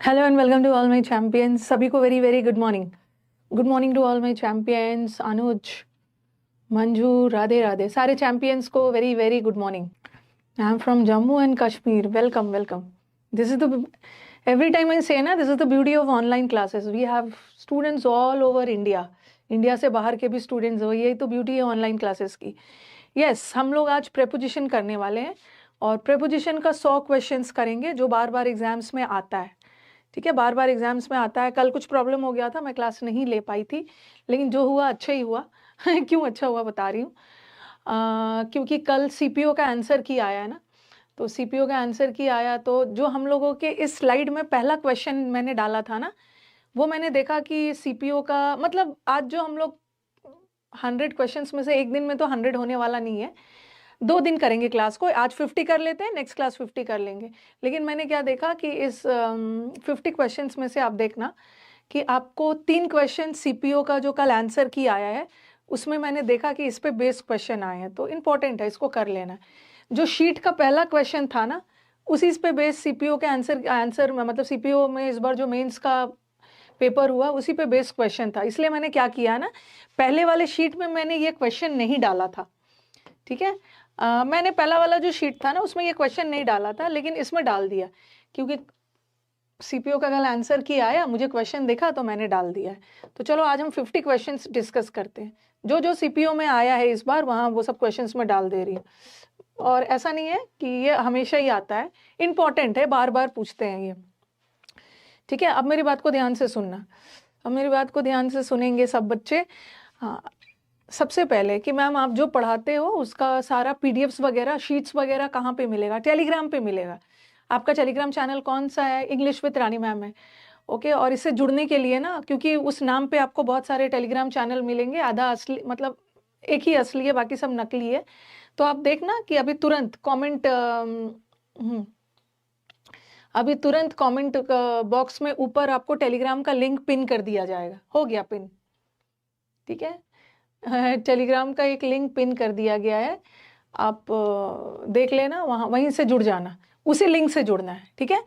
Hello and welcome to all my champions. सभी को very very good morning. Good morning to all my champions. Anuj, Manju, Radhe Radhe, सारे champions को very very good morning. I am from Jammu and Kashmir. Welcome welcome. This is the every time I say ना, this is the beauty of online classes. We have students all over India. India से बाहर के भी students हो, यही तो beauty है online classes की। यस, हम लोग आज प्रेपोजिशन करने वाले हैं और प्रेपोजिशन का 100 क्वेश्चंस करेंगे जो बार बार एग्जाम्स में आता है। ठीक है, बार बार एग्जाम्स में आता है। कल कुछ प्रॉब्लम हो गया था, मैं क्लास नहीं ले पाई थी, लेकिन जो हुआ अच्छा ही हुआ। क्यों अच्छा हुआ बता रही हूँ। क्योंकि कल सीपीओ का आंसर की आया है ना, तो सीपीओ का आंसर की आया तो जो हम लोगों के इस स्लाइड में पहला क्वेश्चन मैंने डाला था ना, वो मैंने देखा कि सीपीओ का मतलब आज जो हम लोग 100 क्वेश्चंस में से एक दिन में तो 100 होने वाला नहीं है, 2 दिन करेंगे क्लास को। आज 50 कर लेते हैं, नेक्स्ट क्लास 50 कर लेंगे। लेकिन मैंने क्या देखा कि इस 50 क्वेश्चंस में से आप देखना कि आपको 3 क्वेश्चन सीपीओ का जो कल आंसर की आया है उसमें मैंने देखा कि इस पे बेस क्वेश्चन आए हैं, तो इम्पोर्टेंट है, इसको कर लेना। जो शीट का पहला क्वेश्चन था ना, उसी पे बेस सीपीओ के आंसर मतलब सीपीओ में इस बार जो मेंस का पेपर हुआ उसी पे बेस क्वेश्चन था। इसलिए मैंने क्या किया ना, पहले वाले शीट में मैंने ये क्वेश्चन नहीं डाला था। ठीक है, मैंने पहला वाला जो शीट था ना उसमें ये क्वेश्चन नहीं डाला था, लेकिन इसमें डाल दिया क्योंकि सीपीओ का कल आंसर की आया, मुझे क्वेश्चन देखा तो मैंने डाल दिया है। तो चलो आज हम 50 क्वेश्चंस डिस्कस करते हैं। जो जो सीपीओ में आया है इस बार वहाँ वो सब क्वेश्चंस में डाल दे रही हूँ। और ऐसा नहीं है कि ये हमेशा ही आता है, इंपॉर्टेंट है, बार बार पूछते हैं ये। ठीक है, अब मेरी बात को ध्यान से सुनना। अब मेरी बात को ध्यान से सुनेंगे सब बच्चे। हाँ, सबसे पहले कि मैम आप जो पढ़ाते हो उसका सारा पीडीएफ्स वगैरह शीट्स वगैरह कहाँ पे मिलेगा? टेलीग्राम पे मिलेगा। आपका टेलीग्राम चैनल कौन सा है? इंग्लिश विद रानी मैम है। ओके, और इससे जुड़ने के लिए ना, क्योंकि उस नाम पे आपको बहुत सारे टेलीग्राम चैनल मिलेंगे, आधा असली मतलब एक ही असली है, बाकी सब नकली है। तो आप देखना कि अभी तुरंत कॉमेंट अभी तुरंत कमेंट बॉक्स में ऊपर आपको टेलीग्राम का लिंक पिन कर दिया जाएगा। हो गया पिन? ठीक है, टेलीग्राम का एक लिंक पिन कर दिया गया है, आप देख लेना, वहाँ वहीं से जुड़ जाना, उसी लिंक से जुड़ना है। ठीक है,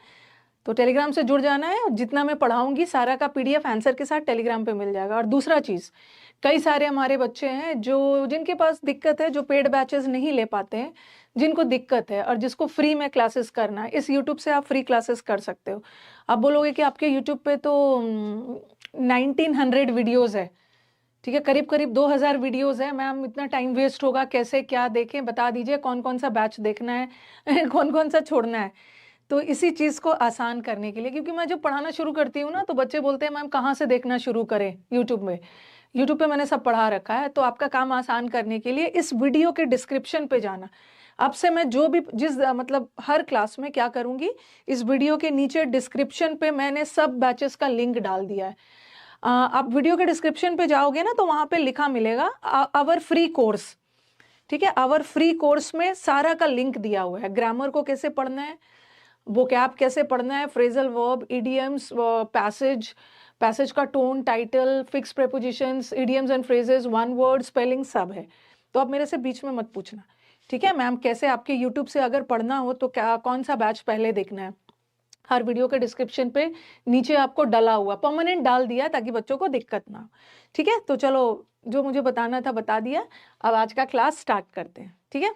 तो टेलीग्राम से जुड़ जाना है और जितना मैं पढ़ाऊंगी सारा का पीडीएफ आंसर के साथ टेलीग्राम पे मिल जाएगा। और दूसरा चीज़, कई सारे हमारे बच्चे हैं जो जिनके पास दिक्कत है, जो पेड बैचेस नहीं ले पाते हैं, जिनको दिक्कत है और जिसको फ्री में क्लासेस करना है, इस यूट्यूब से आप फ्री क्लासेस कर सकते हो। आप बोलोगे कि आपके यूट्यूब पे तो 1900 वीडियोज़ है। ठीक है, करीब करीब 2000 वीडियोस है। मैम इतना टाइम वेस्ट होगा, कैसे क्या देखें? बता दीजिए कौन कौन सा बैच देखना है कौन कौन सा छोड़ना है। तो इसी चीज़ को आसान करने के लिए, क्योंकि मैं जब पढ़ाना शुरू करती हूँ ना तो बच्चे बोलते हैं मैम कहाँ से देखना शुरू करें? यूट्यूब में। यूट्यूब पे मैंने सब पढ़ा रखा है। तो आपका काम आसान करने के लिए इस वीडियो के डिस्क्रिप्शन पे जाना। अब से मैं जो भी जिस मतलब हर क्लास में क्या करूँगी, इस वीडियो के नीचे डिस्क्रिप्शन पे मैंने सब बैचेस का लिंक डाल दिया है। आप वीडियो के डिस्क्रिप्शन पे जाओगे ना तो वहाँ पे लिखा मिलेगा आवर फ्री कोर्स। ठीक है, आवर फ्री कोर्स में सारा का लिंक दिया हुआ है। ग्रामर को कैसे पढ़ना है, वोकैब कैसे पढ़ना है, फ्रेजल वर्ब, इडियम्स, पैसेज का tone, title, fix prepositions, idioms and phrases, one word, spelling, सब है। तो आप मेरे से बीच में मत पूछना। ठीक है मैम, कैसे आपके यूट्यूब से अगर पढ़ना हो तो क्या कौन सा बैच पहले देखना है, हर वीडियो के डिस्क्रिप्शन पे नीचे आपको डला हुआ, परमानेंट डाल दिया ताकि बच्चों को दिक्कत ना हो। ठीक है, तो चलो जो मुझे बताना था बता दिया। अब आज का क्लास स्टार्ट करते हैं। ठीक है,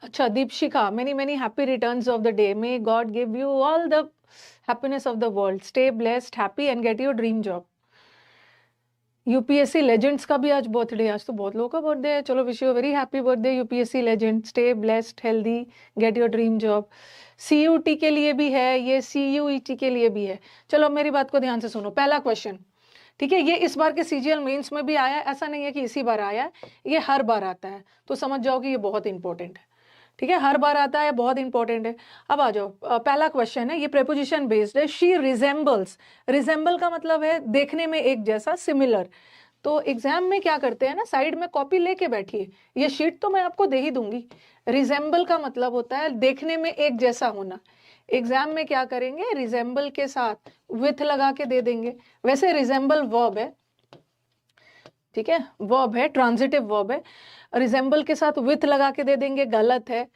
अच्छा Deepshikha, many many happy returns of the day, may God give you all the happiness of the world, stay blessed, happy and gate your dream job. UPSC legends का भी आज बर्थडे है, आज तो बहुत लोगों का बर्थडे है। चलो wish you very happy birthday UPSC legend, stay blessed, healthy, get your dream job. CUT के लिए भी है ये, सीयूईटी के लिए भी है। चलो अब मेरी बात को ध्यान से सुनो। पहला क्वेश्चन, ठीक है, ये इस बार के सीजीएल मेंस में भी आया है, ऐसा नहीं है कि इसी बार आया है, ये हर बार आता है, तो समझ जाओ कि ये बहुत इंपॉर्टेंट है। ठीक है, हर बार आता है, बहुत इंपॉर्टेंट है। अब आ जाओ, पहला क्वेश्चन है, ये प्रेपोजिशन बेस्ड है। शी रिजेंबल्स, रिजेंबल का मतलब है देखने में एक जैसा, सिमिलर। तो एग्जाम में क्या करते हैं ना, साइड में कॉपी लेके बैठिए, ये शीट तो मैं आपको दे ही दूंगी। रिजेंबल का मतलब होता है देखने में एक जैसा होना। एग्जाम में क्या करेंगे, रिजेंबल के साथ विथ लगा के दे देंगे। वैसे रिजेंबल वर्ब है, ठीक है, वर्ब है, ट्रांजिटिव वर्ब है। रिजेंबल के साथ विथ लगा के दे देंगे, गलत है।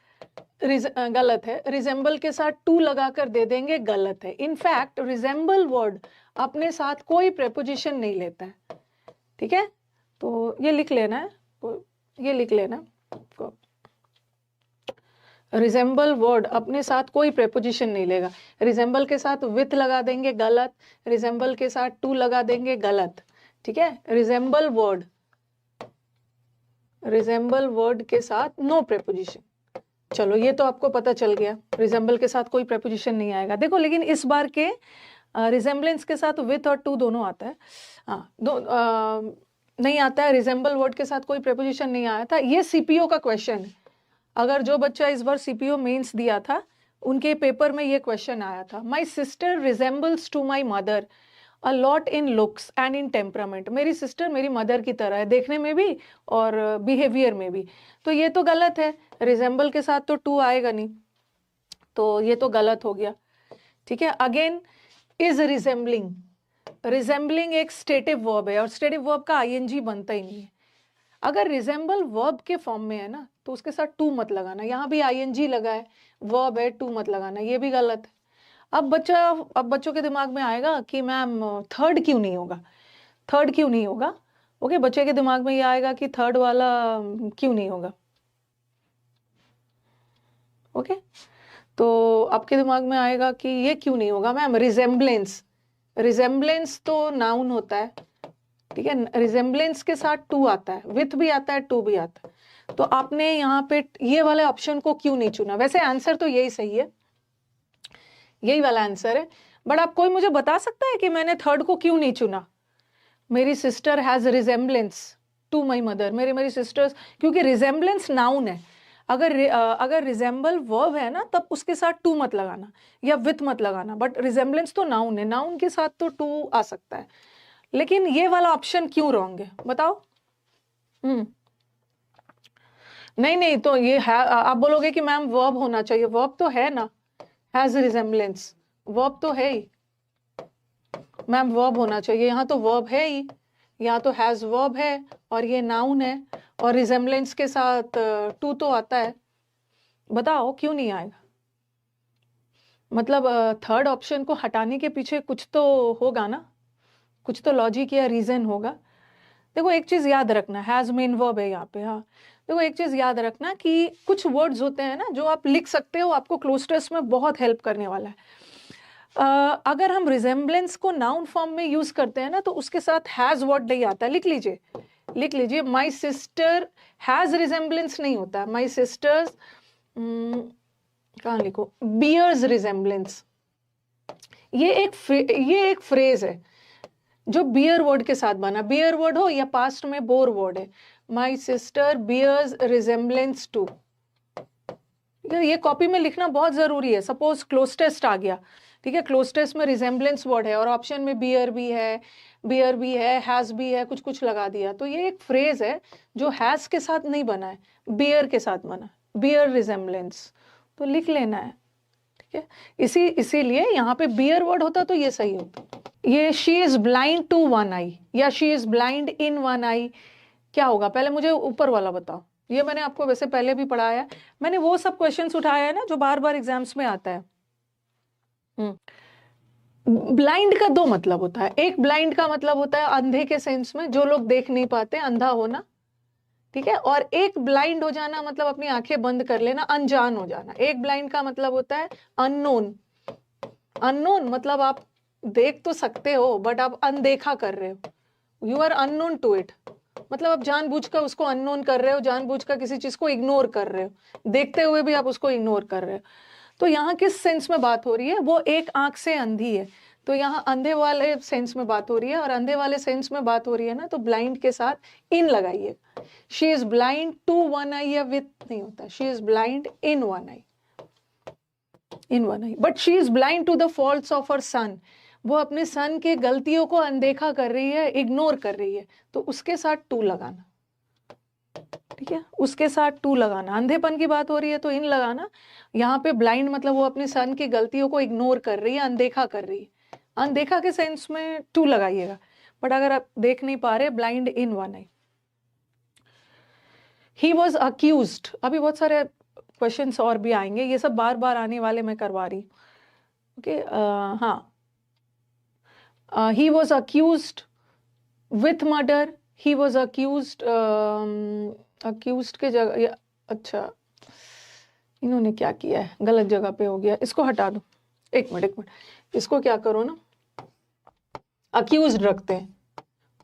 गलत है। रिजेंबल के साथ टू लगाकर दे देंगे, गलत है। इनफैक्ट रिजेंबल वर्ड अपने साथ कोई प्रेपोजिशन नहीं लेता है, ठीक है। तो ये लिख लेना है, ये लिख लेना। रिजेंबल वर्ड अपने साथ कोई प्रेपोजिशन नहीं लेगा। रिजेंबल के साथ विथ लगा देंगे, गलत। रिजेंबल के साथ टू लगा देंगे, गलत, ठीक है। रिजेंबल वर्ड के साथ नो प्रेपोजिशन। चलो ये तो आपको पता चल गया, रिजेंबल के साथ कोई प्रेपोजिशन नहीं आएगा। देखो लेकिन इस बार के रिजेंबलेंस के साथ विथ और टू दोनों आता है, नहीं आता है। रिजेंबल वर्ड के साथ कोई प्रेपोजिशन नहीं आया था। ये सीपीओ का क्वेश्चन है। अगर जो बच्चा इस बार सीपीओ मेंस दिया था उनके पेपर में ये क्वेश्चन आया था। My sister resembles to my mother a lot in looks and in temperament. मेरी सिस्टर मेरी मदर की तरह है, देखने में भी और बिहेवियर में भी। तो ये तो गलत है, रिजेंबल के साथ तो टू आएगा नहीं, तो ये तो गलत हो गया, ठीक है। Again is resembling. रिजेंबलिंग एक स्टेटिव वर्ब है और स्टेटिव वर्ब का आईएनजी बनता ही नहीं है। अगर रिजेंबल वर्ब के फॉर्म में है ना तो उसके साथ टू मत लगाना। यहाँ भी आईएनजी लगा है, वर्ब है, टू मत लगाना, ये भी गलत है। अब बच्चों के दिमाग में आएगा कि मैम थर्ड क्यों नहीं होगा, थर्ड क्यों नहीं होगा। ओके, बच्चे के दिमाग में ये आएगा कि थर्ड वाला क्यों नहीं होगा। ओके, तो आपके दिमाग में आएगा कि ये क्यों नहीं होगा मैम। रिजेंबलेंस तो नाउन होता है, ठीक है। रिजेंबलेंस के साथ टू आता है, विथ भी आता है, टू भी आता है। तो आपने यहाँ पे ये वाले ऑप्शन को क्यों नहीं चुना। वैसे आंसर तो यही सही है, यही वाला आंसर है, बट आप कोई मुझे बता सकता है कि मैंने थर्ड को क्यों नहीं चुना। मेरी sister has resemblance to my mother. मेरी सिस्टर्स, क्योंकि रिजेंबलेंस नाउन है। अगर रिजेंबल वर्ब है ना तब उसके साथ टू मत लगाना या विथ मत लगाना, बट रिजेंबलेंस तो नाउन है, नाउन के साथ तो टू आ सकता है। लेकिन ये वाला ऑप्शन क्यों रॉन्ग है बताओ। नहीं तो ये है, आप बोलोगे कि मैम वर्ब होना चाहिए, वर्ब तो है ना, हैज रिजेंबलेंस, वर्ब तो है ही मैम, वर्ब होना चाहिए। यहाँ तो वर्ब है ही, यहाँ तो हैज वर्ब है और ये नाउन है और रिजेंबलेंस के साथ टू तो आता है। बताओ क्यों नहीं आएगा। मतलब थर्ड ऑप्शन को हटाने के पीछे कुछ तो होगा ना, कुछ तो लॉजिक या रीजन होगा। देखो एक चीज याद रखना, हैज मेन वर्ब है यहाँ पे। हाँ देखो एक चीज याद रखना कि कुछ वर्ड्स होते हैं ना जो आप लिख सकते हो, आपको क्लोज टेस्ट में बहुत हेल्प करने वाला है। अगर हम रिजेंबलेंस को नाउन फॉर्म में यूज करते हैं ना तो उसके साथ हैज वर्ड नहीं आता। लिख लीजिए माई सिस्टर हैज रिजेंबलेंस नहीं होता। माई सिस्टर्स कहाँ लिखो, बियर्स रिजेंबलेंस। ये एक फ्रेज है जो बियर वर्ड के साथ बना। बियर वर्ड हो या पास्ट में बोर वर्ड है। My sister bears resemblance to. ये कॉपी में लिखना बहुत जरूरी है। सपोज क्लोज टेस्ट आ गया, ठीक है, क्लोज टेस्ट में रिजेंबलेंस वर्ड है और ऑप्शन में बियर भी है, हैज भी है, कुछ लगा दिया, तो ये एक फ्रेज है जो हैज के साथ नहीं बना है, बियर के साथ बना, बियर रिजेंबलेंस। तो लिख लेना है, ठीक है। इसीलिए यहाँ पे बियर वर्ड होता तो ये सही होता। ये she is blind to one eye या she is blind in one eye, क्या होगा पहले मुझे ऊपर वाला बताओ। ये मैंने आपको वैसे पहले भी पढ़ाया है, मैंने वो सब क्वेश्चंस उठाया है ना जो बार बार एग्जाम्स में आता है। ब्लाइंड का दो मतलब होता है। एक ब्लाइंड का मतलब होता है अंधे के सेंस में, जो लोग देख नहीं पाते, अंधा होना, ठीक है। और एक ब्लाइंड हो जाना मतलब अपनी आंखें बंद कर लेना, अनजान हो जाना। एक ब्लाइंड का मतलब होता है अननोन। अननोन मतलब आप देख तो सकते हो बट आप अनदेखा कर रहे हो, you are unknown to it. मतलब आप जानबूझकर उसको अननोन कर रहे हो, जानबूझकर किसी चीज को इग्नोर कर रहे हो, देखते हुए भी आप उसको इग्नोर कर रहे हो। तो यहाँ किस सेंस में बात हो रही है, वो एक आंख से अंधी है, तो यहाँ अंधे वाले सेंस में बात हो रही है। और अंधे वाले सेंस में बात हो रही है ना तो ब्लाइंड के साथ इन लगाइए। She is blind to one eye या विथ नहीं होता, she is blind in one eye, but she is blind to the faults of her son. वो अपने सन के गलतियों को अनदेखा कर रही है, इग्नोर कर रही है, तो उसके साथ टू लगाना, ठीक है, उसके साथ टू लगाना। अंधेपन की बात हो रही है तो इन लगाना। यहाँ पे ब्लाइंड मतलब वो अपने सन की गलतियों को इग्नोर कर रही है, अनदेखा कर रही है, अनदेखा के सेंस में टू लगाइएगा। बट अगर आप देख नहीं पा रहे, blind in one I. He was accused, अभी बहुत सारे क्वेश्चंस और भी आएंगे, ये सब बार बार आने वाले मैं करवा रही। ओके, हाँ, he was accused with murder, he was accused, accused के जगह, अच्छा इन्होंने क्या किया है, गलत जगह पे हो गया, इसको हटा दो, एक मिनट, इसको क्या करो ना, अक्यूज्ड रखते हैं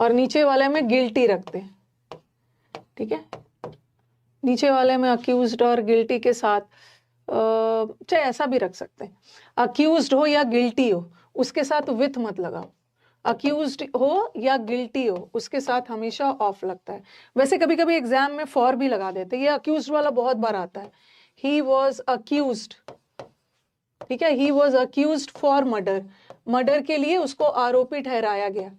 और नीचे वाले में गिल्टी रखते हैं, ठीक है, नीचे वाले में अक्यूज्ड और गिल्टी के साथ, चाहे ऐसा भी रख सकते हैं, अक्यूज्ड हो या गिल्टी हो उसके साथ विथ मत लगाओ, अक्यूज्ड हो या गिल्टी हो उसके साथ हमेशा ऑफ लगता है। वैसे कभी कभी एग्जाम में फॉर भी लगा देते हैं, ये अक्यूज्ड वाला बहुत बार आता है, ही वॉज अक्यूज्ड, ठीक है, he was accused for murder, murder के लिए उसको आरोपी ठहराया गया,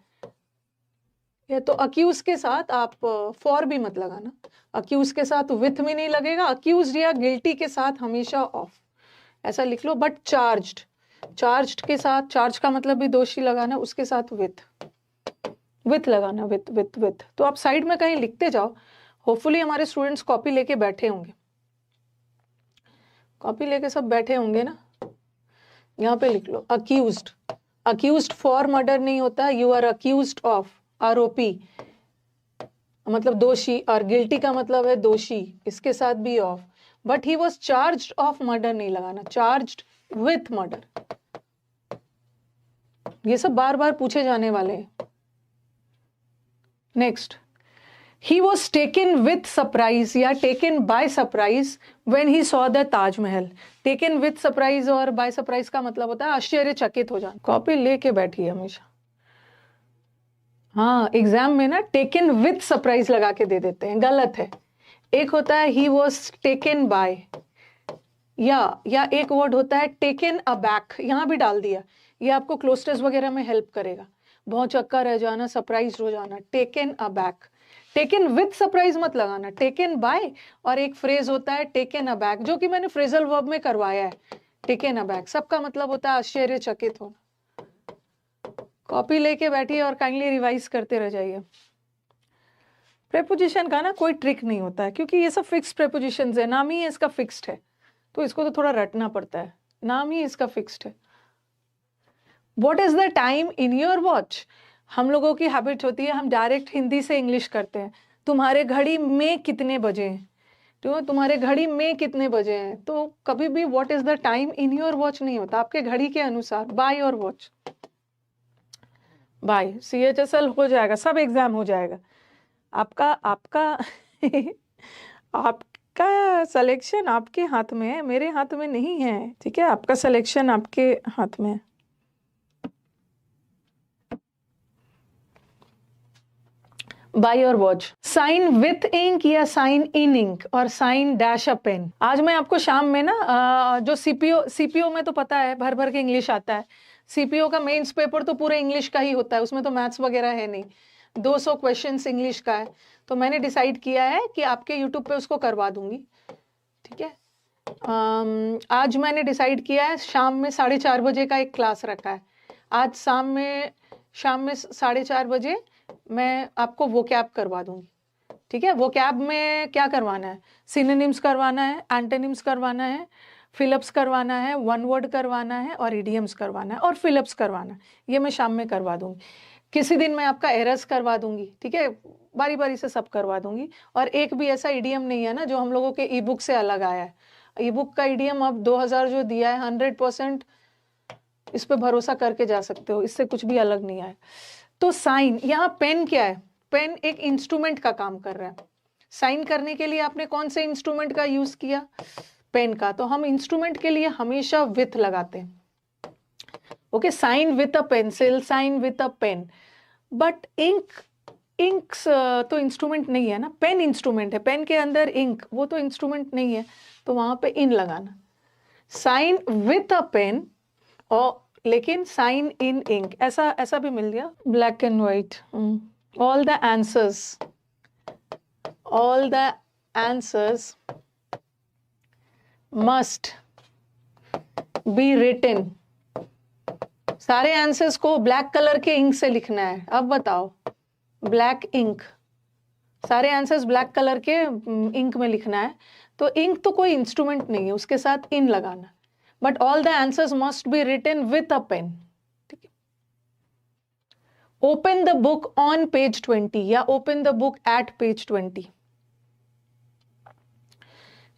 ये तो अक्यूज के साथ आप फॉर भी मत लगाना, अक्यूज के साथ विथ में नहीं लगेगा, अक्यूज या गिल्टी के साथ हमेशा ऑफ, ऐसा लिख लो। बट चार्ज्ड, चार्ज्ड के साथ, चार्ज का मतलब भी दोषी लगाना, उसके साथ विथ लगाना, विथ। तो आप साइड में कहीं लिखते जाओ, होपफुली हमारे स्टूडेंट्स कॉपी लेके बैठे होंगे, कॉपी लेके सब बैठे होंगे ना, यहाँ पे लिख लो अक्यूज्ड, अक्यूज्ड फॉर मर्डर नहीं होता, यू आर अक्यूज्ड ऑफ, आरोपी मतलब दोषी, और गिल्टी का मतलब है दोषी, इसके साथ भी of, but he was charged of murder नहीं लगाना, चार्ज्ड विथ मर्डर, ये सब बार बार पूछे जाने वाले हैं। Next, he was taken with surprise या taken by surprise when he saw the Taj Mahal, taken with surprise और बाय सरप्राइज का मतलब होता है आश्चर्यचकित हो जाना, कॉपी लेके बैठिए हमेशा। हाँ, एग्जाम में ना टेकन विथ सरप्राइज लगा के दे देते हैं, गलत है। एक होता है ही वॉज टेकन बाय, या एक वर्ड होता है टेकन अबैक, यहाँ भी डाल दिया, ये आपको क्लोज टेस्ट वगैरह में हेल्प करेगा, बहुत चक्का रह जाना, सरप्राइज हो जाना, taken aback, taken with surprise मत लगाना, टेकन बाय, और एक फ्रेज होता है टेकन अबैक, जो कि मैंने फ्रेजल वर्ब में करवाया है, टेकन अबैक सबका मतलब होता है आश्चर्यचकित होना। कॉपी लेके बैठिए और काइंडली रिवाइज करते रह जाइए। प्रेपोजिशन का ना कोई ट्रिक नहीं होता है, क्योंकि ये सब फिक्स्ड प्रेपोजिशंस है, नाम ही इसका फिक्स्ड है, तो इसको तो थोड़ा रटना पड़ता है, नाम ही इसका फिक्स्ड है। What is the time in your watch, हम लोगों की हैबिट होती है हम डायरेक्ट हिंदी से इंग्लिश करते हैं, तुम्हारे घड़ी में कितने बजे हैं, तो तुम्हारे घड़ी में कितने बजे हैं, तो कभी भी what is the time in your watch नहीं होता, आपके घड़ी के अनुसार, by your watch, by, CHSL हो जाएगा, सब एग्जाम हो जाएगा आपका आपका सिलेक्शन आपके हाथ में है, मेरे हाथ में नहीं है, ठीक है, आपका सिलेक्शन आपके हाथ में है। By your watch, sign with ink या साइन इन इंक और साइन डैश अ पेन। आज मैं आपको शाम में ना जो सीपीओ में तो पता है भर भर के इंग्लिश आता है, सीपीओ का मेंस पेपर तो पूरे इंग्लिश का ही होता है, उसमें तो मैथ्स वगैरह है नहीं, 200 क्वेश्चंस इंग्लिश का है, तो मैंने डिसाइड किया है कि आपके यूट्यूब पे उसको करवा दूंगी, ठीक है। आज मैंने डिसाइड किया है शाम में 4:30 बजे का एक क्लास रखा है, आज शाम में 4:30 बजे मैं आपको वोकैब करवा दूंगी, ठीक है। वोकैब में क्या करवाना है, सिनोनिम्स करवाना है, एंटोनिम्स करवाना है, फिलअप्स करवाना है, वन वर्ड करवाना है, और इडियम्स करवाना है, और फिलअप्स करवाना है, ये मैं शाम में करवा दूंगी। किसी दिन मैं आपका एरर्स करवा दूंगी, ठीक है, बारी बारी से सब करवा दूंगी। और एक भी ऐसा इडियम नहीं है ना जो हम लोगों के ई बुक से अलग आया है, ई बुक का इडियम अब 2000 जो दिया है 100% इस पे भरोसा करके जा सकते हो, इससे कुछ भी अलग नहीं आया। तो साइन, यहाँ पेन क्या है, पेन एक इंस्ट्रूमेंट का काम कर रहा है, साइन करने के लिए आपने कौन से इंस्ट्रूमेंट का यूज किया, पेन का, तो हम इंस्ट्रूमेंट के लिए हमेशा विथ लगाते हैं, okay, sign with a pencil, sign with a pen. But inks तो इंस्ट्रूमेंट नहीं है ना, पेन इंस्ट्रूमेंट है, पेन के अंदर इंक वो तो इंस्ट्रूमेंट नहीं है, तो वहां पे इन लगाना, साइन विथ अ पेन, और लेकिन साइन इन इंक, ऐसा भी मिल गया, black and white. All the answers must be written, सारे आंसर्स को ब्लैक कलर के इंक से लिखना है। अब बताओ, ब्लैक इंक, सारे आंसर्स ब्लैक कलर के इंक में लिखना है, तो इंक तो कोई इंस्ट्रूमेंट नहीं है, उसके साथ इन लगाना, but all the answers must be written with a pen. ठीक है, open the book on page 20 या open the book at page 20।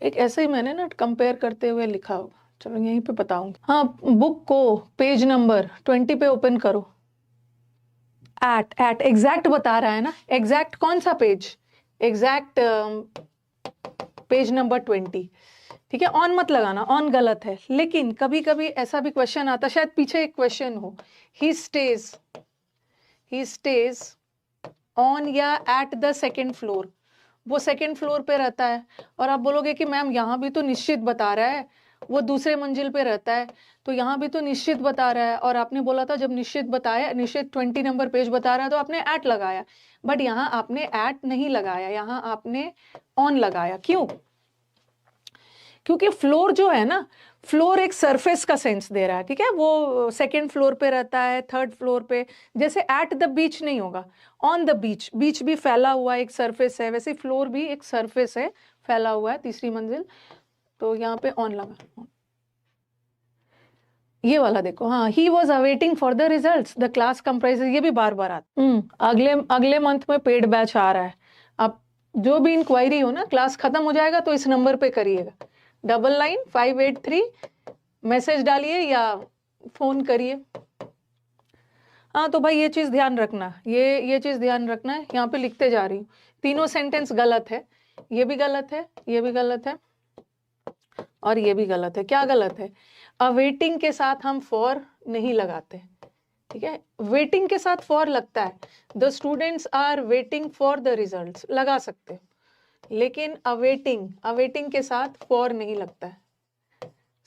एक ऐसे ही मैंने ना कंपेयर करते हुए लिखा होगा, चलो यहीं पे बताऊंगी। हाँ, बुक को पेज नंबर 20 पे ओपन करो। एट एग्जैक्ट बता रहा है ना, एग्जैक्ट कौन सा पेज, एग्जैक्ट पेज नंबर 20। ठीक है, ऑन मत लगाना, ऑन गलत है। लेकिन कभी कभी ऐसा भी क्वेश्चन आता, शायद पीछे एक क्वेश्चन हो, ही स्टेज ऑन या एट द सेकेंड फ्लोर, वो सेकेंड फ्लोर पे रहता है, और आप बोलोगे कि मैम यहाँ भी तो निश्चित बता रहा है वो दूसरे मंजिल पे रहता है, तो यहाँ भी तो निश्चित बता रहा है, और आपने बोला था जब निश्चित बताया, निश्चित 20 नंबर पेज बता रहा है तो आपने एट लगाया, बट यहाँ आपने एट नहीं लगाया, यहाँ आपने ऑन लगाया। क्यों? क्योंकि फ्लोर जो है ना, फ्लोर एक सरफेस का सेंस दे रहा है। ठीक है, वो सेकेंड फ्लोर पे रहता है, थर्ड फ्लोर पे, जैसे एट द बीच नहीं होगा, ऑन द बीच, बीच भी फैला हुआ एक सरफेस है, वैसे फ्लोर भी एक सरफेस है, फैला हुआ है, तीसरी मंजिल, तो यहाँ पे ऑन लगा। ये वाला देखो, हाँ, he was awaiting for the result, the class comprises, ये भी बार बार आता। अगले मंथ में पेड बैच आ रहा है। अब जो भी इंक्वायरी हो ना, क्लास खत्म हो जाएगा तो इस नंबर पे करिएगा, 99-583, मैसेज डालिए या फोन करिए। हाँ, तो भाई ये चीज ध्यान रखना, ये चीज ध्यान रखना है, यहाँ पे लिखते जा रही हूँ, तीनों सेंटेंस गलत है, ये भी गलत है, ये भी गलत है, और ये भी गलत है। क्या गलत है? अवेटिंग के साथ हम फॉर नहीं लगाते। ठीक है, वेटिंग के साथ फॉर लगता है, the students are waiting for the results लगा सकते, लेकिन अवेटिंग के साथ फॉर नहीं लगता है।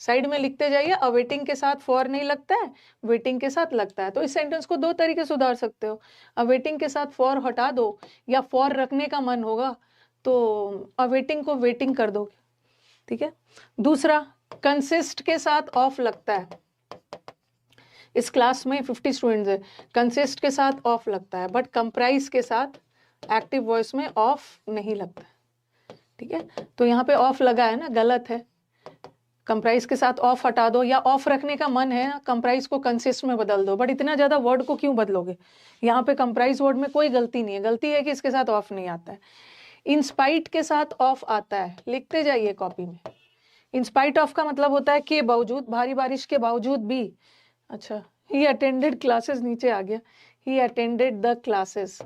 साइड में लिखते जाइए, अवेटिंग के साथ फॉर नहीं लगता है, वेटिंग के साथ लगता है। तो इस सेंटेंस को दो तरीके से सुधार सकते हो, अवेटिंग के साथ फॉर हटा दो, या फॉर रखने का मन होगा तो अवेटिंग को वेटिंग कर दोगे। ठीक है, दूसरा, कंसिस्ट के साथ ऑफ लगता है, इस क्लास में 50 स्टूडेंट्स है, कंसिस्ट के साथ ऑफ लगता है, बट कंप्राइज के साथ एक्टिव वॉइस में ऑफ नहीं लगता है। ठीक है, तो यहाँ पे ऑफ लगा है ना, गलत है, कंप्राइज के साथ ऑफ हटा दो, या ऑफ रखने का मन है ना, कंप्राइज को कंसिस्ट में बदल दो, बट इतना ज्यादा वर्ड को क्यों बदलोगे? यहाँ पे कंप्राइज वर्ड में कोई गलती नहीं है, गलती है कि इसके साथ ऑफ नहीं आता है। इंस्पाइट के साथ ऑफ आता है, लिखते जाइए कॉपी में। इंस्पाइट ऑफ का मतलब होता है के बावजूद, भारी बारिश के बावजूद भी। अच्छा, ही अटेंडेड क्लासेस, नीचे आ गया, ही अटेंडेड द क्लासेस,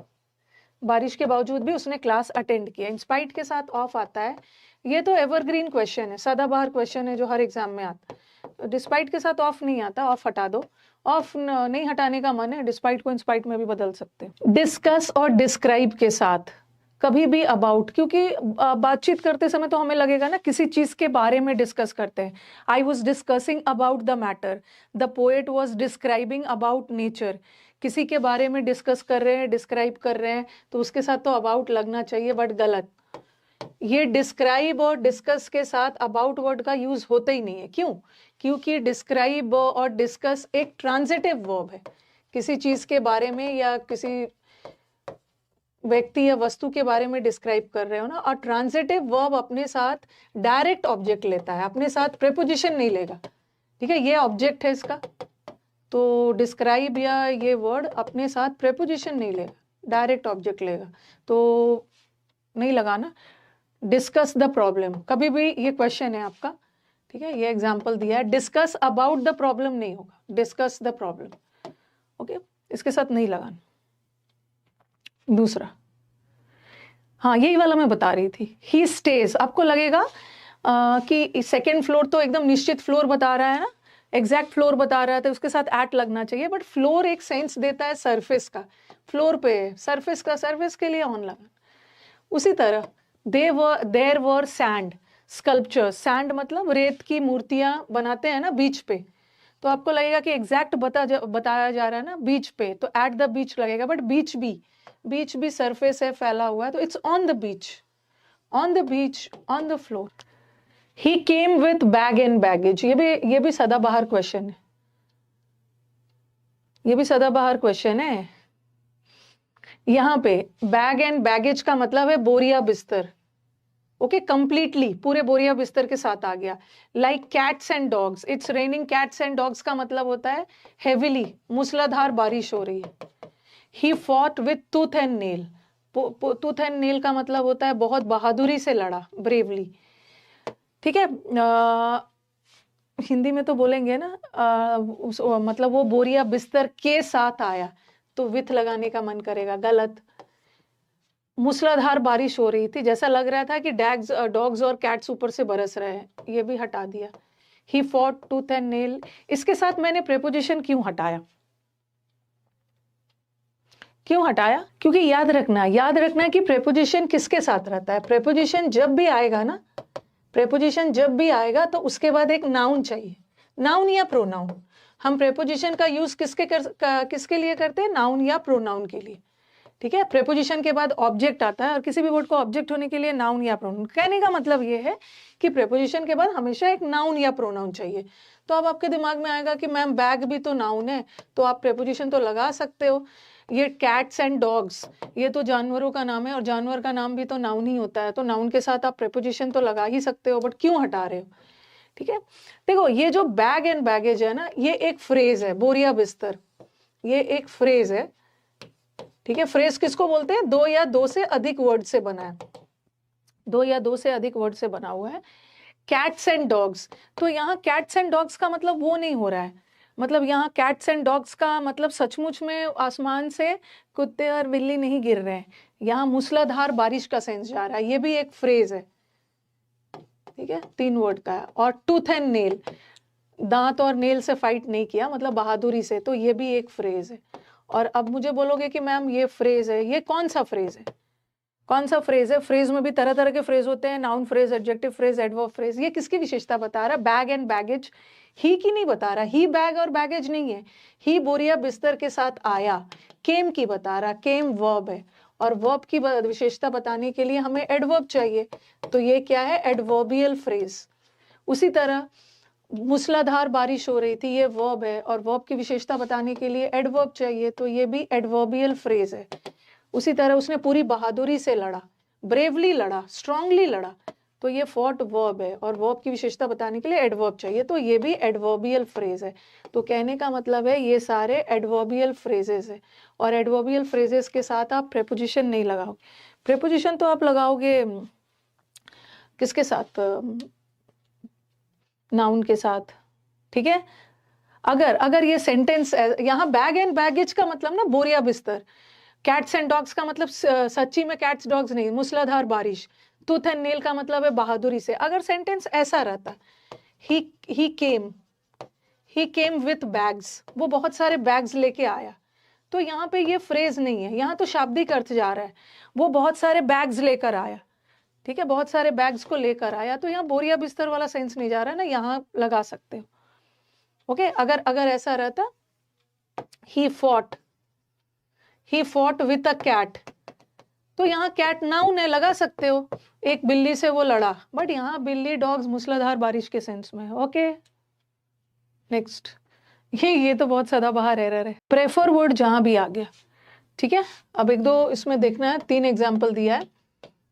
बारिश के बावजूद भी उसने क्लास अटेंड किया। इंस्पाइट के साथ ऑफ आता है, ये तो एवरग्रीन क्वेश्चन है, सदाबहार क्वेश्चन है जो हर एग्जाम में आता है। डिस्पाइट के साथ ऑफ नहीं आता, ऑफ हटा दो, ऑफ नहीं हटाने का मन है, डिस्पाइट को इंस्पाइट में भी बदल सकते हैं। डिस्कस और डिस्क्राइब के साथ कभी भी अबाउट, क्योंकि बातचीत करते समय तो हमें लगेगा ना किसी चीज के बारे में डिस्कस करते हैं। I was discussing about the matter, the poet was describing about nature, किसी के बारे में डिस्कस कर रहे हैं, डिस्क्राइब कर रहे हैं, तो उसके साथ तो अबाउट लगना चाहिए, बट गलत। ये डिस्क्राइब और डिस्कस के साथ अबाउट वर्ड का यूज होता ही नहीं है। क्यों? क्योंकि डिस्क्राइब और डिस्कस एक ट्रांजिटिव वर्ब है, किसी चीज के बारे में या किसी व्यक्ति या वस्तु के बारे में डिस्क्राइब कर रहे हो ना, और ट्रांजिटिव वर्ब अपने साथ डायरेक्ट ऑब्जेक्ट लेता है, अपने साथ प्रेपोजिशन नहीं लेगा। ठीक है, ये ऑब्जेक्ट है इसका, तो डिस्क्राइब या ये वर्ड अपने साथ प्रेपोजिशन नहीं लेगा, डायरेक्ट ऑब्जेक्ट लेगा, तो नहीं लगाना। डिस्कस द प्रॉब्लम, कभी भी, ये क्वेश्चन है आपका, ठीक है, ये एग्जाम्पल दिया है, डिस्कस अबाउट द प्रॉब्लम नहीं होगा, डिस्कस द प्रॉब्लम। ओके, इसके साथ नहीं लगाना। दूसरा, हाँ, यही वाला मैं बता रही थी, ही स्टेज, आपको लगेगा कि सेकेंड फ्लोर तो एकदम निश्चित फ्लोर बता रहा है ना, एग्जैक्ट फ्लोर बता रहा है, तो उसके साथ एट लगना चाहिए, बट फ्लोर एक सेंस देता है सरफेस का, फ्लोर पे सरफेस का, सरफेस के लिए ऑन लगा। उसी तरह देर वर सैंड स्कल्पचर, सैंड मतलब रेत की मूर्तियां बनाते हैं ना बीच पे, तो आपको लगेगा कि एग्जैक्ट बताया जा रहा है ना बीच पे, तो एट द बीच लगेगा, बट बीच भी सरफेस है, फैला हुआ है, तो it's on the beach, on the beach, on the floor. He came with bag and baggage, ये भी सदाबहार क्वेश्चन है, ये भी सदाबहार क्वेश्चन है। यहाँ पे बैग एंड बैगेज का मतलब है बोरिया बिस्तर, ओके, कंप्लीटली पूरे बोरिया बिस्तर के साथ आ गया। Like cats and dogs, it's raining cats and dogs का मतलब होता है हेविली, मूसलाधार बारिश हो रही है। ही fought with tooth and nail, tooth and nail का मतलब होता है बहुत बहादुरी से लड़ा, ब्रेवली। ठीक है, हिंदी में तो बोलेंगे ना मतलब वो बोरिया बिस्तर के साथ आया, तो विथ लगाने का मन करेगा, गलत। मूसलाधार बारिश हो रही थी, जैसा लग रहा था कि डॉग्स और कैट्स ऊपर से बरस रहे हैं, ये भी हटा दिया। He fought tooth and nail, इसके साथ मैंने प्रेपोजिशन क्यों हटाया? क्यों हटाया? क्योंकि याद रखना कि प्रेपोजिशन किसके साथ रहता है। प्रेपोजिशन जब भी आएगा ना, प्रेपोजिशन जब भी आएगा तो उसके बाद एक नाउन चाहिए, नाउन या प्रोनाउन। हम प्रेपोजिशन का यूज किसके लिए करते हैं? नाउन या प्रोनाउन के लिए। ठीक है, प्रेपोजिशन के बाद ऑब्जेक्ट आता है, और किसी भी वर्ड को ऑब्जेक्ट होने के लिए नाउन या प्रोनाउन। कहने का मतलब ये है कि प्रेपोजिशन के बाद हमेशा एक नाउन या प्रोनाउन चाहिए। तो अब आपके दिमाग में आएगा कि मैम बैग भी तो नाउन है, तो आप प्रेपोजिशन तो लगा सकते हो। ये कैट्स एंड डॉग्स, ये तो जानवरों का नाम है, और जानवर का नाम भी तो नाउन ही होता है, तो नाउन के साथ आप प्रेपोजिशन तो लगा ही सकते हो, बट क्यों हटा रहे हो? ठीक है, देखो ये जो बैग एंड बैगेज है ना, ये एक फ्रेज है, बोरिया बिस्तर, ये एक फ्रेज है। ठीक है, फ्रेज किसको बोलते हैं? दो या दो से अधिक वर्ड से बना है, दो या दो से अधिक वर्ड से बना हुआ है। कैट्स एंड डॉग्स, तो यहाँ कैट्स एंड डॉग्स का मतलब वो नहीं हो रहा है, मतलब यहाँ कैट्स एंड डॉग्स का मतलब सचमुच में आसमान से कुत्ते और बिल्ली नहीं गिर रहे हैं, यहाँ मूसलाधार बारिश का सेंस जा रहा है, ये भी एक फ्रेज है। ठीक है, 3 वर्ड का है। और टूथ एंड नेल, दांत और नेल से फाइट नहीं किया, मतलब बहादुरी से, तो ये भी एक फ्रेज है। और अब मुझे बोलोगे कि मैम ये फ्रेज है, ये कौन सा फ्रेज है? कौन सा फ्रेज है? फ्रेज में भी तरह तरह के फ्रेज होते हैं, noun phrase, adjective phrase, adverb phrase. ये किसकी विशेषता बता रहा है? बैग एंड बैगेज, ही की नहीं बता रहा, ही बैग और बैगेज नहीं है, ही बोरिया बिस्तर के साथ आया, केम की बता रहा, केम वर्ब है, और वर्ब की विशेषता बताने के लिए हमें एडवर्ब चाहिए, तो ये क्या है? Adverbial phrase. उसी तरह मूसलाधार बारिश हो रही थी, ये वर्ब है, और वर्ब की विशेषता बताने के लिए एडवर्ब चाहिए, तो ये भी एडवर्बियल फ्रेज है। उसी तरह उसने पूरी बहादुरी से लड़ा, ब्रेवली लड़ा, स्ट्रांगली लड़ा, तो ये फॉट वर्ब है, और वर्ब की विशेषता बताने के लिए एडवर्ब चाहिए, तो ये भी एडवर्बियल फ्रेज है। तो कहने का मतलब है ये सारे एडवर्बियल फ्रेजेस है, और एडवर्बियल फ्रेजेस के साथ आप प्रेपोजिशन नहीं लगाओगे। प्रेपोजिशन तो आप लगाओगे किसके साथ? नाउन के साथ। ठीक है, अगर ये सेंटेंस, यहाँ बैग एंड बैगेज का मतलब ना बोरिया बिस्तर, कैट्स एंड डॉग्स का मतलब सच्ची में कैट्स डॉग्स नहीं, मूसलाधार बारिश, टूथ एंड नेल का मतलब है बहादुरी से। अगर सेंटेंस ऐसा रहता, ही केम विथ बैग्स, वो बहुत सारे बैग्स लेके आया, तो यहाँ पे ये फ्रेज नहीं है, यहाँ तो शाब्दिक अर्थ जा रहा है, वो बहुत सारे बैग्स लेकर आया। ठीक है, बहुत सारे बैग्स को लेकर आया, तो यहाँ बोरिया बिस्तर वाला सेंस नहीं जा रहा है ना, यहाँ लगा सकते हो। ओके, अगर ऐसा रहता, he fought with a cat, तो यहाँ कैट नाउन है, लगा सकते हो, एक बिल्ली से वो लड़ा, बट यहाँ बिल्ली, डॉग्स मूसलाधार बारिश के सेंस में। ओके, नेक्स्ट, ये तो बहुत सदाबहार एरर है। प्रेफर वर्ड जहां भी आ गया, ठीक है, अब एक दो इसमें देखना है, 3 एग्जाम्पल दिया है।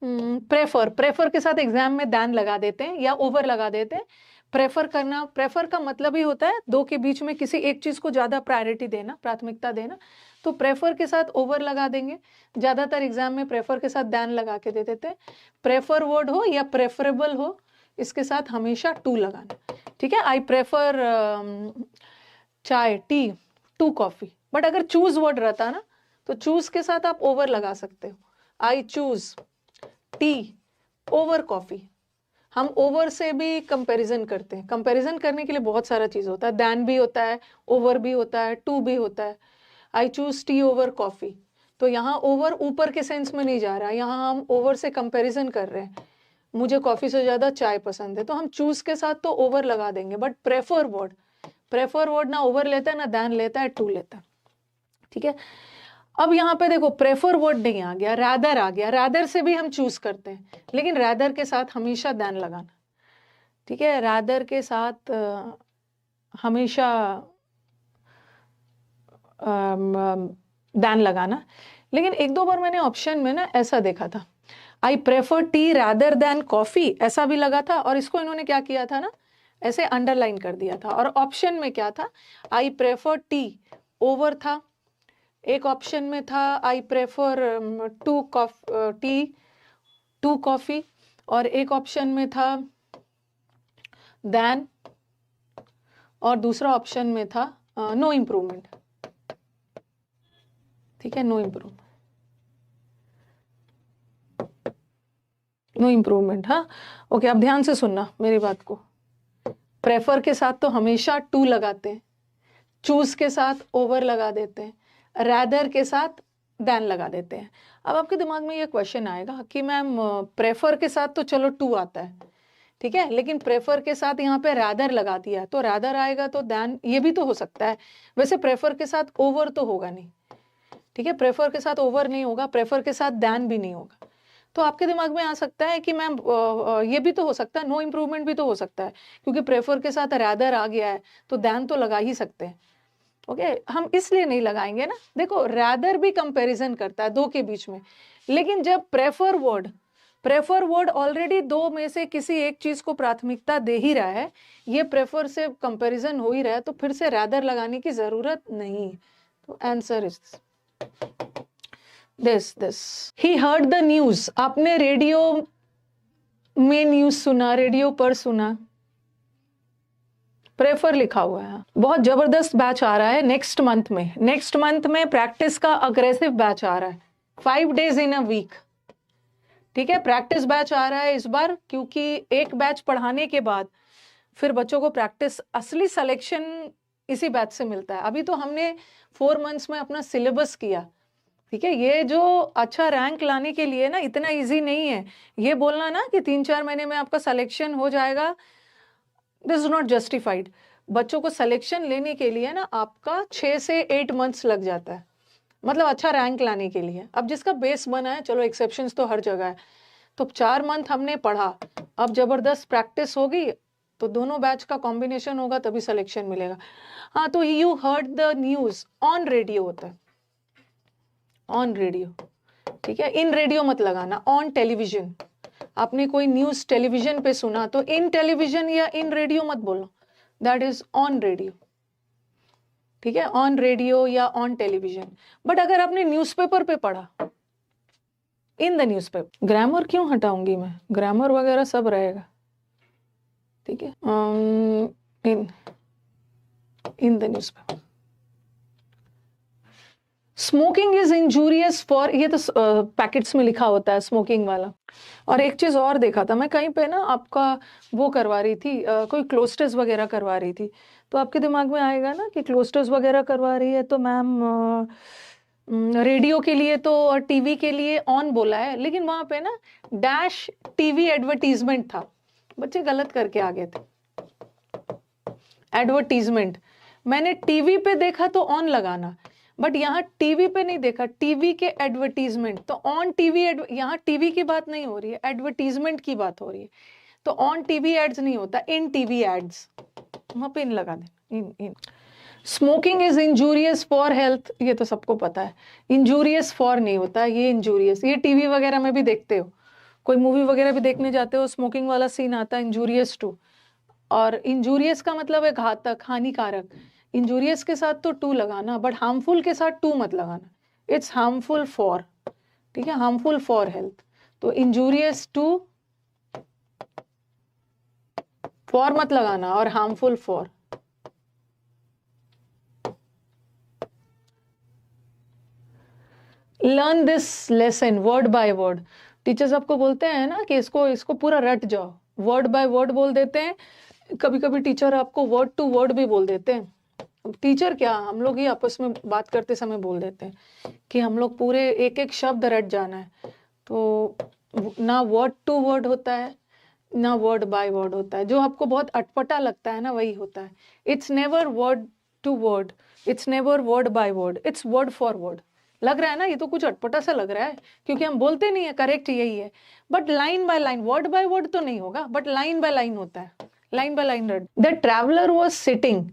प्रेफर के साथ एग्जाम में दैन लगा देते हैं या ओवर लगा देते हैं। प्रेफर करना, प्रेफर का मतलब ही होता है दो के बीच में किसी एक चीज को ज्यादा प्रायोरिटी देना, प्राथमिकता देना, तो प्रेफर के साथ ओवर लगा देंगे। ज्यादातर एग्जाम में प्रेफर के साथ दैन लगा के दे देते हैं। प्रेफर वर्ड हो या प्रेफरेबल हो, इसके साथ हमेशा टू लगाना। ठीक है, आई प्रेफर चाय, टी, टू कॉफी। बट अगर चूज वर्ड रहता ना, तो चूज के साथ आप ओवर लगा सकते हो, I choose T over coffee. हम ओवर से भी कंपैरिजन करते हैं, कंपैरिजन करने के लिए बहुत सारा चीज होता है, दैन भी होता है, ओवर भी होता है, टू भी होता है। I choose T over coffee, तो यहाँ ओवर ऊपर के सेंस में नहीं जा रहा है, यहाँ हम ओवर से कंपैरिजन कर रहे हैं, मुझे कॉफी से ज्यादा चाय पसंद है, तो हम चूज के साथ तो ओवर लगा देंगे। बट प्रेफर वर्ड ना ओवर लेता है, ना दैन लेता है, टू लेता है। ठीक है, अब यहाँ पे देखो प्रेफर वर्ड नहीं आ गया, रैदर आ गया। रैदर से भी हम चूज करते हैं, लेकिन रैदर के साथ हमेशा दैन लगाना। ठीक है, रैदर के साथ हमेशा दैन लगाना। लेकिन एक दो बार मैंने ऑप्शन में ना ऐसा देखा था, I prefer tea rather than coffee, ऐसा भी लगा था, और इसको इन्होंने क्या किया था ना, ऐसे अंडरलाइन कर दिया था। और ऑप्शन में क्या था, आई प्रेफर टी ओवर था, एक ऑप्शन में था आई प्रेफर टू कॉफी, और एक ऑप्शन में था देन, और दूसरा ऑप्शन में था नो इम्प्रूवमेंट। ठीक है, नो इम्प्रूवमेंट, नो इम्प्रूवमेंट। हाँ ओके, अब ध्यान से सुनना मेरी बात को। प्रेफर के साथ तो हमेशा टू लगाते हैं, चूज के साथ ओवर लगा देते हैं, रैदर के साथ देन लगा देते हैं। अब आपके दिमाग में ये क्वेश्चन आएगा कि मैम प्रेफर के साथ तो चलो टू आता है, ठीक है, लेकिन प्रेफर के साथ यहाँ पे रैदर लगा दिया तो रैदर आएगा, तो देन ये भी तो हो सकता है। वैसे प्रेफर के साथ ओवर तो होगा नहीं, ठीक है, प्रेफर के साथ ओवर नहीं होगा, प्रेफर के साथ देन भी नहीं होगा। तो आपके दिमाग में आ सकता है कि मैम ये भी तो हो सकता है, नो इम्प्रूवमेंट भी तो हो सकता है, क्योंकि प्रेफर के साथ रैदर आ गया है तो देन तो लगा ही सकते हैं। ओके हम इसलिए नहीं लगाएंगे ना, देखो रैदर भी कंपैरिजन करता है दो के बीच में, लेकिन जब प्रेफर वर्ड ऑलरेडी दो में से किसी एक चीज को प्राथमिकता दे ही रहा है, ये प्रेफर से कंपैरिजन हो ही रहा है, तो फिर से रैदर लगाने की जरूरत नहीं। तो answer is this. He heard the news, आपने रेडियो में न्यूज सुना, रेडियो पर सुना, प्रेफर लिखा हुआ है। बहुत जबरदस्त बैच आ रहा है नेक्स्ट मंथ में प्रैक्टिस का अग्रेसिव बैच आ रहा है, 5 days इन अ वीक। ठीक है, प्रैक्टिस बैच आ रहा है इस बार, क्योंकि एक बैच पढ़ाने के बाद फिर बच्चों को प्रैक्टिस, असली सिलेक्शन इसी बैच से मिलता है। अभी तो हमने 4 months में अपना सिलेबस किया, ठीक है, ये जो अच्छा रैंक लाने के लिए ना इतना इजी नहीं है। ये बोलना ना कि 3-4 महीने में आपका सिलेक्शन हो जाएगा, दिस इज नॉट जस्टिफाइड। बच्चों को सिलेक्शन लेने के लिए ना आपका 6 से 8 months लग जाता है, मतलब अच्छा रैंक लाने के लिए। अब जिसका बेस बना है, चलो एक्सेप्शंस तो हर जगह है, तो 4 month हमने पढ़ा, अब जबरदस्त प्रैक्टिस होगी तो दोनों बैच का कॉम्बिनेशन होगा, तभी सिलेक्शन मिलेगा। हाँ, तो you heard the news on radio होता है, ऑन रेडियो, ठीक है, इन रेडियो मत लगाना, ऑन टेलीविजन। आपने कोई न्यूज टेलीविजन पे सुना तो इन टेलीविजन या इन रेडियो मत बोलो, दैट इज ऑन रेडियो, ठीक है, ऑन रेडियो या ऑन टेलीविजन। बट अगर आपने न्यूज़पेपर पे पढ़ा, इन द न्यूज़पेपर, ग्रामर क्यों हटाऊंगी मैं, ग्रामर वगैरह सब रहेगा, ठीक है, in the newspaper. Smoking is injurious for, ये तो पैकेट्स में लिखा होता है स्मोकिंग वाला। और एक चीज और देखा था मैं कहीं पे ना, आपका वो करवा रही थी, कोई क्लोस्टर्स वगैरह करवा रही थी, तो आपके दिमाग में आएगा ना कि क्लोस्टर्स वगैरह करवा रही है तो मैम रेडियो के लिए तो और टीवी के लिए ऑन बोला है, लेकिन वहां पे ना डैश टीवी एडवर्टीजमेंट था, बच्चे गलत करके आ गए थे। एडवर्टीजमेंट मैंने टीवी पे देखा तो ऑन लगाना, बट यहाँ टीवी पे नहीं देखा, टीवी के एडवर्टीजमेंट, तो ऑन टीवी, यहाँ टीवी की बात नहीं हो रही है, एडवर्टीजमेंट की बात हो रही है, तो ऑन टीवी एड्स नहीं होता, इन टीवी एड्स, वहां पे इन लगा देना, in. Smoking is injurious for health, ये तो सबको पता है, इंजूरियस फॉर नहीं होता, ये इंजूरियस, ये टीवी वगैरह में भी देखते हो, कोई मूवी वगैरह भी देखने जाते हो, स्मोकिंग वाला सीन आता है, इंजूरियस टू, और इंजूरियस का मतलब है घातक, हानिकारक। इंजूरियस के साथ तो टू लगाना, बट हार्मफुल के साथ टू मत लगाना, इट्स हार्मफुल फॉर, ठीक है, हार्मफुल फॉर हेल्थ, तो इंजूरियस टू, फॉर मत लगाना, और harmful for. Learn this lesson word by word, teachers आपको बोलते हैं ना कि इसको पूरा रट जाओ, वर्ड बाय वर्ड बोल देते हैं, कभी कभी टीचर आपको वर्ड टू वर्ड भी बोल देते हैं। टीचर क्या, हम लोग ही आपस में बात करते समय बोल देते हैं कि हम लोग पूरे एक एक शब्द रट जाना है, तो ना वर्ड टू वर्ड होता है ना वर्ड बाय वर्ड होता है, जो आपको बहुत अटपटा लगता है ना वही होता है। It's never word to word, it's never word by word, it's word for word. लग रहा है ना ये तो कुछ अटपटा सा लग रहा है, क्योंकि हम बोलते नहीं है, करेक्ट यही है, but line by line, word by word तो नहीं होगा, बट लाइन बाय लाइन होता है, लाइन बाय लाइन रट। द ट्रैवलर वॉज सिटिंग,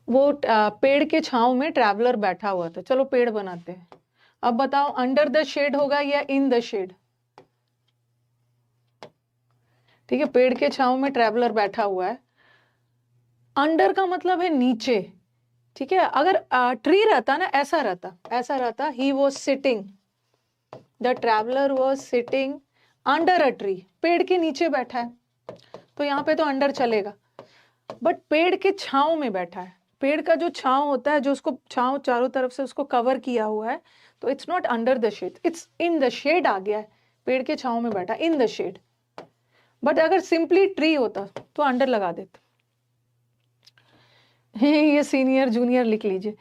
वो पेड़ के छांव में ट्रैवलर बैठा हुआ था, चलो पेड़ बनाते हैं। अब बताओ अंडर द शेड होगा या इन द शेड, ठीक है, पेड़ के छांव में ट्रैवलर बैठा हुआ है। अंडर का मतलब है नीचे, ठीक है। अगर ट्री रहता ना, ऐसा रहता, he was sitting, the traveller was sitting under a tree, पेड़ के नीचे बैठा है, तो यहाँ पे तो अंडर चलेगा। बट पेड़ के छांव में बैठा है, पेड़ का जो छांव होता है, जो उसको छांव चारों तरफ से उसको कवर किया हुआ है, तो it's not under the shade, it's in the shade आ गया है, पेड़ के छांव में बैठा, इन द शेड। बट अगर सिंपली ट्री होता तो अंडर लगा देते। ये सीनियर जूनियर लिख लीजिए।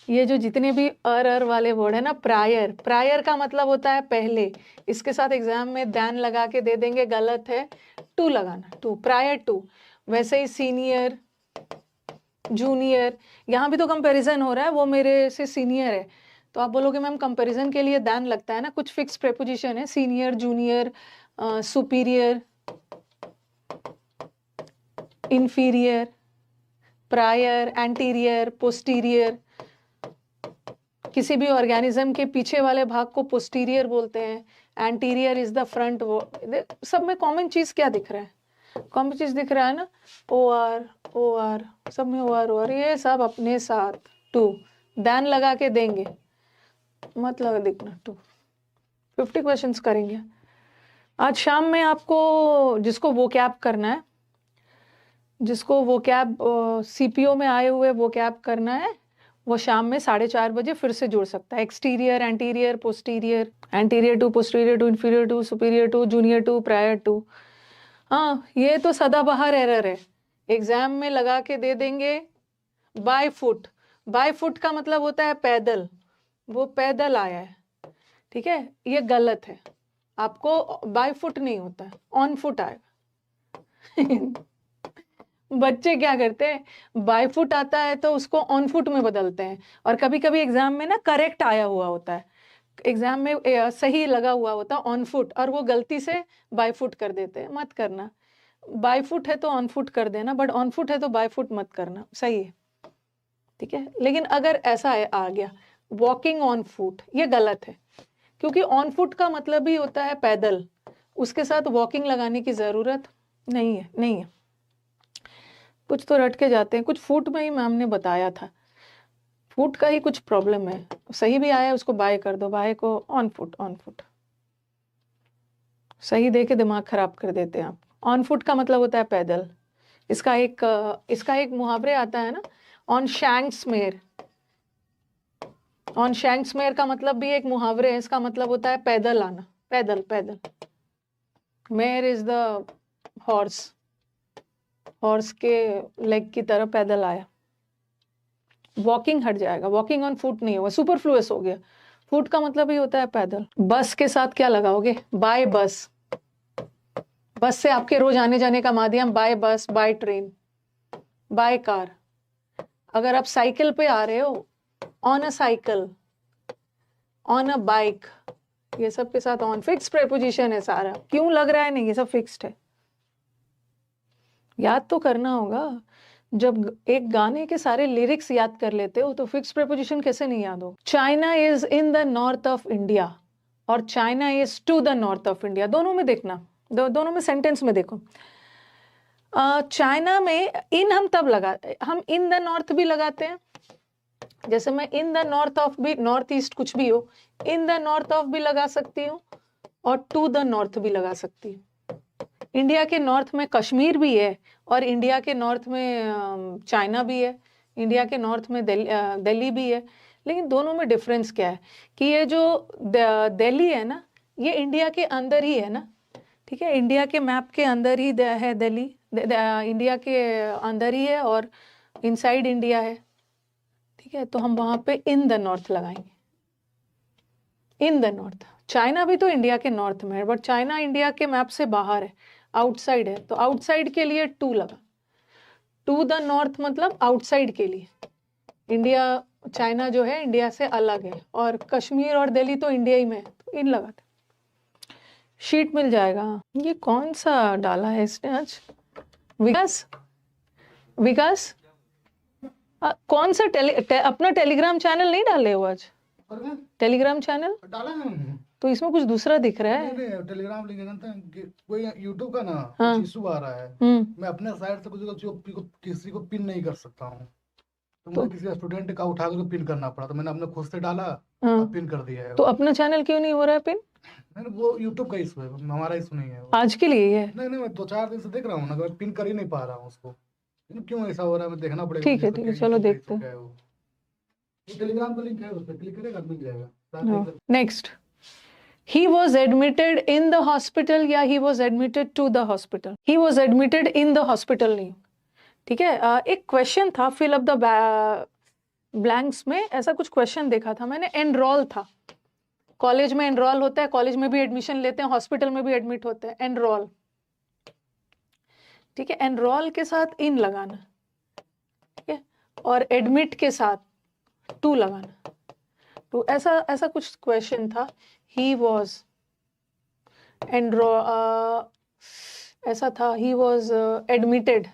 ये जो जितने भी अर वाले वर्ड है ना, प्रायर का मतलब होता है पहले, इसके साथ एग्जाम में दैन लगा के दे देंगे, गलत है, टू लगाना, टू, प्रायर टू। वैसे ही सीनियर जूनियर, यहाँ भी तो कंपैरिजन हो रहा है, वो मेरे से सीनियर है, तो आप बोलोगे मैम कंपैरिजन के लिए दैन लगता है ना, कुछ फिक्स प्रेपोजिशन है, senior junior superior inferior prior anterior posterior. किसी भी ऑर्गेनिज्म के पीछे वाले भाग को पोस्टीरियर बोलते हैं, एंटीरियर इज द फ्रंट। सब में कॉमन चीज क्या दिख रहा है? कॉमन चीज दिख रहा है ना, ओ आर, सब में ओ आर, ये सब अपने साथ टू, दैन लगा के देंगे, मत लगा दिखना टू। 50 क्वेश्चंस करेंगे आज शाम में। आपको जिसको वोकैब करना है, जिसको वोकैब सीपीओ में आए हुए वोकैब करना है, वो शाम में 4:30 बजे फिर से जुड़ सकता है। Exterior, anterior, posterior, anterior to, posterior to, inferior to, superior to, junior to, prior to. हाँ, ये तो सदाबहार एरर है, एग्जाम में लगा के दे देंगे। बाय फुट, बाय फुट का मतलब होता है पैदल, वो पैदल आया है, ठीक है, ये गलत है। आपको बाय फुट नहीं होता है, ऑन फुट आएगा। बच्चे क्या करते हैं, बाय फुट आता है तो उसको ऑन फुट में बदलते हैं, और कभी कभी एग्जाम में ना करेक्ट आया हुआ होता है, एग्जाम में सही लगा हुआ होता है ऑन फुट, और वो गलती से बाय फुट कर देते हैं। मत करना, बाय फुट है तो ऑन फुट कर देना, बट ऑन फुट है तो बाय फुट मत करना, सही है, ठीक है। लेकिन अगर ऐसा आ गया वॉकिंग ऑन फुट, ये गलत है, क्योंकि ऑन फुट का मतलब ही होता है पैदल, उसके साथ वॉकिंग लगाने की जरूरत नहीं है, नहीं है। कुछ तो रट के जाते हैं, कुछ फुट में ही मैम ने बताया था, फुट का ही कुछ प्रॉब्लम है, सही भी आया उसको बाय कर दो, बाय को ऑन फुट, ऑन फुट सही दे के दिमाग खराब कर देते हैं आप। ऑन फुट का मतलब होता है पैदल। इसका एक मुहावरे आता है ना, ऑन शैंक्समेयर, ऑन शैंक्समेयर का मतलब भी एक मुहावरे है, इसका मतलब होता है पैदल आना, पैदल पैदल। Mayor is the horse, horse के लेग की तरह पैदल आया। वॉकिंग हट जाएगा, वॉकिंग ऑन फुट नहीं होगा, सुपरफ्लुअस हो गया। फुट का मतलब ही होता है पैदल। बस के साथ क्या लगाओगे? बाय बस, बस से आपके रोज आने जाने का माध्यम, बाय बस, बाय ट्रेन, बाय कार। अगर आप साइकिल पे आ रहे हो, on a cycle, on a bike, ये सब के साथ ऑन, फिक्स प्रेपोजिशन है सारा। क्यों लग रहा है नहीं, ये सब फिक्स्ड है, याद तो करना होगा। जब एक गाने के सारे लिरिक्स याद कर लेते हो तो फिक्स प्रेपोजिशन कैसे नहीं याद हो? China is in the north of India और China is to the north of India, दोनों में देखना, दोनों में सेंटेंस में देखो। चाइना में इन हम तब हम इन द नॉर्थ भी लगाते हैं, जैसे मैं इन द नॉर्थ ऑफ भी, नॉर्थ ईस्ट कुछ भी हो, इन द नॉर्थ ऑफ भी लगा सकती हूँ और टू द नॉर्थ भी लगा सकती हूँ। इंडिया के नॉर्थ में कश्मीर भी है और इंडिया के नॉर्थ में चाइना भी है, इंडिया के नॉर्थ में दिल्ली भी है, लेकिन दोनों में डिफरेंस क्या है कि ये जो दिल्ली है ना, ये इंडिया के अंदर ही है ना, ठीक है, इंडिया के मैप के अंदर ही है दिल्ली, इंडिया के अंदर ही है और इनसाइड इंडिया है, ठीक है। तो हम वहां पे इन द नॉर्थ लगाएंगे, इन द नॉर्थ। चाइना भी तो इंडिया के नॉर्थ में है, बट चाइना इंडिया के मैप से बाहर है, आउटसाइड है, तो आउटसाइड के लिए टू लगा। टू द नॉर्थ मतलब आउटसाइड के लिए, इंडिया, चाइना जो है इंडिया से अलग है, और कश्मीर और दिल्ली तो इंडिया ही में है, तो इन लगाते। शीट मिल जाएगा। ये कौन सा डाला है इसने आज? विकास, विकास कौन सा अपना टेलीग्राम चैनल नहीं डाले हो आज? टेलीग्राम चैनल डाला है तो इसमें कुछ दूसरा दिख रहा नहीं है। नहीं, टेलीग्राम लिंक जानते हैं कि कोई यूट्यूब का ना हाँ। कुछ इशू आ रहा है, मैं अपने साइड से किसी को पिन नहीं कर सकता हूँ, तो तो मुझे किसी स्टूडेंट का उठा कर पिन करना पड़ा, तो मैंने अपने खुद से डाला हाँ, और पिन कर दिया है तो वो। अपना चैनल क्यों नहीं हो रहा है पिन? नहीं वो यूट्यूब का इशू है, हमारा इशू नहीं है वो। आज के लिए है। नहीं नहीं, मैं 2-4 दिन से देख रहा हूँ ना, मैं पिन कर ही नहीं पा रहा हूँ उसको, क्यों ऐसा हो रहा है, मैं देखना पड़ेगा ठीक मुझे है तो, ठीक क्या है, चलो यूट्यूब का देखते इशू क्या है वो। टेलीग्राम का लिंक है, उस पर क्लिक करेगा मिल जाएगा साथ हैं। देख next, he was admitted in the hospital या he was admitted to the hospital? he was admitted in the hospital नहीं, ठीक है। एक क्वेश्चन था फिल अप द ब्लैंक्स में, ऐसा कुछ क्वेश्चन देखा था मैंने। एनरोल था, कॉलेज में एनरोल होता है, कॉलेज में भी एडमिशन लेते हैं, हॉस्पिटल में भी एडमिट होते हैं। एनरोल, ठीक है। एनरोल के साथ इन लगाना, ठीक है, और एडमिट के साथ टू लगाना। तो ऐसा ऐसा कुछ क्वेश्चन था। ही वॉज ऐसा था, ही वॉज एडमिटेड,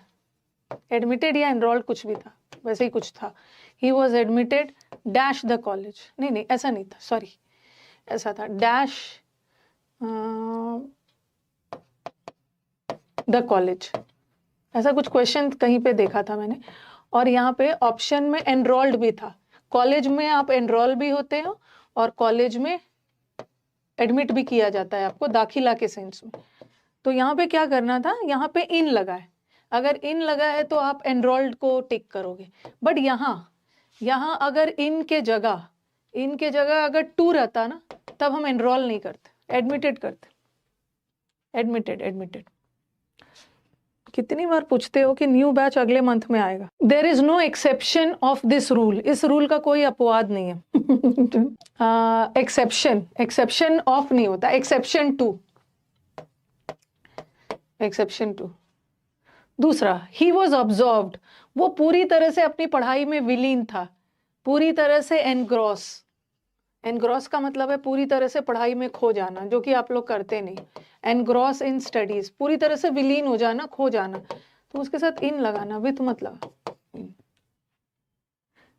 एडमिटेड या एनरोल्ड कुछ भी था, वैसे ही कुछ था। He was admitted dash the college, नहीं नहीं ऐसा नहीं था, सॉरी, ऐसा था डैश द कॉलेज, ऐसा कुछ क्वेश्चन कहीं पे देखा था मैंने। और यहाँ पे ऑप्शन में एनरोल्ड भी था। कॉलेज में आप एनरोल भी होते हो और कॉलेज में एडमिट भी किया जाता है आपको, दाखिला के सेंस में। तो यहाँ पे क्या करना था, यहाँ पे इन लगा है, अगर इन लगा है तो आप एनरोल्ड को टिक करोगे। बट यहाँ अगर इन के जगह अगर टू रहता ना, तब हम एनरोल नहीं करते, एडमिटेड करते। एडमिटेड। कितनी बार पूछते हो कि न्यू बैच अगले मंथ में आएगा। There is no exception of this rule, इस रूल का कोई अपवाद नहीं है। एक्सेप्शन ऑफ नहीं होता, एक्सेप्शन टू। दूसरा, ही वॉज ऑब्जॉर्व्ड, वो पूरी तरह से अपनी पढ़ाई में विलीन था, पूरी तरह से एनग्रॉस का मतलब है पूरी तरह से पढ़ाई में खो जाना, जो कि आप लोग करते नहीं। एनग्रॉस इन स्टडीज, पूरी तरह से विलीन हो जाना, खो जाना, तो उसके साथ इन लगाना, विथ मतलब।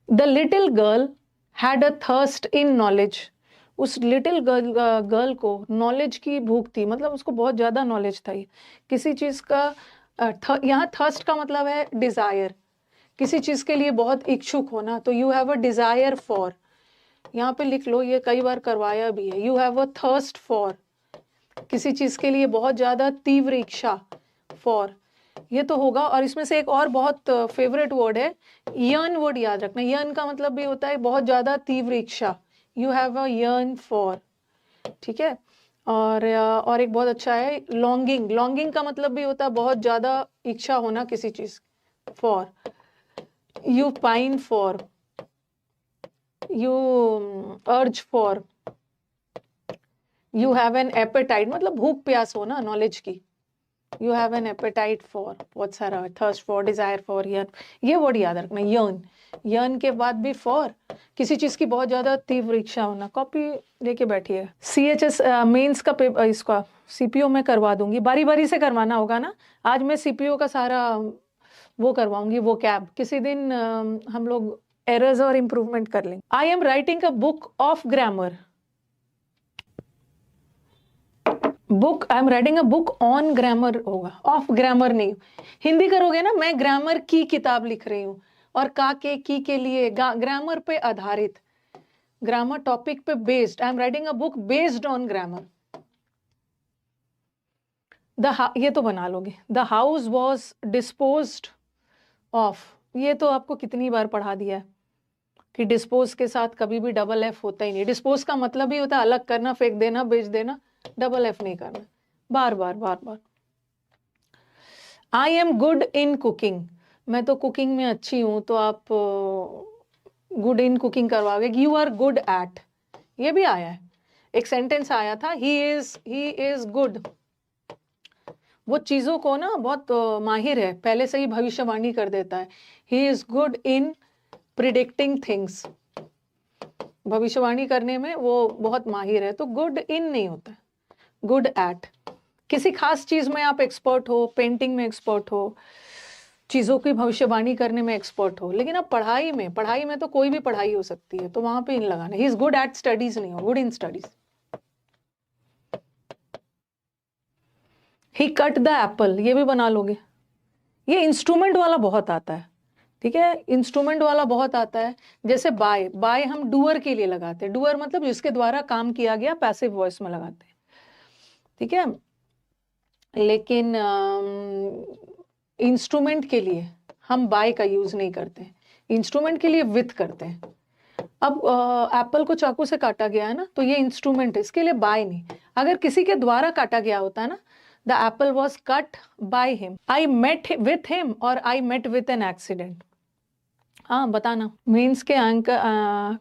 The little girl had a thirst in knowledge, उस लिटिल गर्ल को नॉलेज की भूख थी, मतलब उसको बहुत ज्यादा नॉलेज था किसी चीज का। यहाँ थर्स्ट का मतलब है डिजायर, किसी चीज के लिए बहुत इच्छुक होना, तो you have a desire for, यहाँ पे लिख लो, ये कई बार करवाया भी है। You have a thirst for, किसी चीज के लिए बहुत ज्यादा तीव्र इच्छा, फॉर, ये तो होगा। और इसमें से एक और बहुत फेवरेट वर्ड है, यर्न वर्ड याद रखना। यर्न का मतलब भी होता है बहुत ज्यादा तीव्र इच्छा, you have a yearn for, ठीक है। और एक बहुत अच्छा है लॉन्गिंग का मतलब भी होता है बहुत ज्यादा इच्छा होना किसी चीज, for. You pine for, you urge for, you have an appetite, मतलब भूख प्यास हो ना नॉलेज की। You have an appetite for, बहुत सारा, थर्स्ट फॉर, डिजायर फॉर, ये वर्ड याद रखना। यर्न के बाद भी फॉर, किसी चीज की बहुत ज्यादा तीव्र इच्छा होना। कॉपी लेके बैठिए। CHS मेंस का पेपर, इसका CPO में करवा दूंगी, बारी बारी से करवाना होगा ना। आज मैं CPO का सारा वो करवाऊंगी, वो कैब किसी दिन हम लोग एरर्स और इम्प्रूवमेंट कर लेंगे। I am writing a book of grammar, I am writing a book on grammar होगा, ऑफ ग्रामर नहीं। हिंदी करोगे ना, मैं ग्रामर की किताब लिख रही हूँ, और का के की के लिए, ग्रामर पे आधारित, ग्रामर टॉपिक पे based. I am writing a book based on grammar. ये तो बना लोगे। The house was disposed of, ये तो आपको कितनी बार पढ़ा दिया है कि डिस्पोज के साथ कभी भी डबल एफ होता ही नहीं। डिस्पोज का मतलब ही होता है अलग करना, फेंक देना, बेच देना, डबल एफ नहीं करना, बार बार। I am good in cooking, मैं तो कुकिंग में अच्छी हूं, तो आप गुड इन कुकिंग करवाओगे। यू आर गुड एट, ये भी आया है, एक सेंटेंस आया था, ही इज गुड, वो चीजों को ना बहुत माहिर है, पहले से ही भविष्यवाणी कर देता है। He is good in predicting things, भविष्यवाणी करने में वो बहुत माहिर है। तो गुड इन नहीं होता, गुड एट। किसी खास चीज में आप एक्सपर्ट हो, पेंटिंग में एक्सपर्ट हो, चीजों की भविष्यवाणी करने में एक्सपर्ट हो, लेकिन अब पढ़ाई में तो कोई भी पढ़ाई हो सकती है, तो वहां पे इन लगाना। He is good at studies नहीं हो, good in studies. He cut the Apple, ये भी बना लोगे। ये इंस्ट्रूमेंट वाला बहुत आता है, ठीक है, इंस्ट्रूमेंट वाला बहुत आता है। जैसे बाय, बाय हम डूअर के लिए लगाते हैं, डूअर मतलब जिसके द्वारा काम किया गया, पैसिव वॉइस में लगाते हैं, ठीक है। लेकिन इंस्ट्रूमेंट के लिए हम बाय का यूज नहीं करते हैं, इंस्ट्रूमेंट के लिए विथ करते हैं। अब एप्पल को चाकू से काटा गया है ना, तो ये इंस्ट्रूमेंट है, इसके लिए बाय नहीं। अगर किसी के द्वारा काटा गया होता है ना, the apple was cut by him, I met with him और I met with an accident. हाँ बताना। मेंस के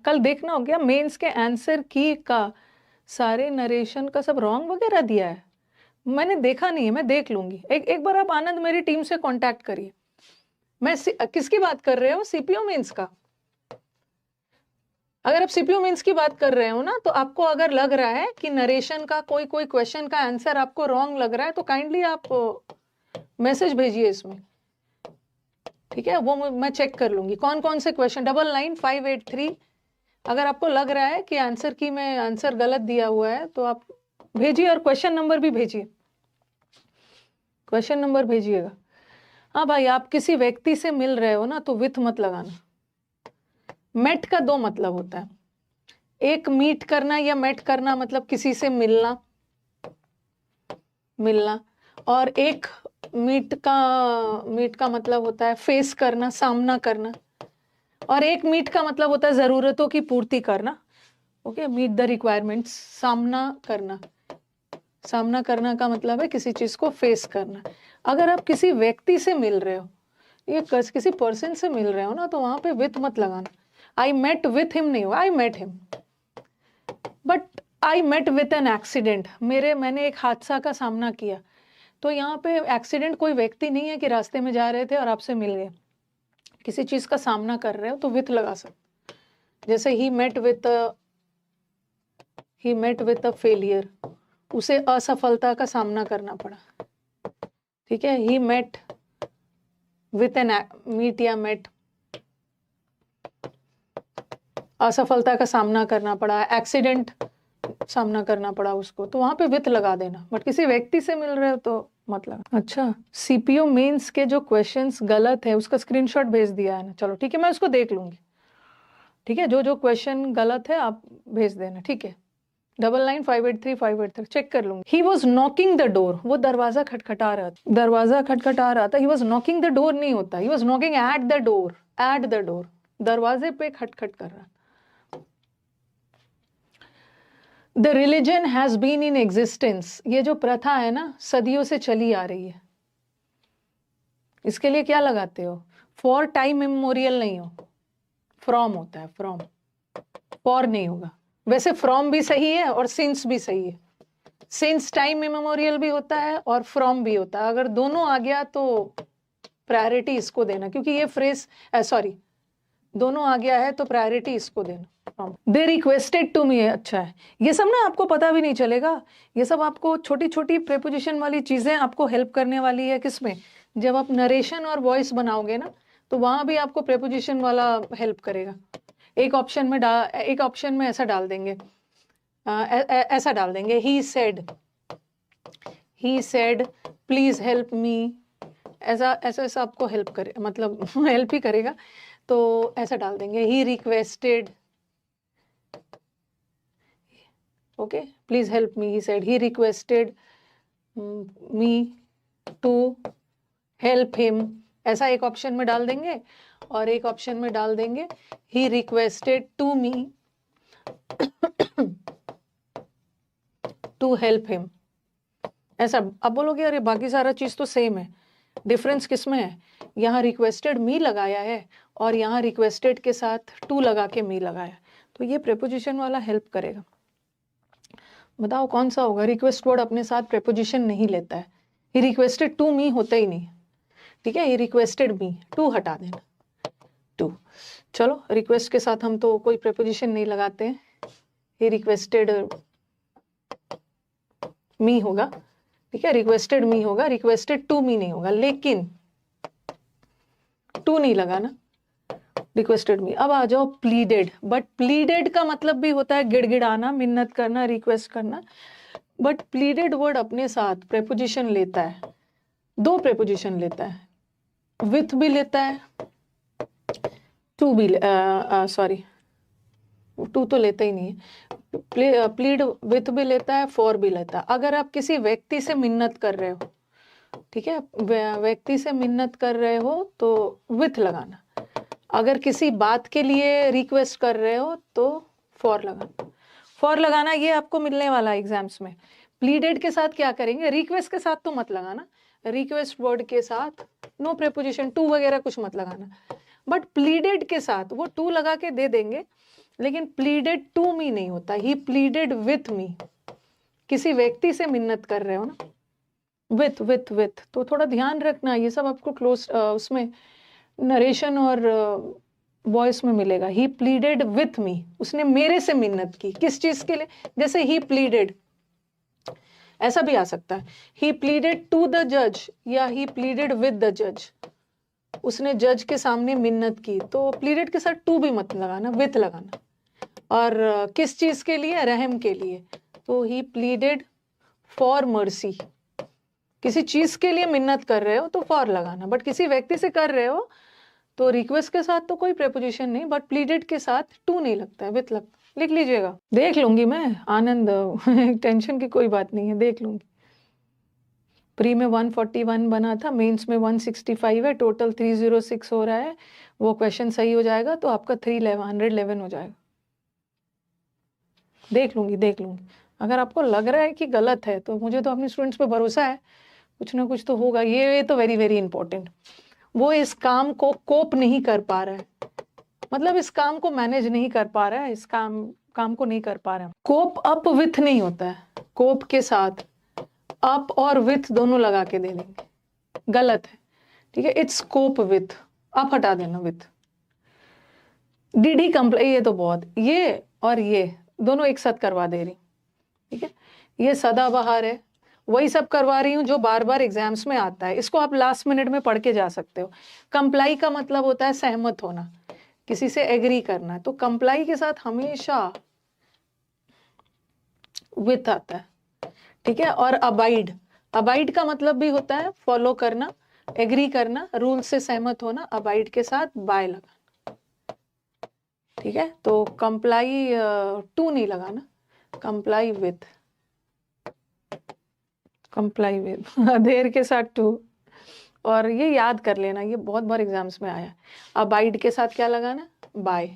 कल देखना हो गया, मेंस के आंसर की का सारे नरेशन का सब रॉन्ग वगैरह दिया है, मैंने देखा नहीं है, मैं देख लूंगी। एक बार आप आनंद मेरी टीम से कांटेक्ट करिए। मैं किसकी बात कर रहे हो, सीपीओ मेंस का। अगर आप सीपीओ मेंस की बात कर रहे हो ना, तो आपको अगर लग रहा है कि नरेशन का कोई क्वेश्चन का आंसर आपको रॉन्ग लग रहा है, तो काइंडली आप मैसेज भेजिए इसमें, ठीक है, वो मैं चेक कर लूंगी कौन कौन से क्वेश्चन। 999583 अगर आपको लग रहा है कि आंसर की में आंसर गलत दिया हुआ है तो आप भेजिए, और क्वेश्चन नंबर भी भेजिए, क्वेश्चन नंबर भेजिएगा। हाँ भाई, आप किसी व्यक्ति से मिल रहे हो ना, तो विथ मत लगाना। मेट का दो मतलब होता है, एक मीट करना या मेट करना मतलब किसी से मिलना, मिलना, और एक मीट का मतलब होता है फेस करना, सामना करना, और एक मीट का मतलब होता है जरूरतों की पूर्ति करना। ओके, मीट द रिक्वायरमेंट्स, सामना करना, सामना करना का मतलब है किसी चीज को फेस करना। अगर आप किसी व्यक्ति से मिल रहे हो, ये किसी पर्सन से मिल रहे हो ना, तो वहां पे विथ मत लगाना। आई मेट विथ हिम नहीं हुआ, I met him, but I met with an accident, मैंने एक हादसा का सामना किया। तो यहाँ पे एक्सीडेंट कोई व्यक्ति नहीं है कि रास्ते में जा रहे थे और आपसे मिल गए, किसी चीज का सामना कर रहे हो तो विथ लगा सकते। जैसे he met with a failure, उसे असफलता का सामना करना पड़ा, ठीक है। He met with an meet or met, असफलता का सामना करना पड़ा, एक्सीडेंट सामना करना पड़ा उसको, तो वहां पे विथ लगा देना। बट किसी व्यक्ति से मिल रहे हो तो मत लगा। अच्छा, सीपीओ मेंस के जो क्वेश्चंस गलत है उसका स्क्रीनशॉट भेज दिया है ना, चलो ठीक है, मैं उसको देख लूंगी, ठीक है। जो क्वेश्चन गलत है आप भेज देना, ठीक है। 99583583 चेक कर लूंगी। He was knocking the door, वो दरवाजा खटखटा रहा था, दरवाजा खटखटा रहा था। He was knocking the door नहीं होता, he was knocking at the door, at the door, दरवाजे पे खटखट कर रहा। The religion has been in existence, ये जो प्रथा है ना, सदियों से चली आ रही है। इसके लिए क्या लगाते हो, फॉर टाइम इमेमोरियल नहीं हो, फ्रॉम होता है, फ्रॉम, फॉर नहीं होगा। वैसे फ्रॉम भी सही है और सिंस भी सही है, सिंस टाइम इमेमोरियल भी होता है और फ्रॉम भी होता है। अगर दोनों आ गया तो प्रायोरिटी इसको देना, क्योंकि ये फ्रेज सॉरी दोनों आ गया है तो प्रायोरिटी इसको देना। दे रिक्वेस्टेड टू मी, अच्छा है। ये सब ना आपको पता भी नहीं चलेगा, ये सब आपको छोटी छोटी प्रेपोजिशन वाली चीजें आपको हेल्प करने वाली है। किसमें, जब आप नरेशन और वॉइस बनाओगे ना, तो वहां भी आपको प्रेपोजिशन वाला हेल्प करेगा। एक ऑप्शन में ऐसा डाल देंगे, ऐसा डाल देंगे, ही सेड प्लीज हेल्प मी, ऐसा आपको हेल्प करे, मतलब हेल्प ही करेगा, तो ऐसा डाल देंगे। He requested, okay, please help me, he said, he requested me to help him, ऐसा एक ऑप्शन में डाल देंगे। और एक ऑप्शन में डाल देंगे he requested to me to help him, ऐसा। अब बोलोगे अरे बाकी सारा चीज तो सेम है, डिफरेंस किसमें है, यहाँ रिक्वेस्टेड मी लगाया है और यहाँ रिक्वेस्टेड के साथ टू लगा के मी लगाया, तो ये प्रेपोजिशन वाला हेल्प करेगा। बताओ कौन सा होगा। रिक्वेस्ट वर्ड अपने साथ प्रेपोजिशन नहीं लेता है, ही रिक्वेस्टेड टू मी होता ही नहीं, ठीक है। ही रिक्वेस्टेड मी, टू हटा देना, टू। चलो, रिक्वेस्ट के साथ हम तो कोई प्रेपोजिशन नहीं लगाते हैं, ही रिक्वेस्टेड मी होगा, ठीक है, रिक्वेस्टेड मी होगा, रिक्वेस्टेड टू मी नहीं होगा। लेकिन टू नहीं लगाना, रिक्वेस्टेड मी। अब आ जाओ प्लीडेड, बट प्लीडेड का मतलब भी होता है गिड़गिड़ाना, मिन्नत करना, रिक्वेस्ट करना। बट प्लीडेड वर्ड अपने साथ प्रेपोजिशन लेता है, 2 प्रेपोजिशन लेता है, विथ भी लेता है, टू भी सॉरी टू तो लेता ही नहीं है, प्लीड विथ भी लेता है, फॉर भी लेता है। अगर आप किसी व्यक्ति से मिन्नत कर रहे हो, ठीक है, व्यक्ति से मिन्नत कर रहे हो तो विथ लगाना, अगर किसी बात के लिए रिक्वेस्ट कर रहे हो तो फॉर लगाना। फॉर लगाना ये आपको मिलने वाला है एग्जाम्स में। प्लीडेड के साथ क्या करेंगे, रिक्वेस्ट के साथ तो मत लगाना, रिक्वेस्ट वर्ड के साथ नो प्रेपोजिशन टू वगैरह कुछ मत लगाना, बट प्लीडेड के साथ वो टू लगा के दे देंगे, लेकिन प्लीडेड टू मी नहीं होता, ही प्लीडेड विथ मी। किसी व्यक्ति से मिन्नत कर रहे हो ना, विथ विथ विथ, तो थोड़ा ध्यान रखना, ये सब आपको क्लोज उसमें नरेशन और वॉइस में मिलेगा। ही प्लीडेड विथ मी, उसने मेरे से मिन्नत की, किस चीज के लिए, जैसे ही प्लीडेड ऐसा भी आ सकता है, ही प्लीडेड टू द जज या ही प्लीडेड विद द जज, उसने जज के सामने मिन्नत की, तो प्लीडेड के साथ टू भी मत लगाना, विथ लगाना। और किस चीज के लिए, रहम के लिए, तो ही प्लीडेड फॉर मर्सी, किसी चीज के लिए मिन्नत कर रहे हो तो फॉर लगाना, बट किसी व्यक्ति से कर रहे हो तो रिक्वेस्ट के साथ तो कोई प्रेपोजिशन नहीं, बट प्लीडेड के साथ टू नहीं लगता है, विथ लगता। लिख लीजिएगा, देख लूंगी मैं, आनंद टेंशन की कोई बात नहीं है, देख लूंगी। प्री में 141 बना था, मेंस में 165 है, टोटल 306 हो रहा है। वो क्वेश्चन सही हो जाएगा तो आपका 311 हो जाएगा। देख लूंगी। अगर आपको लग रहा है कि गलत है तो मुझे तो अपने स्टूडेंट्स पे भरोसा है, कुछ ना कुछ तो होगा। ये तो वेरी वेरी इंपॉर्टेंट, वो इस काम को कोप नहीं कर पा रहा है, मतलब इस काम को मैनेज नहीं कर पा रहा है, इस काम को नहीं कर पा रहा है। कोप अप विथ नहीं होता है, कोप के साथ अप और विथ दोनों लगा के दे देंगे, गलत है, ठीक है। इट्स कोप विथ, अप हटा देना, विथ। डिड ही कंप्लाई, ये तो बहुत, ये और ये दोनों एक साथ करवा दे रही, ठीक है। ये सदाबहार है, वही सब करवा रही हूँ जो बार बार एग्जाम्स में आता है, इसको आप लास्ट मिनट में पढ़ के जा सकते हो। कंप्लाई का मतलब होता है सहमत होना, किसी से एग्री करना, तो कंप्लाई के साथ हमेशा विथ आता है, ठीक है। और अबाइड, अबाइड का मतलब भी होता है फॉलो करना, एग्री करना, रूल से सहमत होना, अबाइड के साथ बाय लगाना, ठीक है। तो कंप्लाई टू नहीं लगाना, कंप्लाई विथ, कंप्लाई विथ, अधेर के साथ टू। और ये याद कर लेना, ये बहुत बार एग्जाम्स में आया। अबाइड के साथ क्या लगाना, बाय।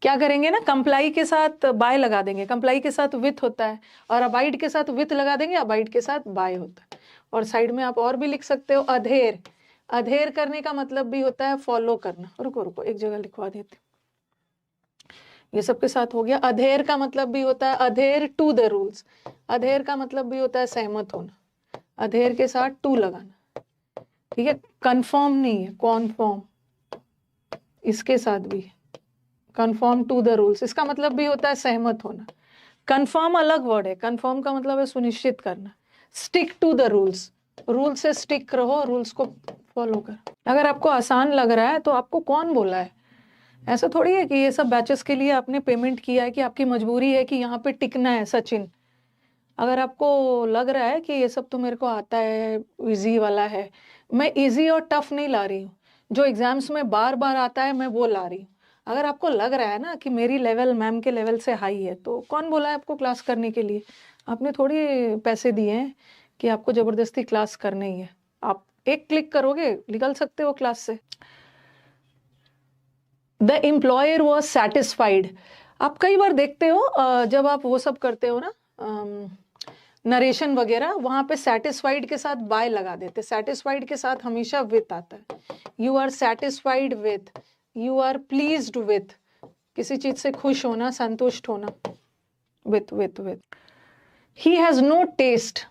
क्या करेंगे ना, कंप्लाई के साथ बाय लगा देंगे, कंप्लाई के साथ विथ होता है, और अबाइड के साथ विथ लगा देंगे, अबाइड के साथ बाय होता है। और साइड में आप और भी लिख सकते हो, अधेर, अधेर करने का मतलब भी होता है फॉलो करना। रुको एक जगह लिखवा देते, ये सबके साथ हो गया। अधेर का मतलब भी होता है अधेर टू द रूल्स, अधेर का मतलब भी होता है सहमत होना, अधेर के साथ टू लगाना, ठीक है। कंफर्म नहीं है, कॉन्फर्म, इसके साथ भी कंफर्म टू द रूल्स, इसका मतलब भी होता है सहमत होना। कंफर्म अलग वर्ड है, कंफर्म का मतलब है सुनिश्चित करना। Stick to the rules, rule से स्टिक रहो, रूल्स को फॉलो कर। अगर आपको आसान लग रहा है तो आपको कौन बोला है, ऐसा थोड़ी है कि ये सब बैचेस के लिए आपने पेमेंट किया है कि आपकी मजबूरी है कि यहाँ पे टिकना है। सचिन, अगर आपको लग रहा है कि ये सब तो मेरे को आता है, इजी वाला है, मैं इजी और टफ नहीं ला रही हूँ, जो एग्जाम्स में बार बार आता है मैं वो ला रही हूँ। अगर आपको लग रहा है ना कि मेरी लेवल मैम के लेवल से हाई है, तो कौन बोला है आपको क्लास करने के लिए? आपने थोड़ी पैसे दिए हैं कि आपको जबरदस्ती क्लास करनी ही है। आप एक क्लिक करोगे निकल सकते हो क्लास से। द एम्प्लॉयर वॉज सेटिस्फाइड, आप कई बार देखते हो जब आप वो सब करते हो ना नरेशन वगैरह, वहां पे सेटिस्फाइड के साथ बाय लगा देते, सेटिस्फाइड के साथ हमेशा विथ आता है। You are satisfied with, you are pleased with, किसी चीज से खुश होना, संतुष्ट होना, with with with. He has no taste,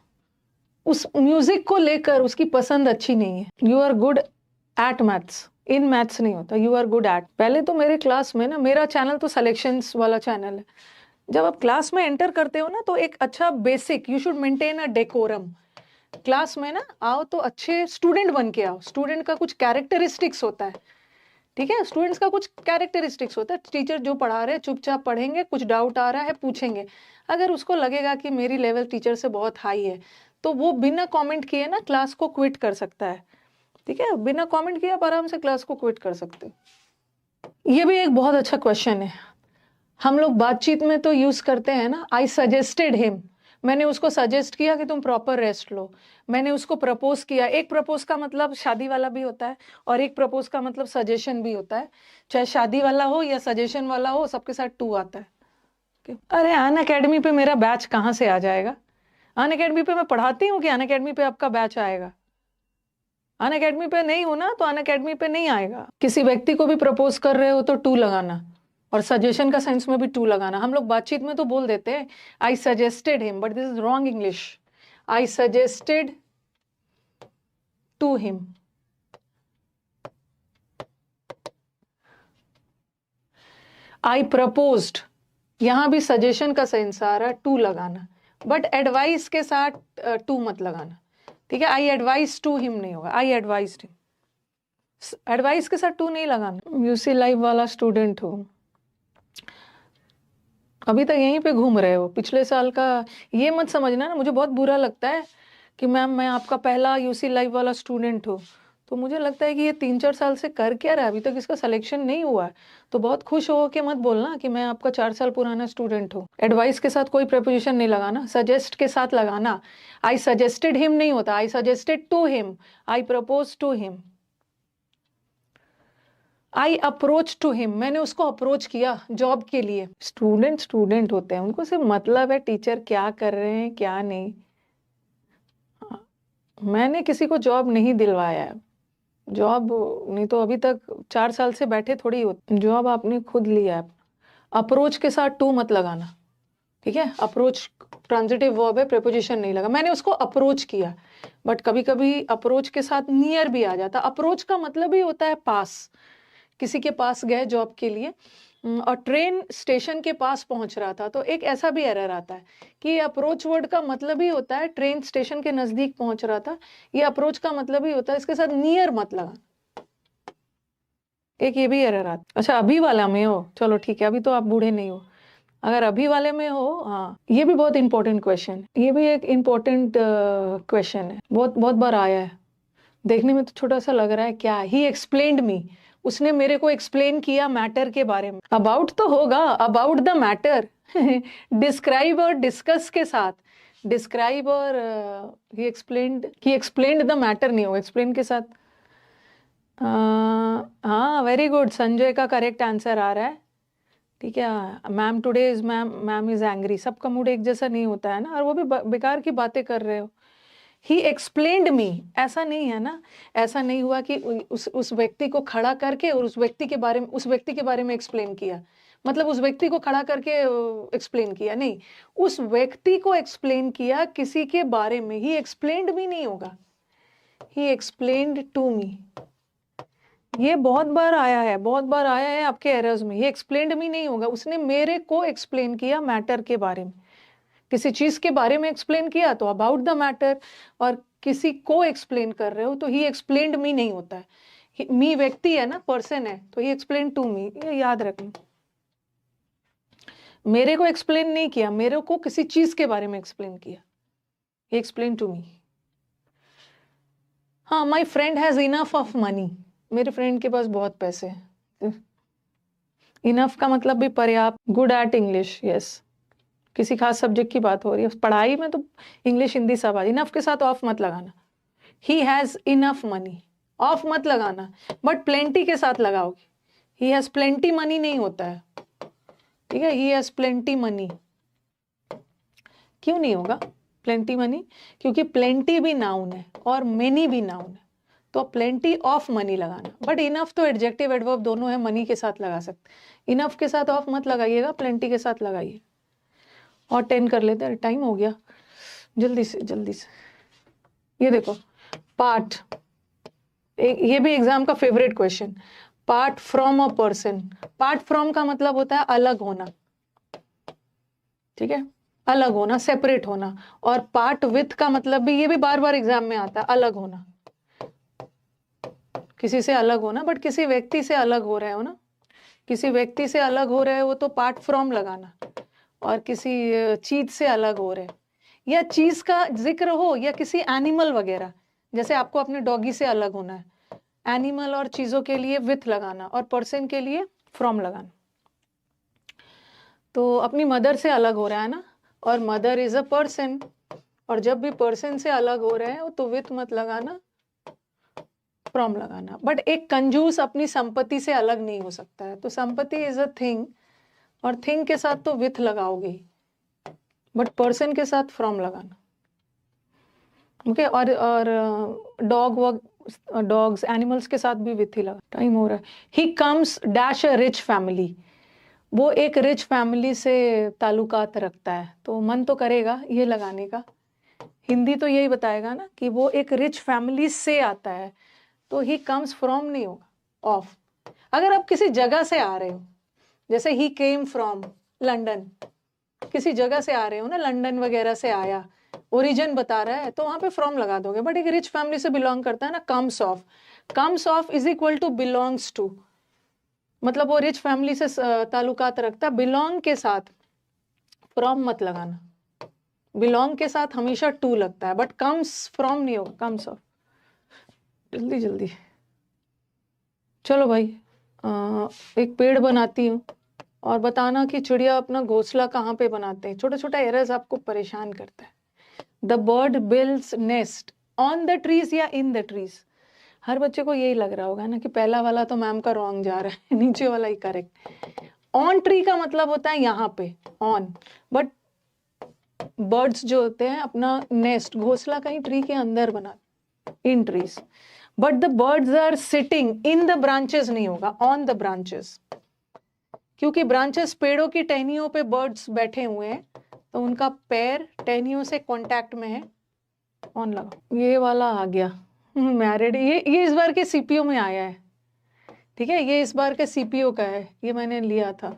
उस म्यूजिक को लेकर उसकी पसंद अच्छी नहीं है। You are good at maths, in maths नहीं होता, यू आर गुड एट। पहले तो मेरे क्लास में ना, मेरा चैनल तो सिलेक्शंस वाला चैनल है, जब आप क्लास में एंटर करते हो ना तो एक अच्छा basic, you should maintain a decorum. Class में ना आओ तो अच्छे स्टूडेंट बन के आओ, स्टूडेंट का कुछ कैरेक्टरिस्टिक्स होता है, ठीक है, स्टूडेंट्स का कुछ कैरेक्टरिस्टिक्स होता है, टीचर जो पढ़ा रहे हैं चुपचाप पढ़ेंगे, कुछ डाउट आ रहा है पूछेंगे, अगर उसको लगेगा कि मेरी लेवल टीचर से बहुत हाई है तो वो बिना कमेंट किए ना क्लास को क्विट कर सकता है। ठीक है, बिना कमेंट किए आप आराम से क्लास को क्विट कर सकते हो। ये भी एक बहुत अच्छा क्वेश्चन है, हम लोग बातचीत में तो यूज करते हैं ना, आई सजेस्टेड हिम, मैंने उसको सजेस्ट किया कि तुम प्रॉपर रेस्ट लो, मैंने उसको प्रपोज किया। एक प्रपोज का मतलब शादी वाला भी होता है और एक प्रपोज का मतलब सजेशन भी होता है, चाहे शादी वाला हो या सजेशन वाला हो, सबके साथ टू आता है। अरे अन अकेडमी पे मेरा बैच कहाँ से आ जाएगा? अन अकेडमी पे मैं पढ़ाती हूँ कि अन अकेडमी पे आपका बैच आएगा? अन अकेडमी पे नहीं हो ना तो अन अकेडमी पे नहीं आएगा। किसी व्यक्ति को भी प्रपोज कर रहे हो तो टू लगाना, और सजेशन का सेंस में भी टू लगाना। हम लोग बातचीत में तो बोल देते हैं I suggested him, but this is wrong English. I suggested to him, I proposed, यहां भी सजेशन का सेंस आ रहा है टू लगाना, बट एडवाइस के साथ टू मत लगाना। ठीक है, आई एडवाइस टू हिम नहीं होगा, आई एडवाइस्ड हिम, एडवाइस के साथ टू नहीं लगाना। यूसी लाइव वाला स्टूडेंट हो, अभी तक यहीं पे घूम रहे हो पिछले साल का, ये मत समझना ना, मुझे बहुत बुरा लगता है कि मैम मैं आपका पहला यूसी लाइव वाला स्टूडेंट हूँ, तो मुझे लगता है कि ये 3-4 साल से कर क्या रहा है, अभी तक इसका सिलेक्शन नहीं हुआ है, तो बहुत खुश हो के मत बोलना कि मैं आपका 4 साल पुराना स्टूडेंट हूँ। एडवाइस के साथ कोई प्रेपोजिशन नहीं लगाना, सजेस्ट के साथ लगाना। आई सजेस्टेड हिम नहीं होता, I suggested to him, I propose to him. I approach to him, मैंने उसको अप्रोच किया जॉब के लिए। स्टूडेंट होते हैं, उनको सिर्फ मतलब है टीचर क्या कर रहे हैं क्या नहीं। मैंने किसी को जॉब नहीं दिलवाया है, जॉब नहीं तो अभी तक 4 साल से बैठे थोड़ी होते, जॉब आपने खुद लिया है। अप्रोच के साथ टू मत लगाना, ठीक है, अप्रोच ट्रांजिटिव वर्ब है, प्रेपोजिशन नहीं लगा। मैंने उसको अप्रोच किया, बट कभी कभी अप्रोच के साथ नियर भी आ जाता। अप्रोच का मतलब ही होता है पास, किसी के पास गए जॉब के लिए और ट्रेन स्टेशन के पास पहुंच रहा था, तो एक ऐसा भी एरर आता है कि अप्रोच वर्ड का मतलब ही होता है ट्रेन स्टेशन के नजदीक पहुंच रहा था, ये अप्रोच का मतलब ही होता है इसके साथ नियर मत लगा, एक ये भी एरर आता। अच्छा अभी वाला में हो, चलो ठीक है, अभी तो आप बूढ़े नहीं हो, अगर अभी वाले में हो, हाँ ये भी बहुत इंपॉर्टेंट क्वेश्चन, ये भी एक इंपॉर्टेंट क्वेश्चन है, बहुत बहुत बार आया है। देखने में तो छोटा सा लग रहा है, क्या ही एक्सप्लेन्ड मी, उसने मेरे को एक्सप्लेन किया मैटर के बारे में। अबाउट तो होगा, अबाउट द मैटर। डिस्क्राइब और डिस्कस के साथ, डिस्क्राइब और ही एक्सप्लेन्ड द मैटर नहीं होगा, एक्सप्लेन के साथ। हाँ वेरी गुड, संजय का करेक्ट आंसर आ रहा है। ठीक है, ma'am today is ma'am is angry, सबका मूड एक जैसा नहीं होता है ना, और वो भी बेकार की बातें कर रहे हो। ही एक्सप्लेन्ड मी, ऐसा नहीं है ना, ऐसा नहीं हुआ कि उस व्यक्ति को खड़ा करके और उस व्यक्ति के बारे में एक्सप्लेन किया, मतलब उस व्यक्ति को खड़ा करके एक्सप्लेन किया, नहीं, उस व्यक्ति को एक्सप्लेन किया किसी के बारे में। ही एक्सप्लेन्ड मी नहीं होगा, ही एक्सप्लेन्ड टू मी। ये बहुत बार आया है, बहुत बार आया है आपके एरर्स में, ये एक्सप्लेन्ड मी नहीं होगा, उसने मेरे को एक्सप्लेन किया मैटर के बारे में। किसी चीज के बारे में एक्सप्लेन किया तो अबाउट द मैटर, और किसी को एक्सप्लेन कर रहे हो तो ही एक्सप्लेन्ड मी नहीं होता है। मी व्यक्ति है ना, पर्सन है, तो ही एक्सप्लेन टू मी, ये याद रखना। मेरे को एक्सप्लेन नहीं किया, मेरे को किसी चीज के बारे में एक्सप्लेन किया, ही एक्सप्लेन टू मी। हाँ, my friend has enough of money, मेरे फ्रेंड के पास बहुत पैसे हैं। इनफ का मतलब भी पर्याप्त, गुड एट इंग्लिश, यस, किसी खास सब्जेक्ट की बात हो रही है, पढ़ाई में तो इंग्लिश हिंदी सब आ। इनफ के साथ ऑफ मत लगाना, he has enough money, of मत लगाना, बट प्लेंटी के साथ लगाओगे। ही हैज प्लेंटी मनी नहीं होता है, ठीक है, ही हैज प्लेंटी मनी। क्यों नहीं होगा प्लेंटी मनी? क्योंकि प्लेंटी भी नाउन है और मेनी भी नाउन है, तो प्लेंटी ऑफ मनी लगाना, बट इनफ तो एडजेक्टिव एडवर्ब दोनों है, मनी के साथ लगा सकते। इनफ के साथ ऑफ मत लगाइएगा, प्लेंटी के साथ लगाइए। और 10 कर लेते हैं, टाइम हो गया, जल्दी से जल्दी से। ये देखो पार्ट, ये भी एग्जाम का favourite question, part from a person. Part from का मतलब होता है अलग होना, ठीक है, अलग होना, सेपरेट होना। और पार्ट विथ का मतलब भी, ये भी बार बार एग्जाम में आता है, अलग होना। किसी से अलग होना, बट किसी व्यक्ति से अलग हो रहे हो ना, किसी व्यक्ति से अलग हो रहे हो तो पार्ट फ्रॉम लगाना, और किसी चीज से अलग हो रहे, या चीज का जिक्र हो या किसी एनिमल वगैरह, जैसे आपको अपने डॉगी से अलग होना है, एनिमल और चीजों के लिए विथ लगाना और पर्सन के लिए फ्रॉम लगाना। तो अपनी मदर से अलग हो रहा है ना, और मदर इज अ पर्सन, और जब भी पर्सन से अलग हो रहे हैं तो विथ मत लगाना, फ्रॉम लगाना। बट एक कंजूस अपनी संपत्ति से अलग नहीं हो सकता है, तो संपत्ति इज अ थिंग, और थिंग के साथ तो विथ लगाओगे, बट पर्सन के साथ फ्रॉम लगाना। ओके, और डॉग्स एनिमल्स के साथ भी विथ ही लगा। टाइम हो रहा है। He comes dash a rich family, वो एक रिच फैमिली से ताल्लुकात रखता है, तो मन तो करेगा ये लगाने का, हिंदी तो यही बताएगा ना कि वो एक रिच फैमिली से आता है, तो ही कम्स फ्रॉम नहीं होगा, ऑफ। अगर आप किसी जगह से आ रहे हो, जैसे ही केम फ्रॉम लंदन, किसी जगह से आ रहे हो ना, लंदन वगैरह से आया, ओरिजिन बता रहा है, तो वहां पे फ्रॉम लगा दोगे। बट एक रिच फैमिली से बिलोंग करता है ना, comes of, comes of is equal to belongs to, मतलब वो रिच फैमिली से ताल्लुकात रखता है। बिलोंग के साथ फ्रॉम मत लगाना, बिलोंग के साथ हमेशा टू लगता है, बट कम्स फ्रॉम नहीं होगा, कम्स ऑफ। जल्दी जल्दी चलो भाई, एक पेड़ बनाती हूँ और बताना कि चिड़िया अपना घोंसला कहाँ पे बनाते हैं। छोटा छोटा एरर्स आपको परेशान करता है। The bird builds nest on the trees या इन द ट्रीज। हर बच्चे को यही लग रहा होगा ना कि पहला वाला तो मैम का रॉन्ग जा रहा है, नीचे वाला ही करेक्ट। ऑन ट्री का मतलब होता है यहाँ पे ऑन, बट बर्ड्स जो होते हैं अपना नेस्ट घोंसला कहीं ट्री के अंदर बनाते, in trees. But the birds are sitting in the branches नहीं होगा, ऑन द ब्रांचेस, क्योंकि ब्रांचेस पेड़ों की टहनियों पे बर्ड्स बैठे हुए हैं, तो उनका पैर टहनियों से कांटेक्ट में है, ऑन लगा। ये वाला आ गया मैरिड, ये इस बार के सीपीओ में आया है, ठीक है, ये इस बार के सीपीओ का है, ये मैंने लिया था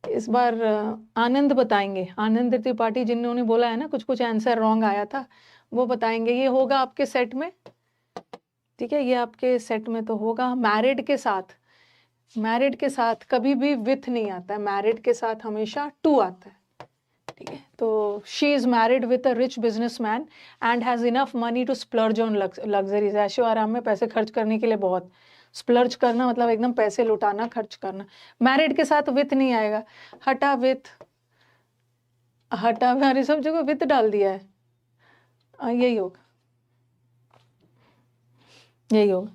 इस बार। आनंद बताएंगे, आनंद त्रिपाठी जिन्होंने बोला है ना कुछ कुछ आंसर रॉन्ग आया था, वो बताएंगे। ये होगा आपके सेट में, ठीक है, ये आपके सेट में तो होगा। मैरिड के साथ, मैरिड के साथ कभी भी विथ नहीं आता है, मैरिड के साथ हमेशा टू आता है, ठीक है। तो she is married with a rich businessman and has enough money to splurge on luxuries. ऐशो आराम में पैसे खर्च करने के लिए बहुत, स्प्लर्ज करना मतलब एकदम पैसे लुटाना, खर्च करना। मैरिड के साथ विथ नहीं आएगा, हटा विथ, हटा हमारी सब जगह विथ डाल दिया है, यही होगा, यही होगा,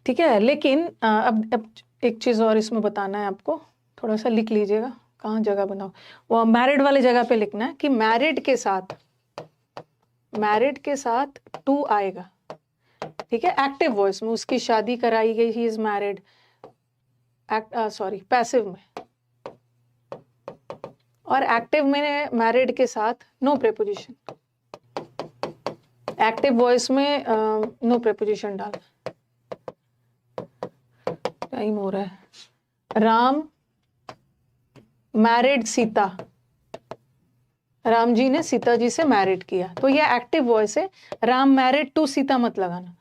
ठीक है। लेकिन अब एक चीज और इसमें बताना है आपको, थोड़ा सा लिख लीजिएगा, कहाँ जगह बनाओ, वो मैरिड वाले जगह पे लिखना है कि मैरिड के साथ, मैरिड के साथ टू आएगा, ठीक है। एक्टिव वॉइस में उसकी शादी कराई गई, he is married, sorry passive में, और एक्टिव में मैरिड के साथ नो प्रेपोजिशन, एक्टिव वॉइस में नो प्रेपोजिशन डालना। टाइम हो रहा है। राम मैरिड सीता, राम जी ने सीता जी से मैरिड किया, तो ये एक्टिव वॉइस है। राम मैरिड टू सीता मत लगाना,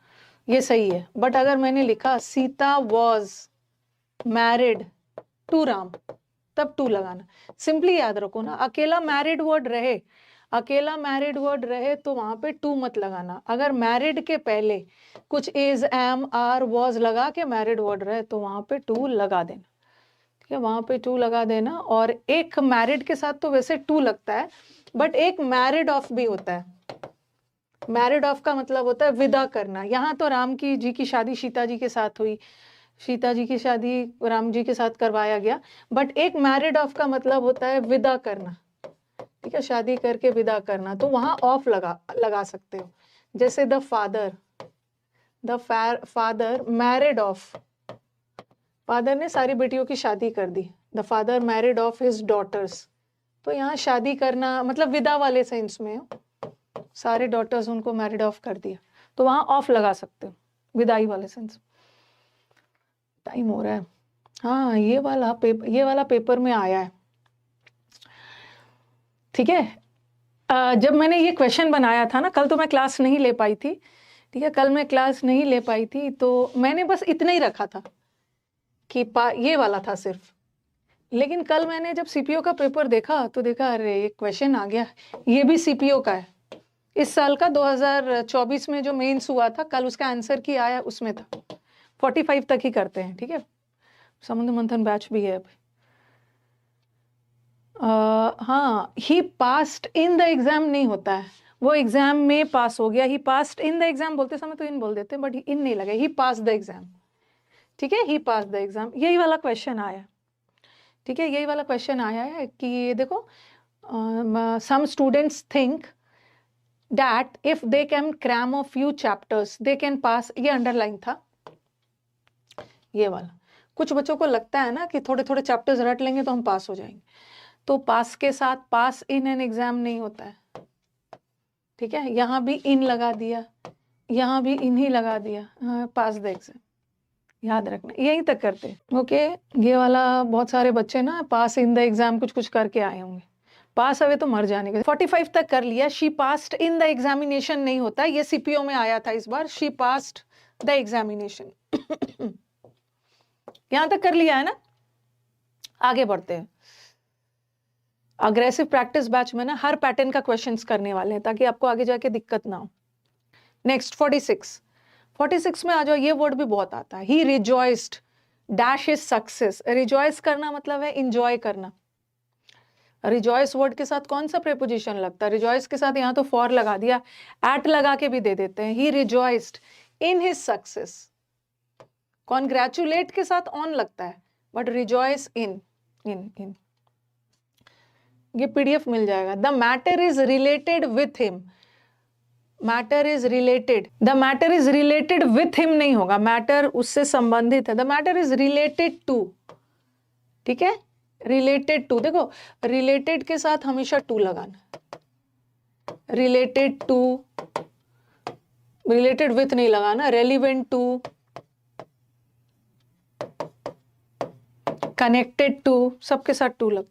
ये सही है। बट अगर मैंने लिखा Sita was married to Ram, तब टू लगाना। सिंपली याद रखो ना, अकेला मैरिड वर्ड रहे, अकेला मैरिड वर्ड रहे तो वहां पे टू मत लगाना। अगर मैरिड के पहले कुछ इज, एम, आर, वॉज लगा के मैरिड वर्ड रहे तो वहां पे टू लगा देना, ठीक है, वहां पे टू लगा देना। और एक मैरिड के साथ तो वैसे टू लगता है, बट एक मैरिड ऑफ भी होता है। मैरिड ऑफ का मतलब होता है विदा करना। यहाँ तो राम की जी की शादी सीता जी के साथ हुई, सीता जी की शादी राम जी के साथ करवाया गया, बट एक मैरिड ऑफ का मतलब होता है विदा करना, ठीक है, शादी करके विदा करना, तो वहां ऑफ लगा सकते हो। जैसे the father, the father married of, father ने सारी बेटियों की शादी कर दी, the father married of his daughters, तो यहाँ शादी करना मतलब विदा वाले सेंस में हो, सारे डॉटर्स उनको मैरिड ऑफ कर दिया, तो वहां ऑफ लगा सकते हो, विदाई वाले सेंस। टाइम हो रहा है। हाँ, ये वाला पेपर में आया है, ठीक है। जब मैंने ये क्वेश्चन बनाया था ना, कल तो मैं क्लास नहीं ले पाई थी ठीक है, कल मैं क्लास नहीं ले पाई थी तो मैंने बस इतना ही रखा था कि ये वाला था सिर्फ। लेकिन कल मैंने जब सीपीओ का पेपर देखा तो देखा अरे ये क्वेश्चन आ गया, ये भी सीपीओ का है। इस साल का 2024 में जो मेंस हुआ था, कल उसका आंसर की आया उसमें था। 45 तक ही करते हैं, ठीक है। समुद्र मंथन बैच भी है अभी। हाँ, ही पास्ड इन द एग्जाम नहीं होता है, वो एग्जाम में पास हो गया। ही पास्ड इन द एग्जाम बोलते समय तो इन बोल देते हैं, बट इन नहीं लगे, ही पास द एग्जाम। ठीक है, ही पास द एग्जाम, यही वाला क्वेश्चन आया। ठीक है, यही वाला क्वेश्चन आया है कि देखो, some students think that if they can cram a few chapters they can pass, ये अंडरलाइन था ये वाला। कुछ बच्चों को लगता है ना कि थोड़े थोड़े चैप्टर्स रट लेंगे तो हम पास हो जाएंगे, तो पास के साथ पास इन एन एग्जाम नहीं होता है। ठीक है, यहाँ भी इन लगा दिया, यहाँ भी इन ही लगा दिया, पास द एग्जाम, याद रखना, यहीं तक करते। ओके, ये वाला बहुत सारे बच्चे ना पास इन द एग्जाम कुछ कुछ करके आए होंगे, पास हुए तो मर जाने के। 45 तक कर लिया। She passed in the examination नहीं होता, ये सीपीओ में आया था इस बार। She passed the examination. यहां तक कर लिया है ना, आगे बढ़ते हैं। अग्रेसिव प्रैक्टिस बैच में ना हर पैटर्न का क्वेश्चंस करने वाले हैं ताकि आपको आगे जाके दिक्कत ना हो। नेक्स्ट 46 में आ जाओ। ये वर्ड भी बहुत आता है। He rejoiced dash is success. Rejoice करना मतलब है इंजॉय करना। रिजॉइस वर्ड के साथ कौन सा प्रेपोजिशन लगता है? रिजॉइस के साथ यहाँ तो फॉर लगा दिया, एट लगा के भी दे देते हैं। He rejoiced in his success. Congratulate के साथ ऑन लगता है, बट रिजॉइस इन इन। ये पीडीएफ मिल जाएगा। The matter is related with him. Matter is related, the matter is related with him नहीं होगा, मैटर उससे संबंधित है। The matter is related to. ठीक है, रिलेटेड टू। देखो, रिलेटेड के साथ हमेशा टू लगाना, रिलेटेड टू, रिलेटेड विथ नहीं लगाना। रेलिवेंट टू, कनेक्टेड टू, सबके साथ टू लग।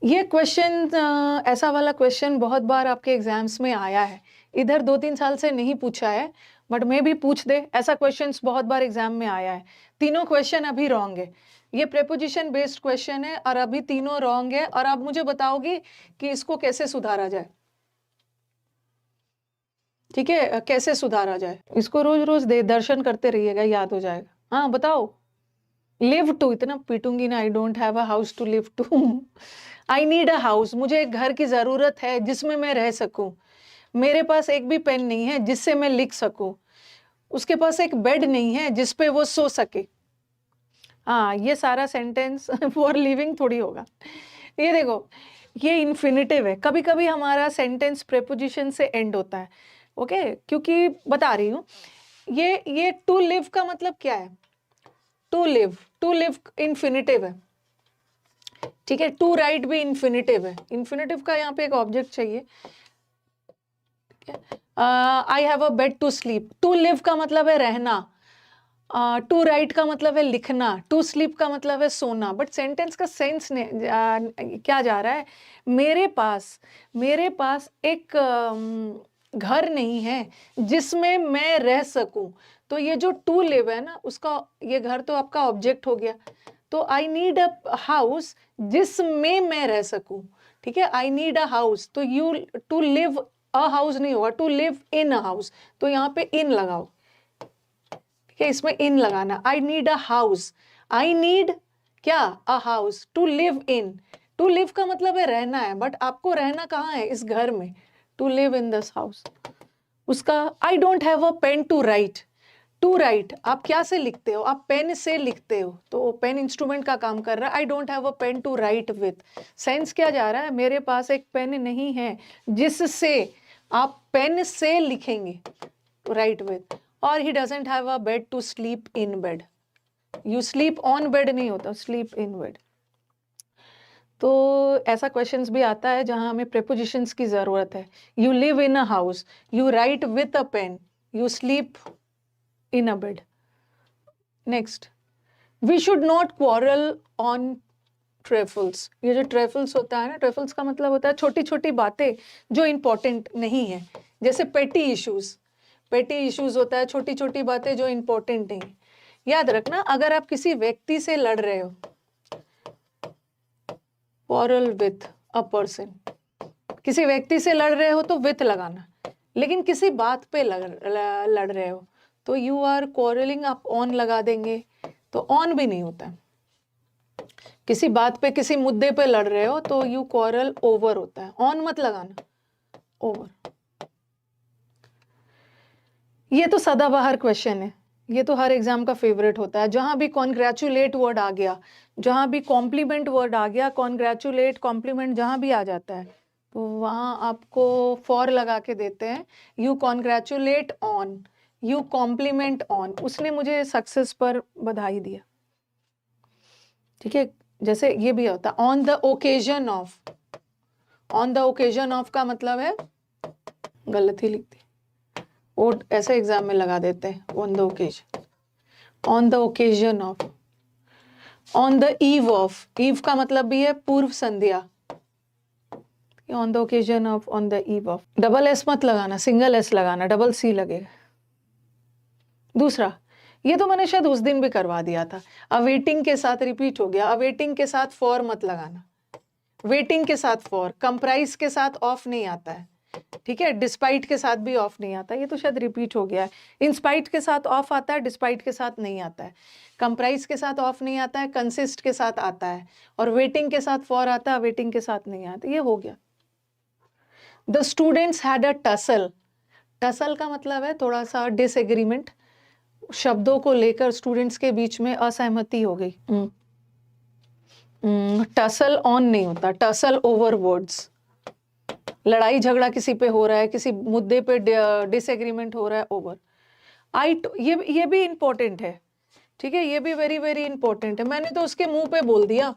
ये क्वेश्चन, ऐसा वाला क्वेश्चन बहुत बार आपके एग्जाम्स में आया है। इधर 2-3 साल से नहीं पूछा है, बट मैं भी पूछ दे, ऐसा क्वेश्चंस बहुत बार एग्जाम में आया है। तीनों क्वेश्चन अभी रॉन्ग है। ये प्रेपोजिशन बेस्ड क्वेश्चन है और अभी तीनों रॉन्ग है, और आप मुझे बताओगी कि इसको कैसे सुधारा जाए। ठीक है, कैसे सुधारा जाए इसको। रोज रोज दर्शन करते रहिएगा, याद हो जाएगा। हाँ बताओ। लिव टू, इतना पीटूंगी ना। I don't have a house to live to. I need a house, मुझे एक घर की जरूरत है जिसमें मैं रह सकूं। मेरे पास एक भी पेन नहीं है जिससे मैं लिख सकूं। उसके पास एक बेड नहीं है जिसपे वो सो सके। हाँ, ये सारा सेंटेंस फॉर लिविंग थोड़ी होगा। ये देखो, ये इन्फिनिटिव है। कभी कभी हमारा सेंटेंस प्रेपोजिशन से एंड होता है। ओके, क्योंकि बता रही हूँ, ये टू लिव का मतलब क्या है? टू लिव इन्फिनिटिव है। ठीक है, टू राइट भी इन्फिनिटिव है। इन्फिनिटिव का यहाँ पे एक ऑब्जेक्ट चाहिए। I have a bed to sleep. To live का मतलब है रहना, टू राइट का मतलब है लिखना, टू स्लीप का मतलब है सोना। बट सेंटेंस का सेंस क्या जा रहा है? मेरे पास एक घर नहीं है जिसमें मैं रह सकूं। तो ये जो टू लिव है ना, उसका, ये घर तो आपका ऑब्जेक्ट हो गया। तो आई नीड अ हाउस जिसमें मैं रह सकूं। ठीक है, आई नीड अ हाउस। तो you, to live a house नहीं होगा, to live in a house. तो यहाँ पे इन लगाओ। ठीक है, इसमें इन लगाना। I need a house, I need क्या? A house to live in. To live का मतलब है रहना है, बट आपको रहना कहाँ है? इस घर में। To live in this house. उसका I don't have a pen to write. To write आप क्या से लिखते हो? आप पेन से लिखते हो, तो पेन इंस्ट्रूमेंट का काम कर रहा है। I don't have a pen to write with. Sense क्या जा रहा है? मेरे पास एक पेन नहीं है जिससे आप पेन से लिखेंगे, राइट विथ। और he doesn't have a bed to sleep in bed. You sleep on bed नहीं होता, स्लीप इन बेड। तो ऐसा क्वेश्चंस भी आता है जहां हमें प्रेपोजिशंस की जरूरत है। You live in a house, you write with a pen, you sleep in a bed. Next, we should not quarrel on trifles. ये जो trifles होता है ना, trifles का मतलब होता है छोटी छोटी बातें जो important नहीं है, जैसे petty issues। पेटी इश्यूज होता है, छोटी छोटी बातें जो इंपॉर्टेंट नहीं है। याद रखना, अगर आप किसी व्यक्ति से लड़ रहे हो, quarrel with a person, किसी व्यक्ति से लड़ रहे हो तो with लगाना, लेकिन किसी बात पे लड़ रहे हो तो you are quarreling, आप on लगा देंगे तो on भी नहीं होता है। किसी बात पे, किसी मुद्दे पे लड़ रहे हो तो you quarrel over होता है, on मत लगाना, over। ये तो सदाबहार क्वेश्चन है, ये तो हर एग्जाम का फेवरेट होता है। जहां भी कॉन्ग्रेचुलेट वर्ड आ गया, जहां भी कॉम्प्लीमेंट वर्ड आ गया, कॉन्ग्रेचुलेट कॉम्प्लीमेंट जहां भी आ जाता है तो वहां आपको फॉर लगा के देते हैं। You congratulate on, you compliment on, उसने मुझे सक्सेस पर बधाई दिया, ठीक है। जैसे ये भी होता है on the occasion of, on the occasion of का मतलब है, गलत ही लिखती, वो ऐसे एग्जाम में लगा देते हैं on the occasion, on the occasion of, on the eve of, eve का मतलब भी है पूर्व संध्या, on the occasion of, on the eve of. Double S मत लगाना, सिंगल एस लगाना, डबल सी लगेगा। दूसरा, ये तो मैंने शायद उस दिन भी करवा दिया था, अवेटिंग के साथ रिपीट हो गया, अवेटिंग के साथ फॉर मत लगाना, वेटिंग के साथ फॉर, कंप्राइज के साथ ऑफ नहीं आता है, ठीक है, डिस्पाइट के साथ भी ऑफ नहीं आता, ये तो शायद रिपीट हो गया है। इंस्पाइट के साथ ऑफ आता है, डिस्पाइट के साथ नहीं आता है, कंप्राइज के साथ ऑफ नहीं आता है, कंसिस्ट के साथ आता है, और वेटिंग के साथ फॉर आता है, वेटिंग के साथ नहीं आता, ये हो गया। The students had a tussle, tussle का मतलब है थोड़ा सा डिसएग्रीमेंट, शब्दों को लेकर स्टूडेंट्स के बीच में असहमति हो गई। टसल ऑन नहीं होता, टसल ओवर वर्ड्स, लड़ाई झगड़ा किसी पे हो रहा है, किसी मुद्दे पे डिसएग्रीमेंट हो रहा है, ओवर। ये भी इंपॉर्टेंट है, ठीक है, ये भी वेरी वेरी इंपॉर्टेंट है। मैंने तो उसके मुंह पे बोल दिया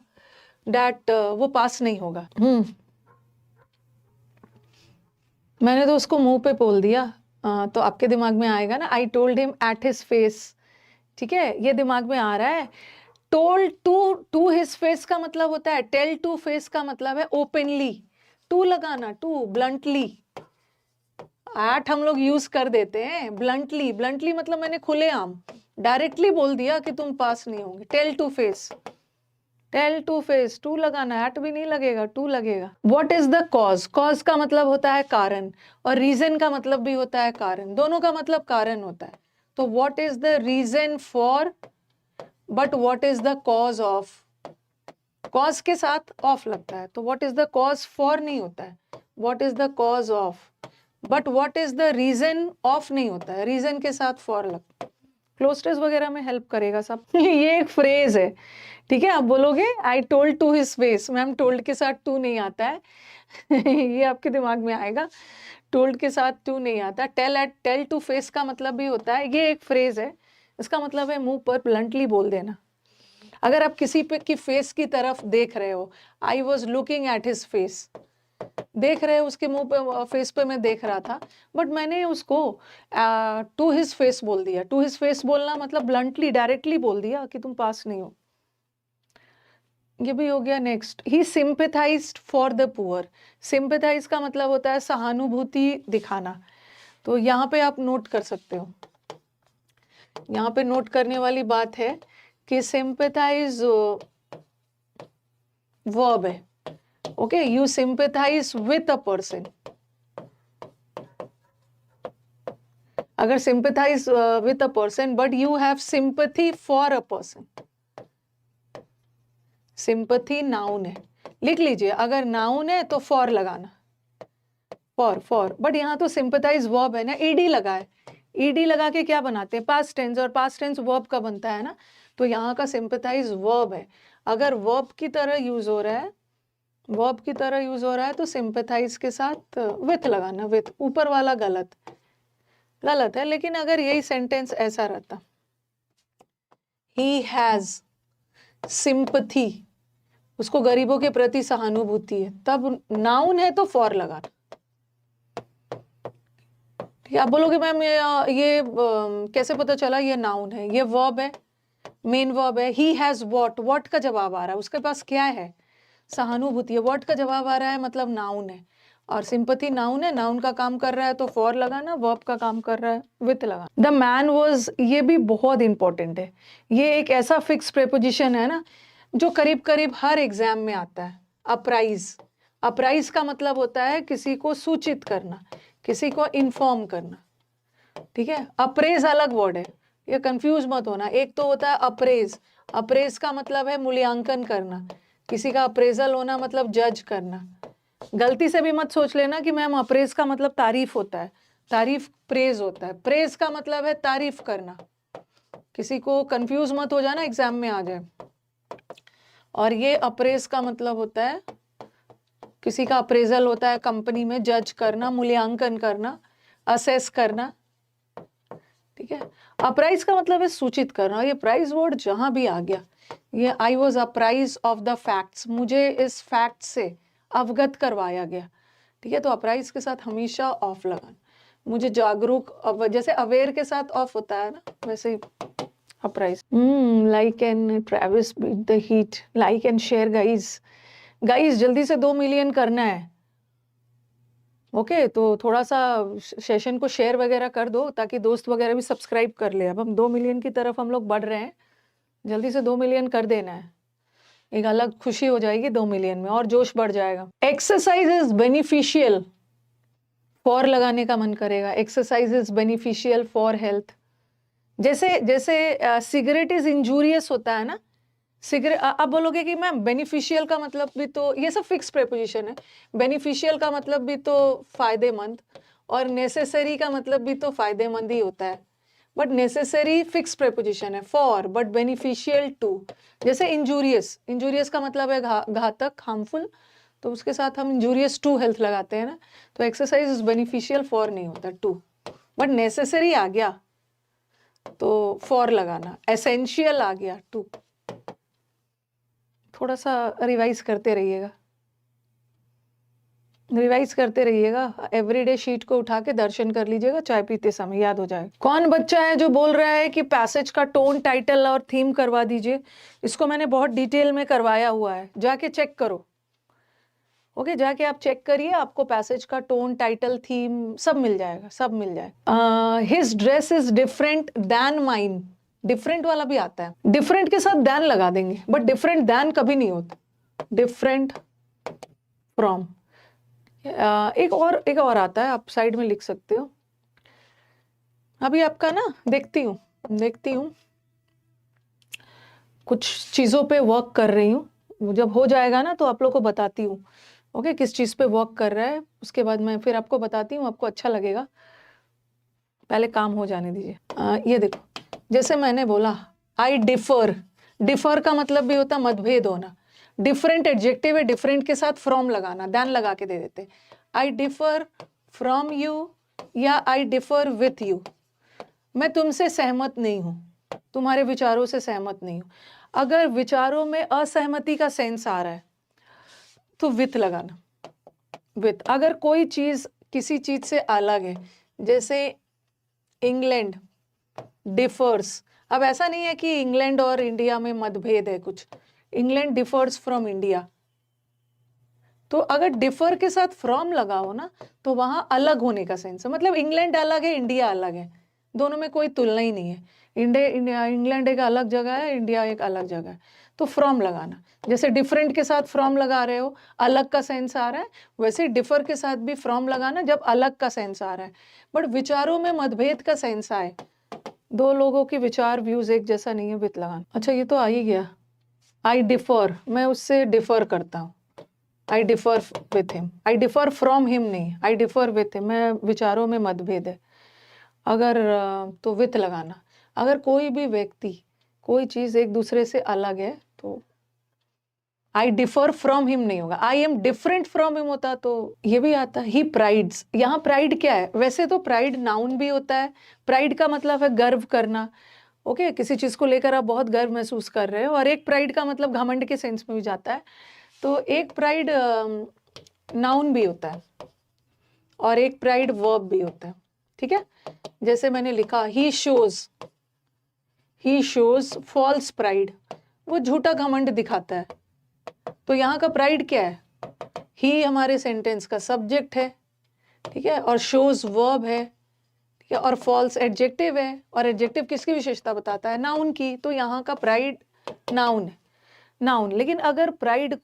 डैट वो पास नहीं होगा, मैंने तो उसको मुंह पे बोल दिया, तो आपके दिमाग में आएगा ना, I told him at his face, ठीक है, ये दिमाग में आ रहा है। टोल्ड टू हिज फेस का मतलब होता है, टेल टू फेस का मतलब है ओपनली, टू लगाना, टू ब्लंटली, एट हम लोग यूज कर देते हैं, ब्लंटली, ब्लंटली मतलब मैंने खुलेआम डायरेक्टली बोल दिया कि तुम पास नहीं होंगे। Tell to face, tell to face, to लगाना, एट भी नहीं लगेगा, टू लगेगा। What is the cause, cause का मतलब होता है कारण, और रीजन का मतलब भी होता है कारण, दोनों का मतलब कारण होता है। तो what is the reason for, but what is the cause of, cause के साथ ऑफ लगता है, तो what is the cause for नहीं होता है, what is the cause of, but what is the reason of नहीं होता है, रीजन के साथ फॉर लगता है। क्लोज वगैरह में हेल्प करेगा सब। ये एक फ्रेज है, ठीक है, आप बोलोगे I told to his face, ma'am told के साथ टू नहीं आता है। ये आपके दिमाग में आएगा, टोल्ड के साथ टू नहीं आता। टेल टू फेस का मतलब भी होता है, ये एक फ्रेज है, इसका मतलब है मुंह पर ब्लंटली बोल देना। अगर आप किसी पे की फेस की तरफ देख रहे हो, I was looking at his face, देख रहे हो उसके मुंह पे, फेस पे मैं देख रहा था, बट मैंने उसको टू हिज फेस बोल दिया। टू हिज फेस बोलना मतलब ब्लंटली, डायरेक्टली बोल दिया कि तुम पास नहीं हो, ये भी हो गया। Next, he sympathised for the poor, sympathise का मतलब होता है सहानुभूति दिखाना, तो यहाँ पे आप नोट कर सकते हो, यहाँ पे नोट करने वाली बात है कि सिंपैथाइज वर्ब है, okay, you sympathise with a person, अगर sympathise with a person but you have sympathy for a person, sympathy noun है, लिख लीजिए, अगर नाउन है तो फॉर लगाना, फॉर, बट यहाँ तो सिंपैथाइज वर्ब है ना, ईडी लगा है, ईडी लगा के क्या बनाते हैं, पास्ट टेंस, और पास्ट टेंस वर्ब का बनता है ना, तो यहाँ का सिंपैथाइज वर्ब है। अगर वर्ब की तरह यूज हो रहा है, वर्ब की तरह यूज हो रहा है तो सिंपैथाइज के साथ विथ लगाना, विथ, ऊपर वाला गलत है, लेकिन अगर यही सेंटेंस ऐसा रहता, ही हैज सिंपैथी, उसको गरीबों के प्रति सहानुभूति है, तब नाउन है तो फॉर लगाना। ठीक है, आप बोलोगे मैम ये कैसे पता चला ये नाउन है, ये वर्ब है, मेन वर्ब है। ही हैज व्हाट, का जवाब आ रहा है, उसके पास क्या है, सहानुभूति है, व्हाट का जवाब आ रहा है मतलब नाउन है, और सिंपथी नाउन है, नाउन का काम कर रहा है तो फॉर लगाना, वर्ब का काम कर रहा है विथ लगाना। द मैन वॉज, ये भी बहुत इंपॉर्टेंट है। ये एक ऐसा फिक्स प्रेपोजिशन है ना जो करीब करीब हर एग्जाम में आता है। अप्राइज, अप्राइज का मतलब होता है किसी को सूचित करना, किसी को इन्फॉर्म करना, ठीक है। अप्रेज अलग वर्ड है, ये कंफ्यूज मत होना। एक तो होता है अप्रेज, अप्रेज का मतलब है मूल्यांकन करना, किसी का अप्रेजल होना मतलब जज करना। गलती से भी मत सोच लेना कि मैम अप्रेज का मतलब तारीफ होता है, तारीफ प्रेज होता है। प्रेज का मतलब है तारीफ करना, किसी को कंफ्यूज मत हो जाना, एग्जाम में आ जाए। और ये अप्रेज का मतलब होता है किसी का अप्रेजल होता है कंपनी में, जज करना, मूल्यांकन करना, असेस करना, ठीक है। अप्राइज का मतलब है सूचित करना। ये प्राइज वर्ड जहां भी आ गया, ये I was apprise of the facts, मुझे इस फैक्ट से अवगत करवाया गया, ठीक है। तो अप्राइज के साथ हमेशा ऑफ लगाना, मुझे जागरूक, जैसे अवेयर के साथ ऑफ होता है ना, वैसे apprise. Like and Travis beat the heat, like and share guys, guys जल्दी से 2 मिलियन करना है, ओके तो थोड़ा सा सेशन को शेयर वगैरह कर दो ताकि दोस्त वगैरह भी सब्सक्राइब कर ले। अब हम 2 मिलियन की तरफ हम लोग बढ़ रहे हैं, जल्दी से 2 मिलियन कर देना है, एक अलग खुशी हो जाएगी 2 मिलियन में और जोश बढ़ जाएगा। एक्सरसाइज इज बेनिफिशियल, फॉर लगाने का मन करेगा। Exercise is beneficial for health. जैसे जैसे सिगरेट इज इंजूरियस होता है ना, सिगरेट, आप बोलोगे कि मैम बेनिफिशियल का मतलब भी तो, ये सब फिक्स प्रेपोजिशन है। बेनिफिशियल का मतलब भी तो फायदेमंद, और नेसेसरी का मतलब भी तो फायदेमंद ही होता है, बट नेसेसरी फिक्स प्रेपोजिशन है फॉर, बट बेनिफिशियल टू। जैसे इंजूरियस, इंजूरियस का मतलब है घातक, हार्मफुल, तो उसके साथ हम इंजूरियस टू हेल्थ लगाते हैं ना। तो एक्सरसाइज इज बेनिफिशियल फॉर नहीं होता, टू, बट नेसेसरी आ गया तो फॉर लगाना, एसेंशियल आ गया टू। थोड़ा सा रिवाइज करते रहिएगा, रिवाइज करते रहिएगा। एवरीडे शीट को उठा के दर्शन कर लीजिएगा, चाय पीते समय याद हो जाए। कौन बच्चा है जो बोल रहा है कि पैसेज का टोन, टाइटल और थीम करवा दीजिए? इसको मैंने बहुत डिटेल में करवाया हुआ है, जाके चेक करो, ओके जाके आप चेक करिए, आपको पैसेज का टोन, टाइटल, थीम सब मिल जाएगा, सब मिल जाएगा। His dress is different then mine, different वाला भी आता है, डिफरेंट के साथ देन लगा देंगे, बट डिफरेंट देन कभी नहीं होता, डिफरेंट फ्रॉम। एक और आता है, आप साइड में लिख सकते हो। अभी आपका ना देखती हूँ कुछ चीज़ों पे वर्क कर रही हूँ, जब हो जाएगा ना तो आप लोग को बताती हूँ, ओके किस चीज़ पे वर्क कर रहा है, उसके बाद मैं फिर आपको बताती हूँ, आपको अच्छा लगेगा। पहले काम हो जाने दीजिए। ये देखो, जैसे मैंने बोला आई डिफर, डिफर का मतलब भी होता मतभेद होना। डिफरेंट एडजेक्टिव है, डिफरेंट के साथ फ्रॉम लगाना, देन लगा के दे देते। आई डिफर फ्रॉम यू या आई डिफर विथ यू, मैं तुमसे सहमत नहीं हूं, तुम्हारे विचारों से सहमत नहीं हूं। अगर विचारों में असहमति का सेंस आ रहा है तो विथ लगाना, विथ। अगर कोई चीज किसी चीज से अलग है, जैसे इंग्लैंड डिफर्स, अब ऐसा नहीं है कि इंग्लैंड और इंडिया में मतभेद है कुछ, इंग्लैंड डिफर्स फ्रॉम इंडिया, तो अगर डिफर के साथ फ्रॉम लगाओ ना तो वहां अलग होने का सेंस है, मतलब इंग्लैंड अलग है, इंडिया अलग है, दोनों में कोई तुलना ही नहीं है। इंग्लैंड एक अलग जगह है, इंडिया एक अलग जगह है, तो फ्रॉम लगाना। जैसे डिफरेंट के साथ फ्रॉम लगा रहे हो, अलग का सेंस आ रहा है, वैसे डिफर के साथ भी फ्रॉम लगाना जब अलग का सेंस आ रहा है, बट विचारों में मतभेद का सेंस आए, दो लोगों के विचार व्यूज एक जैसा नहीं है, विथ लगाना। अच्छा ये तो आ ही गया, आई डिफर, मैं उससे डिफर करता हूँ, आई differ with him, I differ from him नहीं, आई डिफर विथ हिम, मैं विचारों में मतभेद है, अगर तो विथ लगाना। अगर कोई भी व्यक्ति, कोई चीज एक दूसरे से अलग है तो आई डिफर फ्रॉम हिम नहीं होगा, I am different from him होता तो ये भी आता। ही प्राइड्स, यहाँ प्राइड क्या है? वैसे तो प्राइड नाउन भी होता है, प्राइड का मतलब है गर्व करना, ओके किसी चीज को लेकर आप बहुत गर्व महसूस कर रहे हो, और एक प्राइड का मतलब घमंड के सेंस में भी जाता है, तो एक प्राइड नाउन भी होता है और एक प्राइड वर्ब भी होता है, ठीक है। जैसे मैंने लिखा ही शोज फॉल्स प्राइड, वो झूठा घमंड दिखाता है, तो यहाँ का प्राइड क्या है? ही हमारे सेंटेंस का सब्जेक्ट है, ठीक है, और शोज वर्ब है, ठीक है, और फॉल्स एडजेक्टिव है, और एडजेक्टिव किसकी विशेषता बताता है? नाउन की। तो यहाँ का प्राइड नाउन है, नाउन। लेकिन अगर प्राइड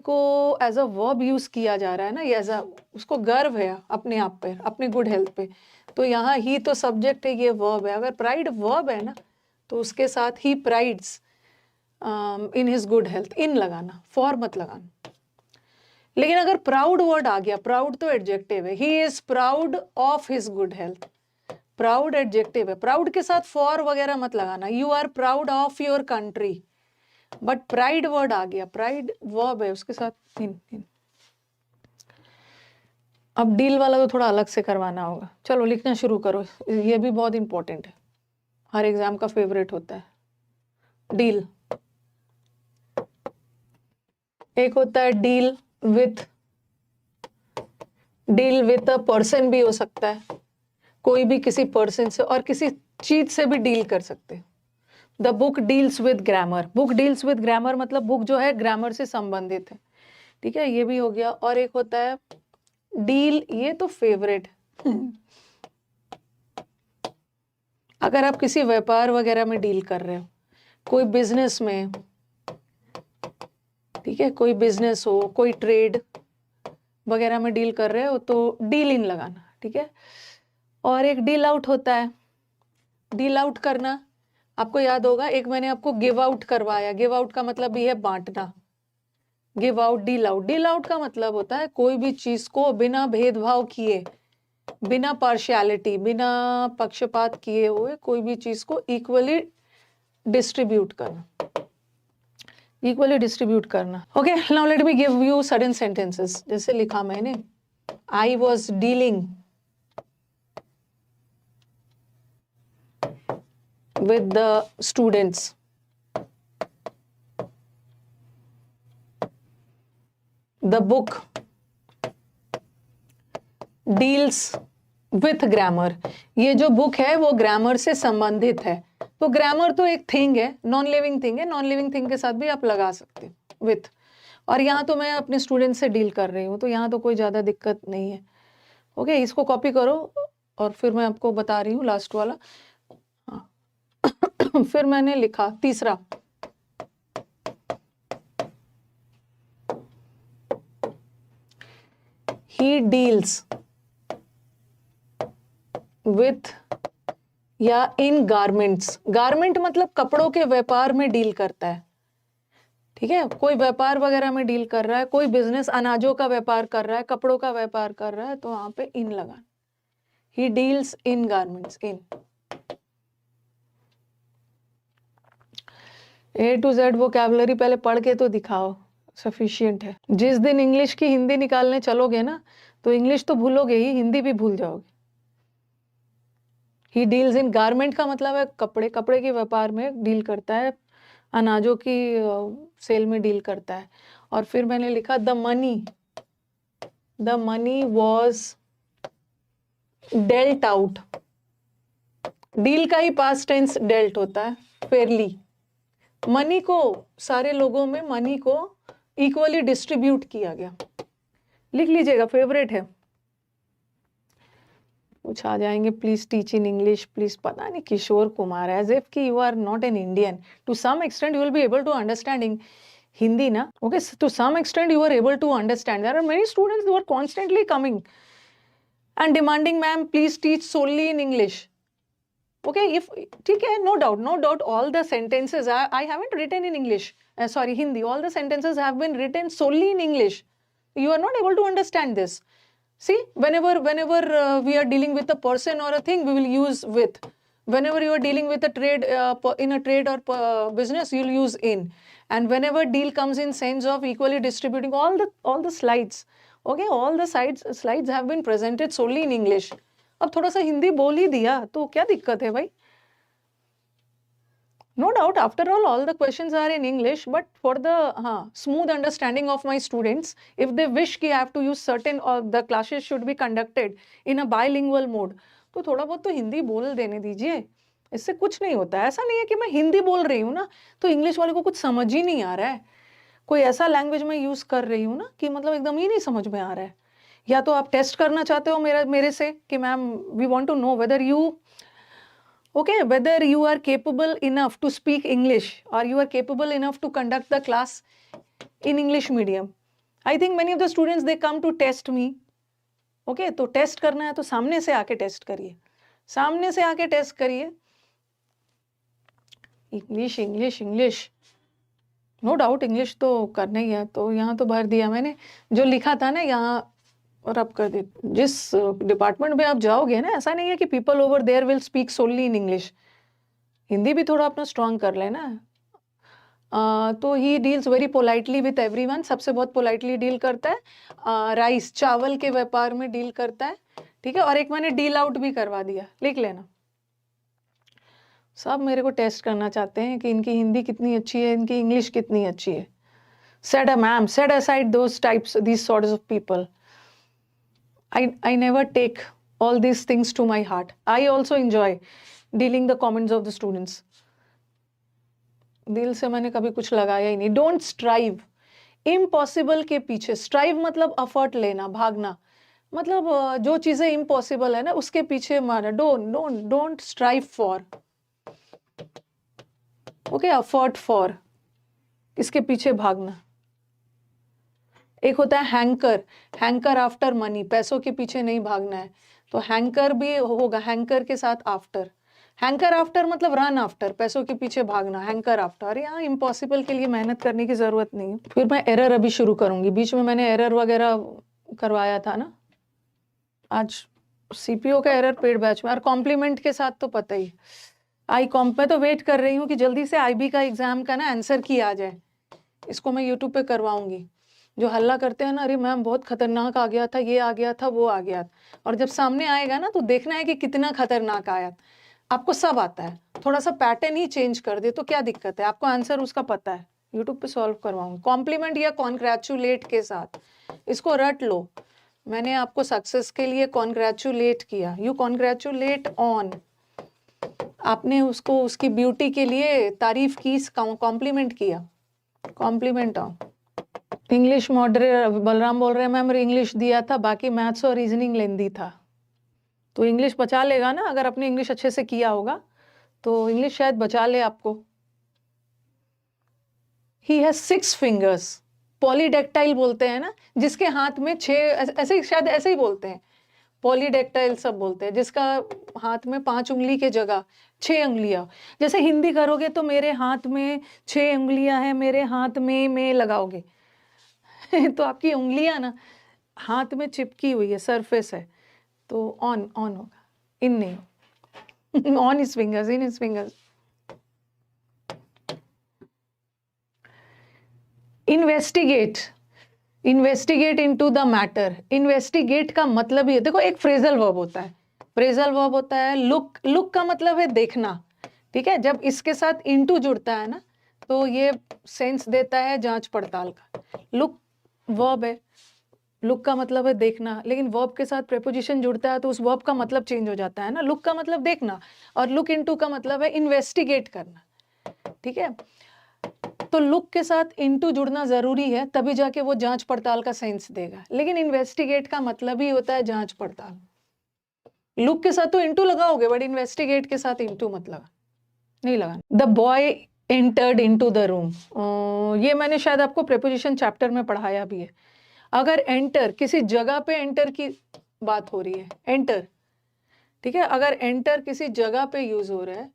को एज अ वर्ब यूज किया जा रहा है ना, एज अ, उसको गर्व है अपने आप पे, अपने गुड हेल्थ पे, तो यहाँ ही तो सब्जेक्ट है, ये वर्ब है। अगर प्राइड वर्ब है ना, तो उसके साथ he prides in his good health, in लगाना, फॉर मत लगाना। लेकिन अगर प्राउड वर्ड आ गया, प्राउड तो एडजेक्टिव है, he is proud of his good health, proud adjective है, प्राउड के साथ फॉर वगैरह मत लगाना। You are proud of your country, but pride word आ गया, प्राइड वर्ब है, उसके साथ इन। अब डील वाला तो थोड़ा अलग से करवाना होगा। चलो लिखना शुरू करो, ये भी बहुत इंपॉर्टेंट है, हर एग्जाम का फेवरेट होता है। डील, एक होता है डील विथ अ पर्सन, भी हो सकता है, कोई भी किसी पर्सन से और किसी चीज से भी डील कर सकते हैं। The book deals with grammar, book deals with grammar मतलब बुक जो है ग्रामर से संबंधित है, ठीक है, ये भी हो गया। और एक होता है डील, ये तो फेवरेट अगर आप किसी व्यापार वगैरह में डील कर रहे हो, कोई बिजनेस में, ठीक है, कोई बिजनेस हो, कोई ट्रेड वगैरह में डील कर रहे हो, तो डील इन लगाना, ठीक है। और एक डील आउट होता है, डील आउट करना, आपको याद होगा एक मैंने आपको गिव आउट करवाया, गिव आउट का मतलब भी है बांटना, give out, deal out. Deal out का मतलब होता है कोई भी चीज को बिना भेदभाव किए, बिना पार्शियलिटी, बिना पक्षपात किए हुए कोई भी चीज को इक्वली डिस्ट्रीब्यूट करना, इक्वली डिस्ट्रीब्यूट करना। Okay, now let me give you sudden sentences. जैसे लिखा मैंने, I was dealing with the students, the book deals with grammar, ये जो बुक है वो ग्रामर से संबंधित है। तो ग्रामर तो एक थिंग है, नॉन लिविंग थिंग है, नॉन लिविंग थिंग के साथ भी आप लगा सकते हो विथ। और यहाँ तो मैं अपने स्टूडेंट से डील कर रही हूँ, तो यहाँ तो कोई ज़्यादा दिक्कत नहीं है। ओके, इसको कॉपी करो और फिर मैं आपको बता रही हूँ लास्ट वाला। फिर मैंने लिखा तीसरा, ही डील्स विथ या इन गारमेंट्स, गारमेंट मतलब कपड़ों के व्यापार में डील करता है, ठीक है, कोई व्यापार वगैरह में डील कर रहा है, कोई बिजनेस अनाजों का व्यापार कर रहा है, कपड़ों का व्यापार कर रहा है, तो वहां पे इन लगाना, he deals in garments, in. A to Z vocabulary पहले पढ़ के तो दिखाओ, सफिशिएंट है। जिस दिन इंग्लिश की हिंदी निकालने चलोगे ना, तो इंग्लिश तो भूलोगे ही, हिंदी भी भूल जाओगे। ही डील्स इन गारमेंट का मतलब है कपड़े, कपड़े के व्यापार में डील करता है, अनाजों की सेल में डील करता है। और फिर मैंने लिखा the money was dealt out, deal का ही पास्ट टेंस डेल्ट होता है, फेयरली। मनी को, सारे लोगों में मनी को इक्वली डिस्ट्रीब्यूट किया गया। लिख लीजिएगा, फेवरेट है। कुछ आ जाएंगे, please teach in English, please. पता नहीं किशोर कुमार, एज इफ कि you are not an Indian. To some extent you will be able to understand Hindi ना, okay, to some extent you are able to understand. There are many students who are constantly coming and demanding, ma'am please teach solely in English. Okay, if ठीक है, no doubt, all the sentences I haven't written in English, sorry, Hindi. All the sentences have been written solely in English. You are not able to understand this. See, whenever we are dealing with a person or a thing, we will use with. Whenever you are dealing with a trade, in a trade or business, you will use in. And whenever deal comes in sense of equally distributing, all the slides, okay, all the slides have been presented solely in English. अब थोड़ा सा हिंदी बोल ही दिया तो क्या दिक्कत है भाई? No doubt, after all the questions are in English, but for the smooth understanding of my students, if they wish कि have to use certain, or the classes should be conducted in a bilingual mode, तो थोड़ा बहुत तो हिंदी बोल देने दीजिए, इससे कुछ नहीं होता है। ऐसा नहीं है कि मैं हिंदी बोल रही हूँ ना तो इंग्लिश वाले को कुछ समझ ही नहीं आ रहा है। कोई ऐसा लैंग्वेज मैं यूज कर रही हूँ ना कि मतलब एकदम ही नहीं समझ में आ रहा है, या तो आप टेस्ट करना चाहते हो मेरे से कि ma'am we want to know whether you whether you are capable enough to speak English or you are capable enough to conduct the class in English medium. I think many of the students they come to test me. Okay, तो test करना है तो सामने से आके test करिए, सामने से आके टेस्ट करिए। English English English, no doubt English तो करना ही है। तो यहाँ तो भर दिया मैंने जो लिखा था ना यहाँ, और अब कर दे। जिस डिपार्टमेंट में आप जाओगे ना, ऐसा नहीं है कि people over there will speak solely in English, Hindi भी थोड़ा अपना स्ट्रांग कर लेना। तो he deals very politely with everyone, सबसे बहुत पोलाइटली डील करता है। राइस चावल के व्यापार में डील करता है, ठीक है। और एक मैंने डील आउट भी करवा दिया, लिख लेना। सब मेरे को टेस्ट करना चाहते हैं कि इनकी हिंदी कितनी अच्छी है, इनकी इंग्लिश कितनी अच्छी है। Set a ma'am, set aside those types, these sorts of people. I never take all these things to my heart. I also enjoy dealing the comments of the students. दिल से मैंने कभी कुछ लगाया ही नहीं। Don't strive. Impossible के पीछे, strive मतलब effort लेना, भागना, मतलब जो चीजें impossible है ना उसके पीछे मारना। Don't strive for. Okay, effort for. इसके पीछे भागना। एक होता है हैंकर आफ्टर मनी, पैसों के पीछे नहीं भागना है। तो हैंकर भी होगा, हैंकर के साथ आफ्टर। हैंकर आफ्टर मतलब रन आफ्टर, पैसों के पीछे भागना, हैंकर आफ्टर। अरे यहाँ इम्पॉसिबल के लिए मेहनत करने की जरूरत नहीं है। फिर मैं एरर अभी शुरू करूंगी, बीच में मैंने एरर वगैरह करवाया था ना, आज सीपीओ का एरर पेड बैच में। और कॉम्प्लीमेंट के साथ तो पता ही, मैं तो वेट कर रही हूँ कि जल्दी से आईबी का एग्जाम का ना आंसर की आ जाए, इसको मैं यूट्यूब पे करवाऊंगी। जो हल्ला करते हैं ना, अरे मैम बहुत खतरनाक आ गया था, ये आ गया था, वो आ गया, और जब सामने आएगा ना तो देखना है कि कितना खतरनाक आया। आपको सब आता है, थोड़ा सा पैटर्न ही चेंज कर दे तो क्या दिक्कत है, आपको आंसर उसका पता है। यूट्यूब पे सॉल्व करवाऊंगी कॉम्प्लीमेंट या कॉन्ग्रेचुलेट के साथ, इसको रट लो। मैंने आपको सक्सेस के लिए कॉन्ग्रेचुलेट किया, यू कॉन्ग्रेचुलेट ऑन, आपने उसको उसकी ब्यूटी के लिए तारीफ की, कॉम्प्लीमेंट किया, compliment on. English moderator Balram बोल रहे हैं मैम इंग्लिश दिया था, बाकी मैथ्स और रीजनिंग लेंदी था। तो इंग्लिश बचा लेगा ना, अगर आपने इंग्लिश अच्छे से किया होगा तो इंग्लिश शायद बचा ले आपको। ही हैज 6 फिंगर्स, पॉलीडेक्टाइल बोलते हैं ना, जिसके हाथ में 6, ऐसे ही शायद ऐसे ही बोलते हैं, पॉलीडेक्टाइल सब बोलते हैं, जिसका हाथ में 5 उंगली के जगह 6 उंगलियां। जैसे हिंदी करोगे तो मेरे हाथ में 6 उंगलियां हैं, मेरे हाथ में लगाओगे तो आपकी उंगलियां ना हाथ में चिपकी हुई है, सरफेस है, तो ऑन होगा, इन नहीं। On is fingers, in is fingers. Investigate into the matter. Investigate का मतलब ही, देखो एक फ्रेजल वर्ब होता है, फ्रेजल वर्ब होता है लुक का मतलब है देखना, ठीक है। जब इसके साथ इनटू जुड़ता है ना तो ये सेंस देता है जांच पड़ताल का। लुक वर्ब है, लुक का मतलब है देखना, लेकिन वर्ब के साथ प्रेपोजिशन जुड़ता है तो उस वर्ब का मतलब चेंज हो जाता है ना। लुक का मतलब देखना और लुक इनटू का मतलब है इन्वेस्टिगेट करना, ठीक है। तो लुक के साथ इनटू जुड़ना जरूरी है, तभी जाके वो जांच पड़ताल का सेंस देगा। लेकिन इन्वेस्टिगेट का मतलब ही होता है जांच पड़ताल। लुक के साथ तो इनटू लगाओगे, बट इन्वेस्टिगेट के साथ इनटू मत लगा, नहीं लगाना। The boy entered into the room, ये मैंने शायद आपको प्रेपोजिशन चैप्टर में पढ़ाया भी है। अगर एंटर, किसी जगह पे एंटर की बात हो रही है, एंटर, ठीक है। अगर एंटर किसी जगह पे यूज हो रहा है,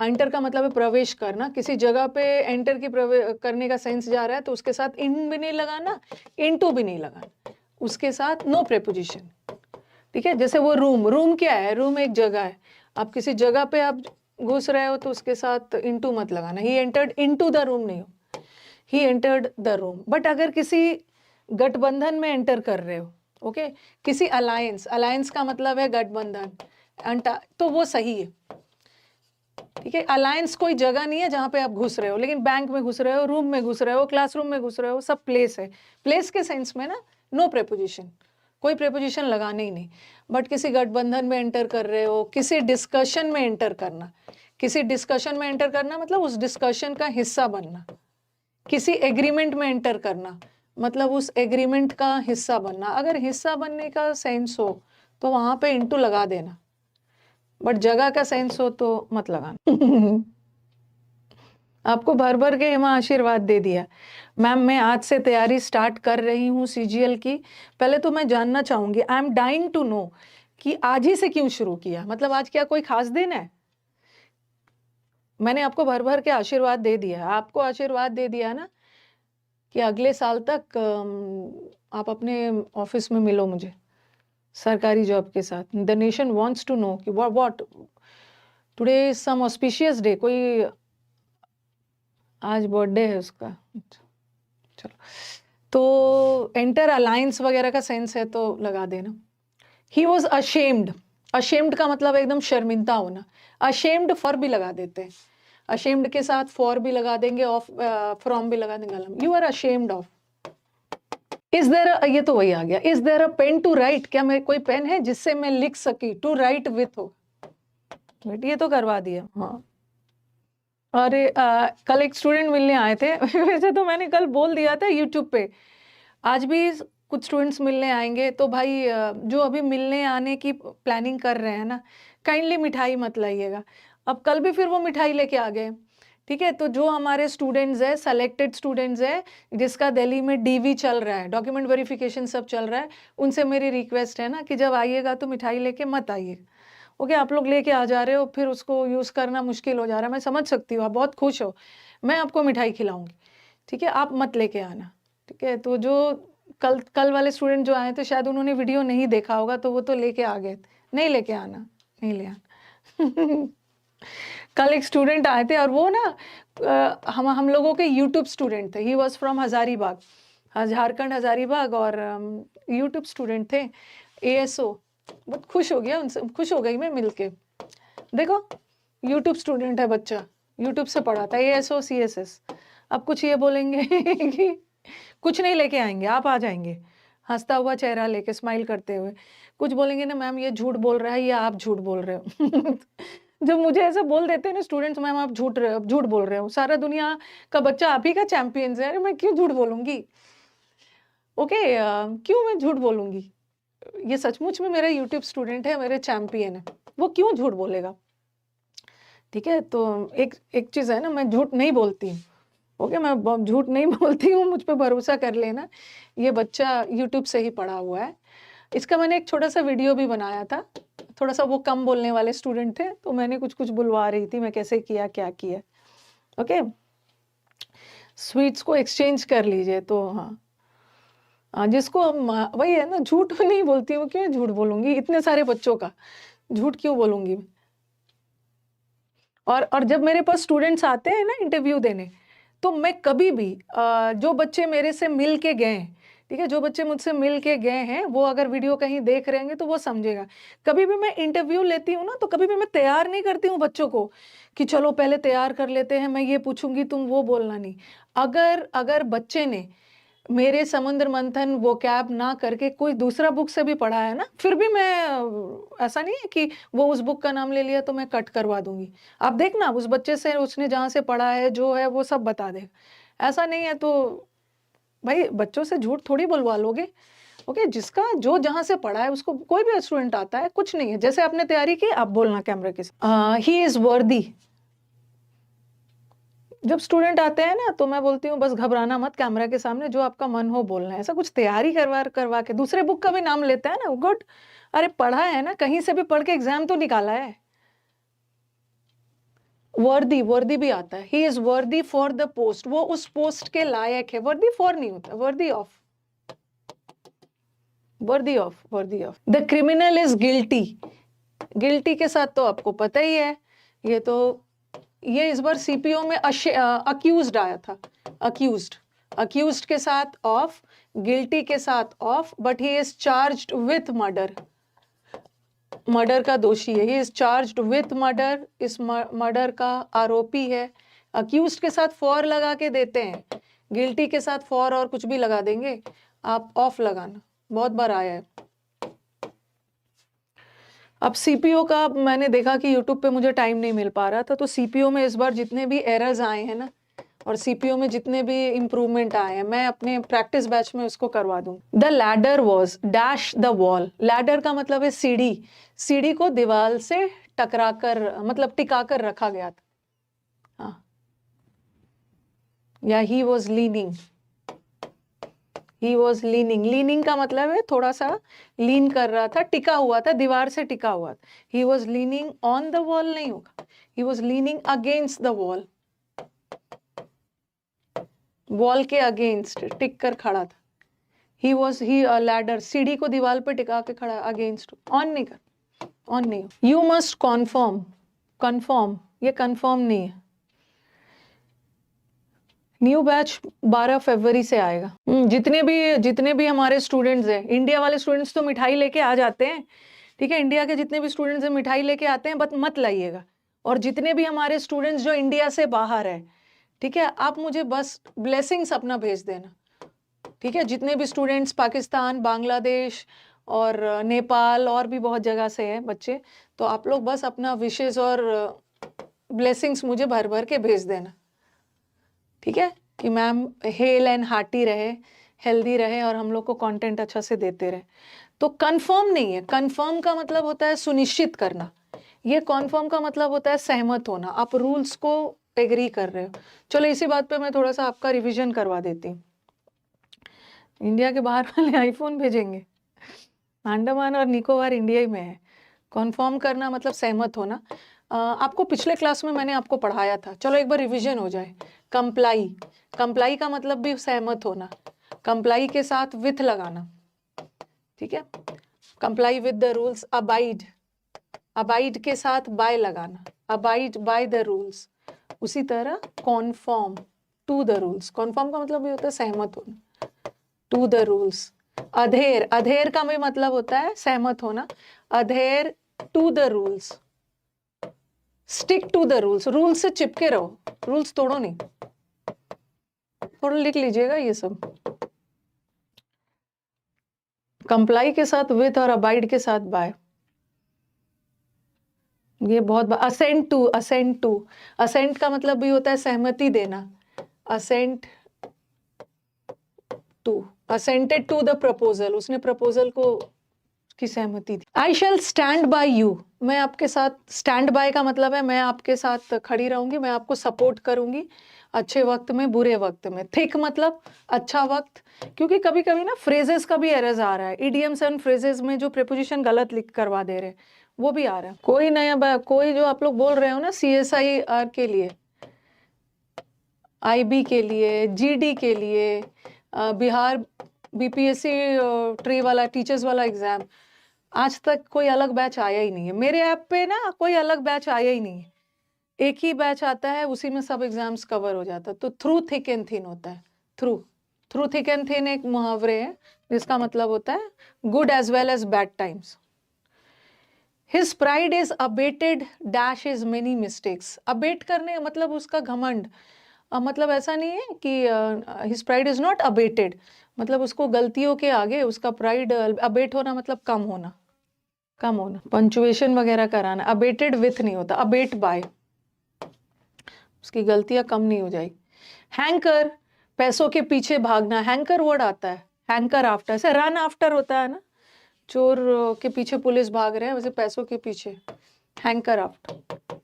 एंटर का मतलब है प्रवेश करना, किसी जगह पे एंटर की करने का सेंस जा रहा है तो उसके साथ इन भी नहीं लगाना, इनटू भी नहीं लगाना, उसके साथ नो प्रेपोजिशन, ठीक है। जैसे वो रूम क्या है, रूम एक जगह है, आप किसी जगह पे आप घुस रहे हो तो उसके साथ इनटू मत लगाना। He entered into the room नहीं हो, he entered the room. But अगर किसी गठबंधन में एंटर कर रहे हो, ओके, किसी अलायंस का मतलब है गठबंधन, तो वो सही है, ठीक है। अलायंस कोई जगह नहीं है जहां पे आप घुस रहे हो, लेकिन बैंक में घुस रहे हो, रूम में घुस रहे हो, क्लासरूम में घुस रहे हो, सब प्लेस है। प्लेस के सेंस में ना नो प्रेपोजिशन, कोई प्रेपोजिशन लगाने ही नहीं। बट किसी गठबंधन में एंटर कर रहे हो, किसी डिस्कशन में एंटर करना, किसी डिस्कशन में एंटर करना मतलब उस डिस्कशन का हिस्सा बनना, किसी एग्रीमेंट में एंटर करना मतलब उस एग्रीमेंट का हिस्सा बनना। अगर हिस्सा बनने का सेंस हो तो वहां पे इंटू लगा देना, बट जगह का सेंस हो तो मत लगाना। आपको भर भर के हिमा आशीर्वाद दे दिया। मैम मैं आज से तैयारी स्टार्ट कर रही हूँ सीजीएल की। पहले तो मैं जानना चाहूंगी, I am dying to know कि आज ही से क्यों शुरू किया, मतलब आज क्या कोई खास दिन है? मैंने आपको भर भर के आशीर्वाद दे दिया, आपको आशीर्वाद दे दिया ना कि अगले साल तक आप अपने ऑफिस में मिलो मुझे सरकारी जॉब के साथ। The nation wants to know कि what today is some auspicious day, कोई आज बर्थडे है उसका। चलो, तो एंटर अलायंस वगैरह का सेंस है तो लगा देना। ही वॉज अशेम्ड, अशेम्ड का मतलब एकदम शर्मिंदा होना। अशेम्ड फॉर भी लगा देते हैं, अशेम्ड के साथ फॉर भी लगा देंगे, ऑफ फ्रॉम भी लगा देंगे। You are ashamed of. Is there, ये तो वही आ गया, is there a pen to write, क्या मेरे कोई पेन है जिससे मैं लिख सकी? टू राइट विथ हो, ये तो करवा दिया। हाँ, अरे कल एक स्टूडेंट मिलने आए थे। वैसे तो मैंने कल बोल दिया था यूट्यूब पे, आज भी कुछ स्टूडेंट्स मिलने आएंगे। तो भाई जो अभी मिलने आने की प्लानिंग कर रहे हैं ना, काइंडली मिठाई मत लाइएगा। अब कल भी फिर वो मिठाई लेके आ गए, ठीक है। तो जो हमारे स्टूडेंट्स है, सेलेक्टेड स्टूडेंट्स है, जिसका दिल्ली में डीवी चल रहा है, डॉक्यूमेंट वेरिफिकेशन सब चल रहा है, उनसे मेरी रिक्वेस्ट है ना कि जब आइएगा तो मिठाई लेके मत आइए। ओके, आप लोग लेके आ जा रहे हो, फिर उसको यूज़ करना मुश्किल हो जा रहा है, मैं समझ सकती हूँ, आप बहुत खुश हो, मैं आपको मिठाई खिलाऊंगी, ठीक है, आप मत लेके आना, ठीक है। तो जो कल वाले स्टूडेंट जो आए थे, शायद उन्होंने वीडियो नहीं देखा होगा, तो वो तो लेके आ गए, नहीं लेके आना, नहीं ले आना। कल एक स्टूडेंट आए थे और वो ना हम लोगों के यूट्यूब स्टूडेंट थे। He was from Hazaribagh, Jharkhand Hazaribagh, और यूट्यूब स्टूडेंट थे, एएसओ। बहुत खुश हो गया उनसे, खुश हो गई मैं मिलके। देखो यूट्यूब स्टूडेंट है बच्चा, यूट्यूब से पढ़ा था, एएसओ सीएसएस। अब कुछ ये बोलेंगे कि कुछ नहीं लेके आएंगे, आप आ जाएंगे हंसता हुआ चेहरा लेके, स्माइल करते हुए। कुछ बोलेंगे ना, मैम ये झूठ बोल रहा है या आप झूठ बोल रहे हो। जब मुझे ऐसा बोल देते हैं ना स्टूडेंट्स, मैम आप झूठ बोल रहे हो, सारा दुनिया का बच्चा आप ही का चैंपियंस है, अरे मैं क्यों झूठ बोलूंगी? ओके, क्यों मैं झूठ बोलूंगी? ये सचमुच में मेरा यूट्यूब स्टूडेंट है, मेरे चैंपियन है, वो क्यों झूठ बोलेगा? ठीक है, तो एक चीज है ना, मैं झूठ नहीं बोलती हूँ। ओके, मैं झूठ नहीं बोलती हूँ, मुझ पे भरोसा कर लेना। ये बच्चा यूट्यूब से ही पढ़ा हुआ है। इसका मैंने एक छोटा सा वीडियो भी बनाया था। थोड़ा सा वो कम बोलने वाले स्टूडेंट थे, तो मैंने कुछ कुछ बुलवा रही थी, मैं कैसे किया क्या किया। ओके, स्वीट्स को एक्सचेंज कर लीजिए। तो हाँ, जिसको हम वही है ना, झूठ नहीं बोलती हूँ, क्यों झूठ बोलूंगी इतने सारे बच्चों का, झूठ क्यों बोलूंगी? और जब मेरे पास स्टूडेंट्स आते हैं ना इंटरव्यू देने, तो मैं कभी भी जो बच्चे मेरे से मिल के गए हैं, ठीक है, जो बच्चे मुझसे मिल के गए हैं, वो अगर वीडियो कहीं देख रहे हैं तो वो समझेगा। कभी भी मैं इंटरव्यू लेती हूँ ना, तो कभी भी मैं तैयार नहीं करती हूँ बच्चों को कि चलो पहले तैयार कर लेते हैं, मैं ये पूछूंगी तुम वो बोलना नहीं। अगर अगर बच्चे ने मेरे समुद्र मंथन वो कैब ना करके कोई दूसरा बुक से भी पढ़ा है ना, फिर भी मैं ऐसा नहीं है कि वो उस बुक का नाम ले लिया तो मैं कट करवा दूंगी। आप देखना उस बच्चे से, उसने जहाँ से पढ़ा है जो है वो सब बता दे। ऐसा नहीं है तो भाई बच्चों से झूठ थोड़ी बुलवा लोगे। ओके, जिसका जो जहाँ से पढ़ा है उसको, कोई भी स्टूडेंट आता है, कुछ नहीं है, जैसे आपने तैयारी की आप बोलना कैमरे के साथ, ही इज वर्दी। जब स्टूडेंट आते हैं ना, तो मैं बोलती हूँ बस घबराना मत, कैमरा के सामने जो आपका मन हो बोलना है। ऐसा कुछ तैयारी करवा के दूसरे बुक का भी नाम लेता है ना, गुड, अरे पढ़ा है ना, कहीं से भी पढ़ के एग्जाम तो निकाला है। वर्दी, वर्दी भी आता है, ही इज वर्दी फॉर द पोस्ट, वो उस पोस्ट के लायक है। वर्दी फॉर नहीं होता, worthy of, worthy of, worthy of. The criminal is guilty, guilty के साथ तो आपको पता ही है, ये इस बार सीपीओ में अक्यूज्ड आया था, अक्यूज्ड, अक्यूज्ड के साथ ऑफ, गिल्टी के साथ of, but he is charged with murder, murder का दोषी है, he is charged with murder, इस मर्डर का आरोपी है। अक्यूज्ड के साथ फॉर लगा के देते हैं, गिल्टी के साथ फॉर और कुछ भी लगा देंगे, आप ऑफ लगाना, बहुत बार आया है। अब सीपीओ का मैंने देखा कि यूट्यूब पे मुझे टाइम नहीं मिल पा रहा था, तो सीपीओ में इस बार जितने भी एरर्स आए हैं ना, और सीपीओ में जितने भी इम्प्रूवमेंट आए हैं मैं अपने प्रैक्टिस बैच में उसको करवा दूँ। The ladder was dash the wall. Ladder का मतलब है सीढ़ी, सीढ़ी को दीवार से टकरा कर मतलब टिका कर रखा गया था। हाँ, या he was leaning, he was leaning, leaning का मतलब है थोड़ा सा लीन कर रहा था, टिका हुआ था, दीवार से टिका हुआ था। He was leaning on the wall नहीं होगा, he was leaning against the wall, wall के अगेंस्ट टिक कर खड़ा था। ही वॉज ही लैडर, सीढ़ी को दीवार पे टिका के खड़ा, अगेंस्ट, ऑन नहीं कर, ऑन नहीं। यू मस्ट कॉन्फर्म, कन्फर्म, ये कन्फर्म नहीं है। न्यू बैच 12 फरवरी से आएगा। जितने भी हमारे स्टूडेंट्स हैं, इंडिया वाले स्टूडेंट्स तो मिठाई लेके आ जाते हैं, ठीक है, इंडिया के जितने भी स्टूडेंट्स हैं मिठाई लेके आते हैं, बट मत लाइएगा। और जितने भी हमारे स्टूडेंट्स जो इंडिया से बाहर है, ठीक है, आप मुझे बस ब्लेसिंग्स अपना भेज देना, ठीक है। जितने भी स्टूडेंट्स पाकिस्तान, बांग्लादेश और नेपाल और भी बहुत जगह से हैं बच्चे, तो आप लोग बस अपना विशेस और ब्लेसिंग्स मुझे भर भर के भेज देना, ठीक है, कि मैम हेल एंड हार्टी रहे, हेल्दी रहे और हम लोग को कंटेंट अच्छा से देते रहे। तो कंफर्म नहीं है, कंफर्म का मतलब होता है सुनिश्चित करना, ये कॉन्फर्म का मतलब होता है सहमत होना, आप रूल्स को एग्री कर रहे हो। चलो इसी बात पे मैं थोड़ा सा आपका रिवीजन करवा देती हूँ। इंडिया के बाहर वाले आईफोन भेजेंगे, अंडमान और निकोबार इंडिया ही में है। कॉन्फर्म करना मतलब सहमत होना। आपको पिछले क्लास में मैंने आपको पढ़ाया था, चलो एक बार रिवीजन हो जाए। कंप्लाई, कंप्लाई का मतलब भी सहमत होना, कंप्लाई के साथ विथ लगाना, ठीक है। Comply with the rules. Abide, abide के साथ बाय लगाना, अबाइड बाय द रूल्स। उसी तरह conform to the rules, conform का मतलब ये होता है सहमत होना, to the rules. Adhere, adhere का भी मतलब होता है सहमत होना, adhere to the rules, stick to the rules, rules से चिपके रहो, रूल्स तोड़ो नहीं। थोड़ा लिख लीजिएगा ये सब। कंप्लाई के साथ विथ और अबाइड के साथ बाय, ये बहुत। Assent to, assent to, assent का मतलब भी होता है सहमति देना, assent to, assented to the proposal, उसने प्रपोजल को की सहमति दी। I shall stand by you, मैं आपके साथ, स्टैंड बाय का मतलब है मैं आपके साथ खड़ी रहूंगी, मैं आपको सपोर्ट करूंगी, अच्छे वक्त में बुरे वक्त में। थिक मतलब अच्छा वक्त, क्योंकि कभी कभी ना फ्रेजेस का भी एरर्स आ रहा है, इडियम्स एंड फ्रेजेस में जो प्रीपोजिशन गलत लिख करवा दे रहे हैं वो भी आ रहा है। कोई नया कोई जो आप लोग बोल रहे हो ना CSIR के लिए, IB के लिए, GD के लिए, बिहार BPSC ट्री वाला, टीचर्स वाला एग्जाम, आज तक कोई अलग बैच आया ही नहीं है मेरे ऐप पे ना, कोई अलग बैच आया ही नहीं है, एक ही बैच आता है, उसी में सब एग्जाम्स कवर हो जाता है। तो थ्रू थिक एंड थिन होता है, through, through thick and thin एक मुहावरे है जिसका मतलब होता है good as well as bad times. His pride is abated dash is many mistakes, abate करने का मतलब उसका घमंड, मतलब ऐसा नहीं है कि his pride is not abetted, मतलब उसको गलतियों के आगे उसका प्राइड, अबेट होना मतलब कम होना, कम होना, पंचुएशन वगैरह कराना। अबेटेड विथ नहीं होता, अबेट बाय, उसकी गलतियां कम नहीं हो जाएगी। हैंकर, पैसों के पीछे भागना, हैंकर वर्ड आता है, हैंकर आफ्टर से रन आफ्टर होता है ना, चोर के पीछे पुलिस भाग रहे हैं, वैसे पैसों के पीछे हैंकर आफ्टर।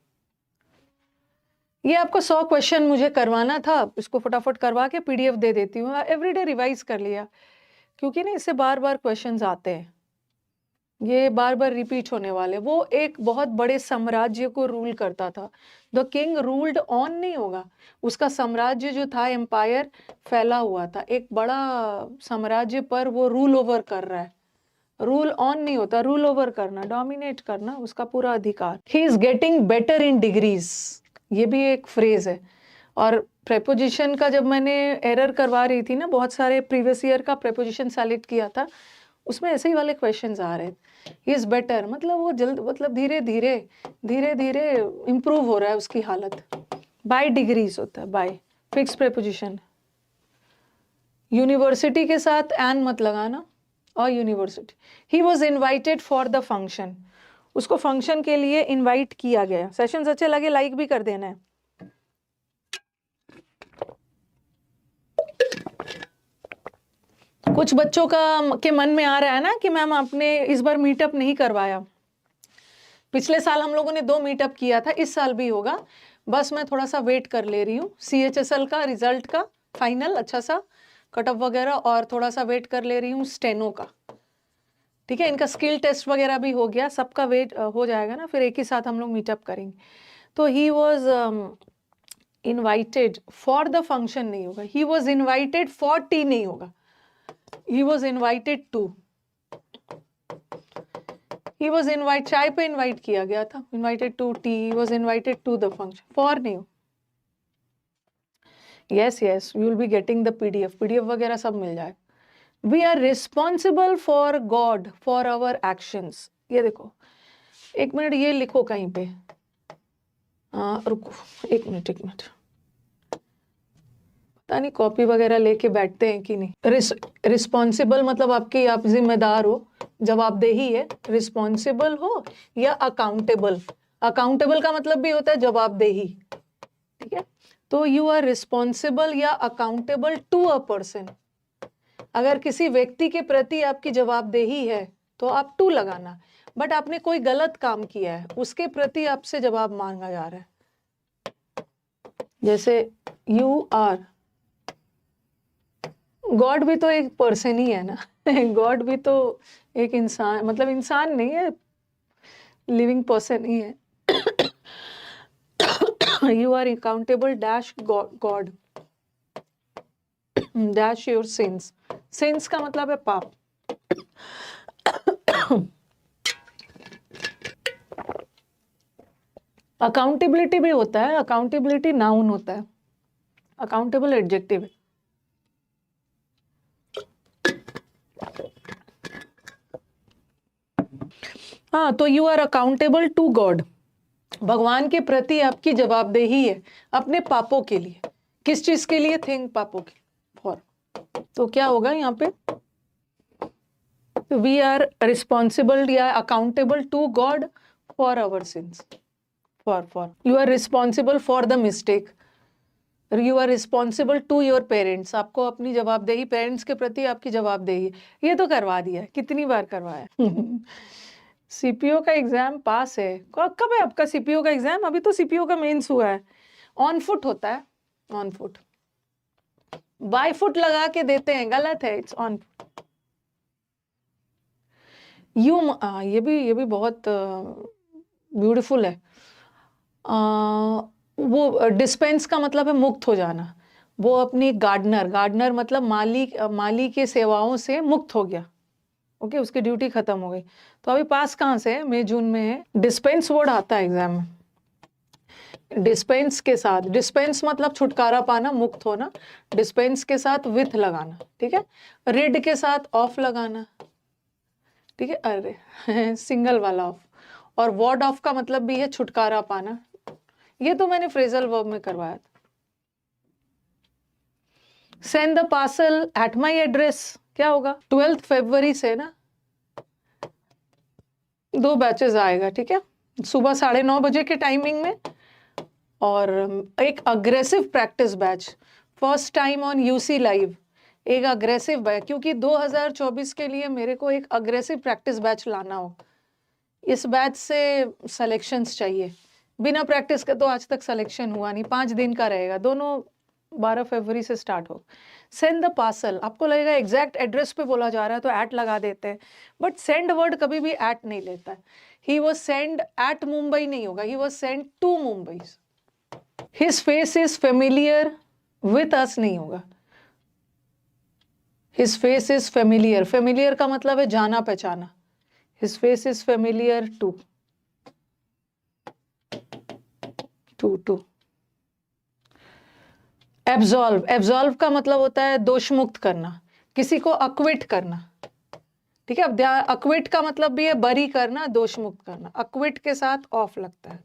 ये आपको 100 क्वेश्चन मुझे करवाना था, इसको फटाफट करवा के PDF दे देती हूँ, एवरीडे रिवाइज कर लिया, क्योंकि ना इससे बार बार क्वेश्चंस आते हैं, ये बार बार रिपीट होने वाले। वो एक बहुत बड़े साम्राज्य को रूल करता था, द किंग रूल्ड ऑन नहीं होगा, उसका साम्राज्य जो था, एम्पायर फैला हुआ था, एक बड़ा साम्राज्य पर वो रूल ओवर कर रहा है, रूल ऑन नहीं होता, रूल ओवर करना, डोमिनेट करना, उसका पूरा अधिकार। He is getting better in degrees, ये भी एक फ्रेज है। और प्रेपोजिशन का जब मैंने एरर करवा रही थी ना, बहुत सारे प्रीवियस ईयर का प्रेपोजिशन सेलेक्ट किया था, उसमें ऐसे ही वाले क्वेश्चंस आ रहे थे। ही इज बेटर मतलब वो जल्द, मतलब धीरे धीरे धीरे धीरे इम्प्रूव हो रहा है उसकी हालत। बाय डिग्रीज होता है, बाय फिक्स प्रेपोजिशन। यूनिवर्सिटी के साथ एन मत लगाना, और university. He was invited for the function, उसको फंक्शन के लिए इनवाइट किया गया। सेशंस अच्छे लगे लाइक भी कर देना है। कुछ बच्चों का के मन में आ रहा है ना कि मैम आपने इस बार मीटअप नहीं करवाया। पिछले साल हम लोगों ने 2 मीटअप किया था, इस साल भी होगा, बस मैं थोड़ा सा वेट कर ले रही हूँ CHSL का रिजल्ट का फाइनल अच्छा सा कट ऑफ वगैरह, और थोड़ा सा वेट कर ले रही हूँ स्टेनो का। ठीक है, इनका स्किल टेस्ट वगैरह भी हो गया, सबका वेट हो जाएगा ना, फिर एक ही साथ हम लोग मीटअप करेंगे। तो he was invited for the function नहीं होगा, he was invited for tea नहीं होगा, he was invited to, he was invite, चाय पे इनवाइट किया गया था, invited to tea, he was invited to the function, for नहीं हो। Yes yes, you will be getting the PDF वगैरह सब मिल जाए। We are responsible for God for our actions. ये देखो, एक मिनट ये लिखो कहीं पे, रुको एक मिनट, पता नहीं कॉपी वगैरह लेके बैठते हैं कि नहीं। रिस्पॉन्सिबल मतलब आपकी, आप जिम्मेदार हो, जवाबदेही है, रिस्पॉन्सिबल हो या अकाउंटेबल। अकाउंटेबल का मतलब भी होता है जवाबदेही, ठीक है। तो यू आर रिस्पॉन्सिबल या अकाउंटेबल टू अ पर्सन। अगर किसी व्यक्ति के प्रति आपकी जवाबदेही है तो आप टू लगाना, बट आपने कोई गलत काम किया है उसके प्रति आपसे जवाब मांगा जा रहा है, जैसे यू आर, गॉड भी तो एक पर्सन ही है ना गॉड भी तो एक इंसान, मतलब इंसान नहीं है, लिविंग पर्सन ही है you are accountable dash God dash your sins. Sins का मतलब है पाप। अकाउंटेबिलिटी भी होता है, अकाउंटेबिलिटी नाउन होता है, अकाउंटेबल एडजेक्टिव है। हाँ, तो you are accountable to God, भगवान के प्रति आपकी जवाबदेही है अपने पापों के लिए। किस चीज के लिए? थिंक, पापों के फॉर। तो क्या होगा यहाँ पे? वी आर रिस्पॉन्सिबल या accountable to God for our sins, for you are responsible for the mistake, you are responsible to your parents, आपको अपनी जवाबदेही, पेरेंट्स के प्रति आपकी जवाबदेही। ये तो करवा दिया है, कितनी बार करवाया CPO का एग्जाम पास है। कब है आपका CPO का एग्जाम? अभी तो CPO का मेंस हुआ है। ऑन फुट होता है, ऑन फुट, बाय फुट लगा के देते हैं, गलत है, इट्स ऑन फुट। ये भी बहुत ब्यूटीफुल है। वो डिस्पेंस का मतलब है मुक्त हो जाना। वो अपनी गार्डनर मतलब माली के सेवाओं से मुक्त हो गया। ओके, उसकी ड्यूटी खत्म हो गई। तो अभी पास कहाँ से है? मई जून में है। डिस्पेंस वर्ड आता है एग्जाम में, डिस्पेंस के साथ, डिस्पेंस मतलब छुटकारा पाना, मुक्त होना, डिस्पेंस के साथ विथ लगाना, ठीक है। रिड के साथ ऑफ लगाना, ठीक है, अरे सिंगल वाला ऑफ। और वॉर्ड ऑफ का मतलब भी है छुटकारा पाना। ये तो मैंने फ्रेजल वर्ब में करवाया था। Send the parcel at my address, क्या होगा? 12 फरवरी से ना 2 बैचेस आएगा, ठीक है, सुबह 9:30 बजे के टाइमिंग में, और एक aggressive practice batch, first time on UC live, एक अग्रेसिव बैच, क्योंकि 2024 के लिए मेरे को एक अग्रेसिव प्रैक्टिस बैच लाना हो। इस बैच से सिलेक्शंस चाहिए, बिना प्रैक्टिस के तो आज तक सिलेक्शन हुआ नहीं। 5 दिन का रहेगा, दोनों 12 फरवरी से स्टार्ट हो। सेंड द पार्सल, आपको लगेगा एग्जैक्ट एड्रेस पे बोला जा रहा है तो एट लगा देते हैं, बट सेंड वर्ड कभी भी एट नहीं लेता है। He was send at Mumbai नहीं होगा, he was send to Mumbai. His face is familiar with us नहीं होगा, his face is familiar, familiar का मतलब है जाना पहचाना। His face is familiar to to absolve, absolve का मतलब होता है दोष मुक्त करना, किसी को अक्विट करना, ठीक है। अब अक्विट का मतलब भी है बरी करना, दोष मुक्त करना। अक्विट के साथ ऑफ लगता है,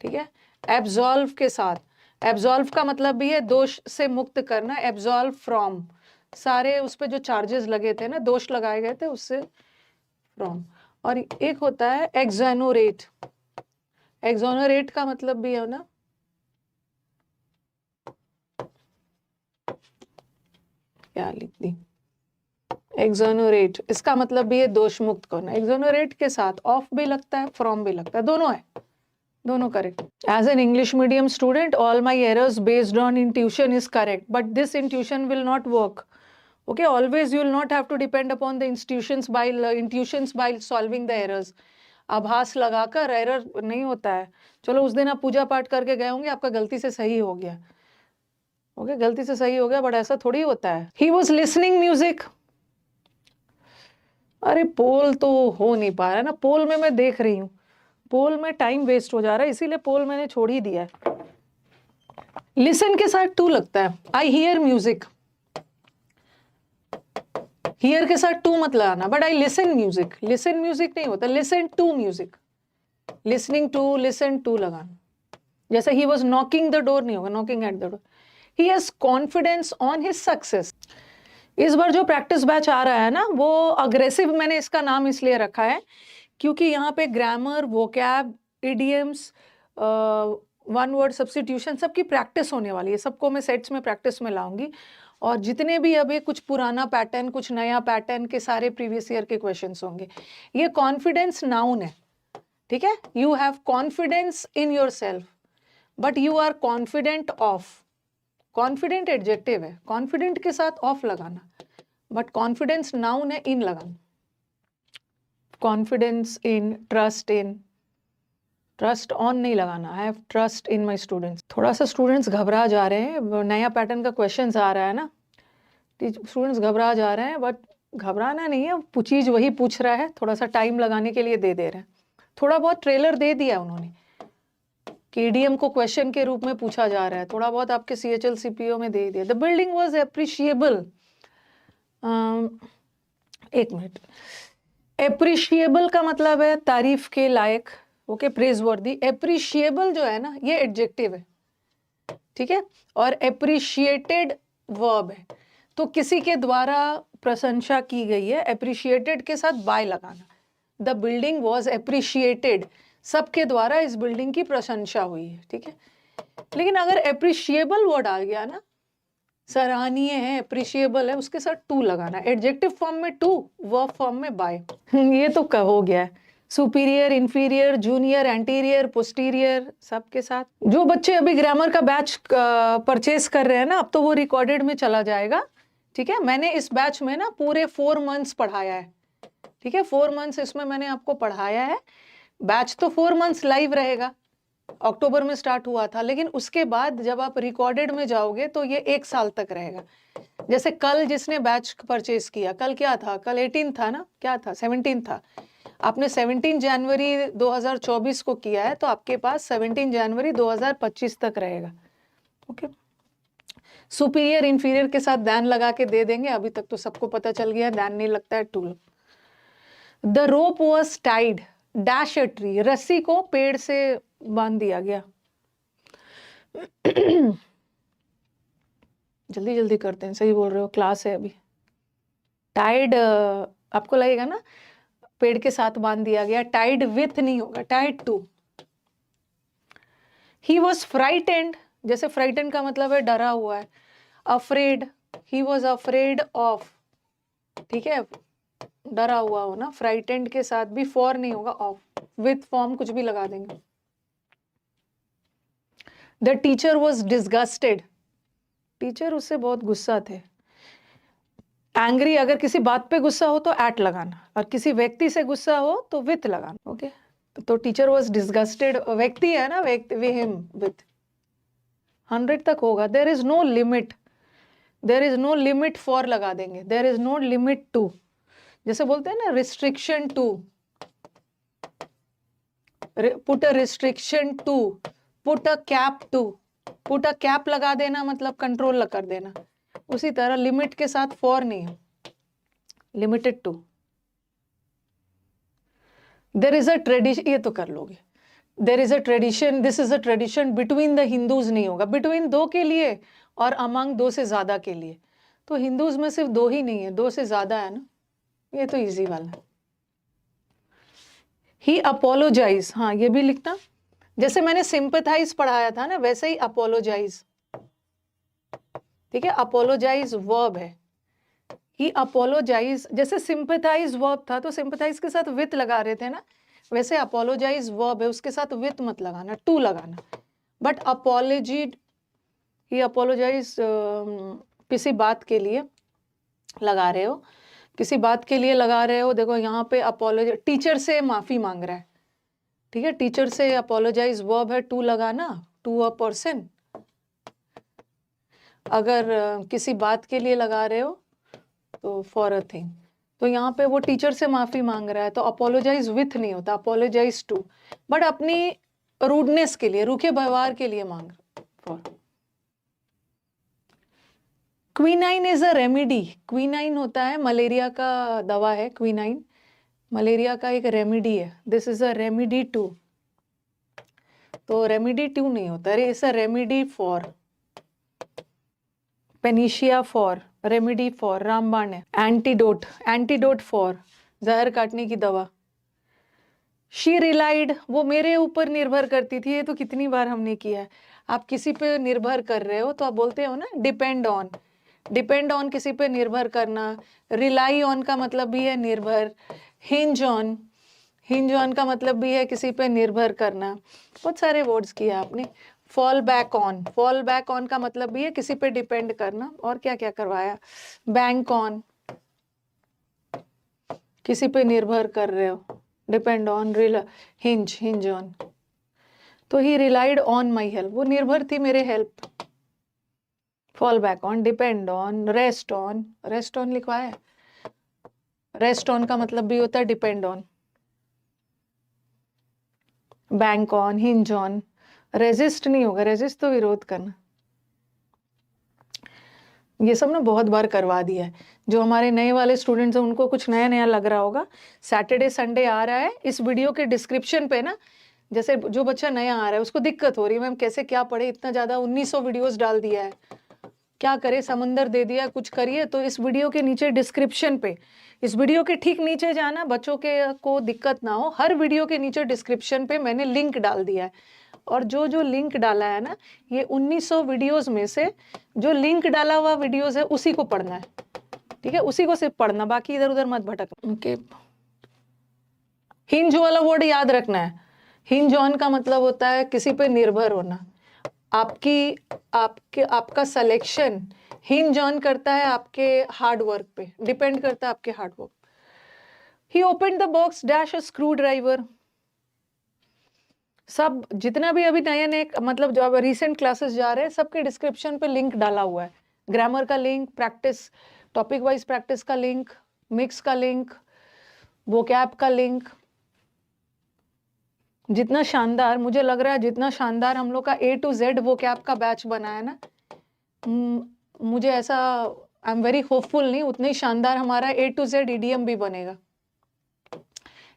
ठीक है। एब्सॉल्व के साथ, एब्सॉल्व का मतलब भी है दोष से मुक्त करना। एब्सॉल्व फ्रॉम, सारे उस पे जो चार्जेस लगे थे ना, दोष लगाए गए थे, उससे फ्रॉम। और एक होता है एक्सोनरेट, एक्सोनरेट का मतलब भी है ना, क्या लिख दी, एक्सोनरेट, इसका मतलब भी है दोष मुक्त करना। एक्सोनरेट के साथ ऑफ भी लगता है, फ्रॉम भी लगता है, दोनों है, दोनों correct. As an English medium student all my errors based on intuition is correct, but this intuition will not work. Okay, always you will not have to depend upon the intuitions by solving the errors. आभास लगाकर error नहीं होता है। चलो उस दिन आप पूजा पाठ करके गए होंगे, आपका गलती से सही हो गया, ओके, गलती से सही हो गया, बट ऐसा थोड़ी होता है। ही वॉज लिसनिंग म्यूजिक, अरे पोल तो हो नहीं पा रहा है ना, पोल में मैं देख रही हूँ, पोल में टाइम वेस्ट हो जा रहा है, इसीलिए पोल मैंने छोड़ ही दिया है। लिसन के साथ टू लगता है। आई हियर म्यूजिक, हियर के साथ टू मत लगाना, but I listen music, listen music नहीं होता, listen to music, listening to, listen to लगाना। जैसे he was knocking the door नहीं होगा, knocking at the door. He has confidence on his success. इस बार जो प्रैक्टिस बैच आ रहा है ना, वो अग्रेसिव, मैंने इसका नाम इसलिए रखा है क्योंकि यहाँ पे grammar, vocab, idioms, one word substitution सबकी प्रैक्टिस होने वाली है। सबको मैं सेट्स में प्रैक्टिस में लाऊंगी, और जितने भी अभी कुछ पुराना पैटर्न, कुछ नया पैटर्न के सारे प्रीवियस ईयर के क्वेश्चंस होंगे। ये कॉन्फिडेंस नाउन है, ठीक है। You have confidence in yourself, but you are confident of. Confident adjective है, कॉन्फिडेंट के साथ ऑफ लगाना, बट कॉन्फिडेंस नाउन है, इन लगाना। Confidence in, trust in, trust on नहीं लगाना। I have trust in my students. थोड़ा सा स्टूडेंट्स घबरा जा रहे हैं, नया पैटर्न का क्वेश्चन आ रहा है ना, स्टूडेंट्स घबरा जा रहे हैं, बट घबराना नहीं है, चीज वही पूछ रहा है, थोड़ा सा टाइम लगाने के लिए दे रहे हैं। थोड़ा बहुत ट्रेलर दे दिया उन्होंने कि ईडीएम को क्वेश्चन के रूप में पूछा जा रहा है, थोड़ा बहुत आपके CHL CPO में दे दिया। द बिल्डिंग वॉज एप्रिशिएबल, एक मिनट, एप्रिशिएबल का मतलब है तारीफ के लायक, ओके, प्रेज वर्दी। एप्रिशिएबल जो है ना, ये एडजेक्टिव है, ठीक है, और एप्रिशिएटेड वर्ब है, तो किसी के द्वारा प्रशंसा की गई है। एप्रिशिएटेड के साथ बाय लगाना। द बिल्डिंग वॉज एप्रिशिएटेड, सबके द्वारा इस बिल्डिंग की प्रशंसा हुई है, ठीक है। लेकिन अगर एप्रिशिएबल वर्ड आ गया ना, सराहनीय है, एप्रिशिएबल है, उसके साथ टू लगाना। एडजेक्टिव फॉर्म में टू, वर्ब फॉर्म में बाय। ये तो हो गया है। Superior, inferior, junior, anterior, posterior, सबके साथ। जो बच्चे अभी ग्रामर का बैच परचेस कर रहे हैं ना, अब तो वो रिकॉर्डेड में चला जाएगा, ठीक है। मैंने इस बैच में ना पूरे 4 मंथ्स पढ़ाया है, ठीक है, 4 मंथ्स इसमें मैंने आपको पढ़ाया है। बैच तो 4 मंथ्स लाइव रहेगा, अक्टूबर में स्टार्ट हुआ था, लेकिन उसके बाद जब आप रिकॉर्डेड में जाओगे तो ये 1 साल तक रहेगा। जैसे कल जिसने बैच परचेस किया, कल क्या था, कल 18 था ना, क्या था, 17 था, आपने 17 जनवरी 2024 को किया है, तो आपके पास 17 जनवरी 2025 तक रहेगा, ओके। सुपीरियर, इंफीरियर के साथ दैन लगा के दे देंगे, अभी तक तो सबको पता चल गया दैन नहीं लगता है, tool. The rope was tied dash a tree, रस्सी को पेड़ से बांध दिया गया। जल्दी जल्दी करते हैं, सही बोल रहे हो, क्लास है अभी। टाइड आपको लगेगा ना पेड़ के साथ बांध दिया गया, टाइड विथ नहीं होगा, tied to. He was frightened, जैसे फ्राइटेंड का मतलब है डरा हुआ है। Afraid, he was afraid of, ठीक है, डरा हुआ हो ना। फ्राइटेंड के साथ भी फॉर नहीं होगा, ऑफ, विथ फॉर्म कुछ भी लगा देंगे। The teacher was disgusted, teacher उससे बहुत गुस्सा थे। एंग्री, अगर किसी बात पे गुस्सा हो तो एट लगाना, और किसी व्यक्ति से गुस्सा हो तो विथ लगाना, ओके। तो टीचर वॉज डिस्गस्टेड, व्यक्ति है ना, व्यक्ति, हिम, विथ। 100 तक होगा। There is no limit, there is no limit for लगा देंगे, there is no limit to, जैसे बोलते हैं ना restriction to, put a restriction to, put a cap to, put a cap लगा देना मतलब कंट्रोल कर देना। उसी तरह लिमिट के साथ फॉर नहीं है, limited to. There is a tradition, ये तो कर लोगे। There is a tradition, this is a tradition between the Hindus नहीं होगा, बिटवीन 2 के लिए और अमंग 2 से ज्यादा के लिए। तो हिंदूज में सिर्फ 2 ही नहीं है, 2 से ज्यादा है ना, ये तो इजी वाला। ही अपोलोजाइज, हाँ ये भी लिखना, जैसे मैंने सिंपथाइज पढ़ाया था ना, वैसे ही अपोलोजाइज, ठीक है। अपोलोजाइज वर्ब है, ही अपोलोजाइज, जैसे सिंपैथाइज वर्ब था तो सिंपैथाइज के साथ विथ लगा रहे थे ना, वैसे अपोलोजाइज वर्ब है, उसके साथ विथ मत लगाना, टू लगाना. बट अपॉलोजी, ही अपोलोजाइज किसी बात के लिए लगा रहे हो, किसी बात के लिए लगा रहे हो. देखो यहाँ पे अपोलोजी, टीचर से माफी मांग रहा है, ठीक है, टीचर से अपोलोजाइज वर्ब है टू लगाना, टू अ पर्सन. अगर किसी बात के लिए लगा रहे हो तो फॉर अ थिंग. तो यहाँ पे वो टीचर से माफी मांग रहा है तो अपोलोजाइज विथ नहीं होता, अपोलोजाइज टू. बट अपनी रूडनेस के लिए, रूखे व्यवहार के लिए मांग for. Quinine is a remedy. Quinine होता है मलेरिया का दवा है, क्विनाइन मलेरिया का एक रेमेडी है. This is a remedy to. तो रेमेडी टू नहीं होता, अरे is a remedy for. Panacea for, remedy for, रामबाण है. एंटीडोट, एंटीडोट फॉर, जहर काटने की दवा. शी रिलाइड, वो मेरे ऊपर निर्भर करती थी. ये तो कितनी बार हमने किया है. आप किसी पे निर्भर कर रहे हो तो आप बोलते हो ना डिपेंड ऑन. डिपेंड ऑन किसी पे निर्भर करना. रिलाई ऑन का मतलब भी है निर्भर. हिंज ऑन, हिंज ऑन का मतलब भी है किसी पे निर्भर करना. बहुत सारे वर्ड्स किए आपने. Fall back on, fall back on का मतलब भी है किसी पे डिपेंड करना. और क्या क्या करवाया. बैंक ऑन, किसी पे निर्भर कर रहे हो, depend on. Hinge, hinge on. तो ही रिलाइड ऑन माई हेल्प, वो निर्भर थी मेरे help. Fall back on, depend on, rest on. Rest on लिखवाया है. रेस्ट ऑन का मतलब भी होता है depend on. Bank on, hinge on. Resist नहीं होगा, रेजिस्ट तो विरोध करना. ये सब ना बहुत बार करवा दिया है. जो हमारे नए वाले स्टूडेंट्स हैं उनको कुछ नया नया लग रहा होगा. सैटरडे संडे आ रहा है, इस वीडियो के डिस्क्रिप्शन पे ना, जैसे जो बच्चा नया आ रहा है उसको दिक्कत हो रही है मैम कैसे क्या पढ़े, इतना ज़्यादा 1900 वीडियोस डाल दिया है, क्या करे, समंदर दे दिया, कुछ करिए. तो इस वीडियो के नीचे डिस्क्रिप्शन पे, इस वीडियो के ठीक नीचे जाना, बच्चों के को दिक्कत ना हो. हर वीडियो के नीचे डिस्क्रिप्शन पे मैंने लिंक डाल दिया है. और जो जो लिंक डाला है ना, ये 1900 वीडियोस में से जो लिंक डाला हुआ वीडियोस है उसी को पढ़ना है, ठीक है, उसी को सिर्फ पढ़ना, बाकी इधर उधर मत भटकना. ओके. हिंज वाला वर्ड याद रखना है. हिंज ऑन का मतलब होता है किसी पे निर्भर होना. आपका सिलेक्शन हिंज ऑन करता है आपके हार्ड वर्क पे, डिपेंड करता है आपके hard work. He open the box dash a screw driver. सब जितना भी अभी नए नए मतलब जो अब रिसेंट क्लासेस जा रहे हैं सबके डिस्क्रिप्शन पे लिंक डाला हुआ है. ग्रामर का link, practice, topic wise practice का लिंक, मिक्स का लिंक, वोकैब का लिंक. जितना शानदार मुझे लग रहा है, जितना शानदार हम लोग का A to Z वोकैब का बैच बना है ना, मुझे ऐसा, आई एम वेरी होपफुल, नहीं उतना ही शानदार हमारा A to Z इडियम भी बनेगा.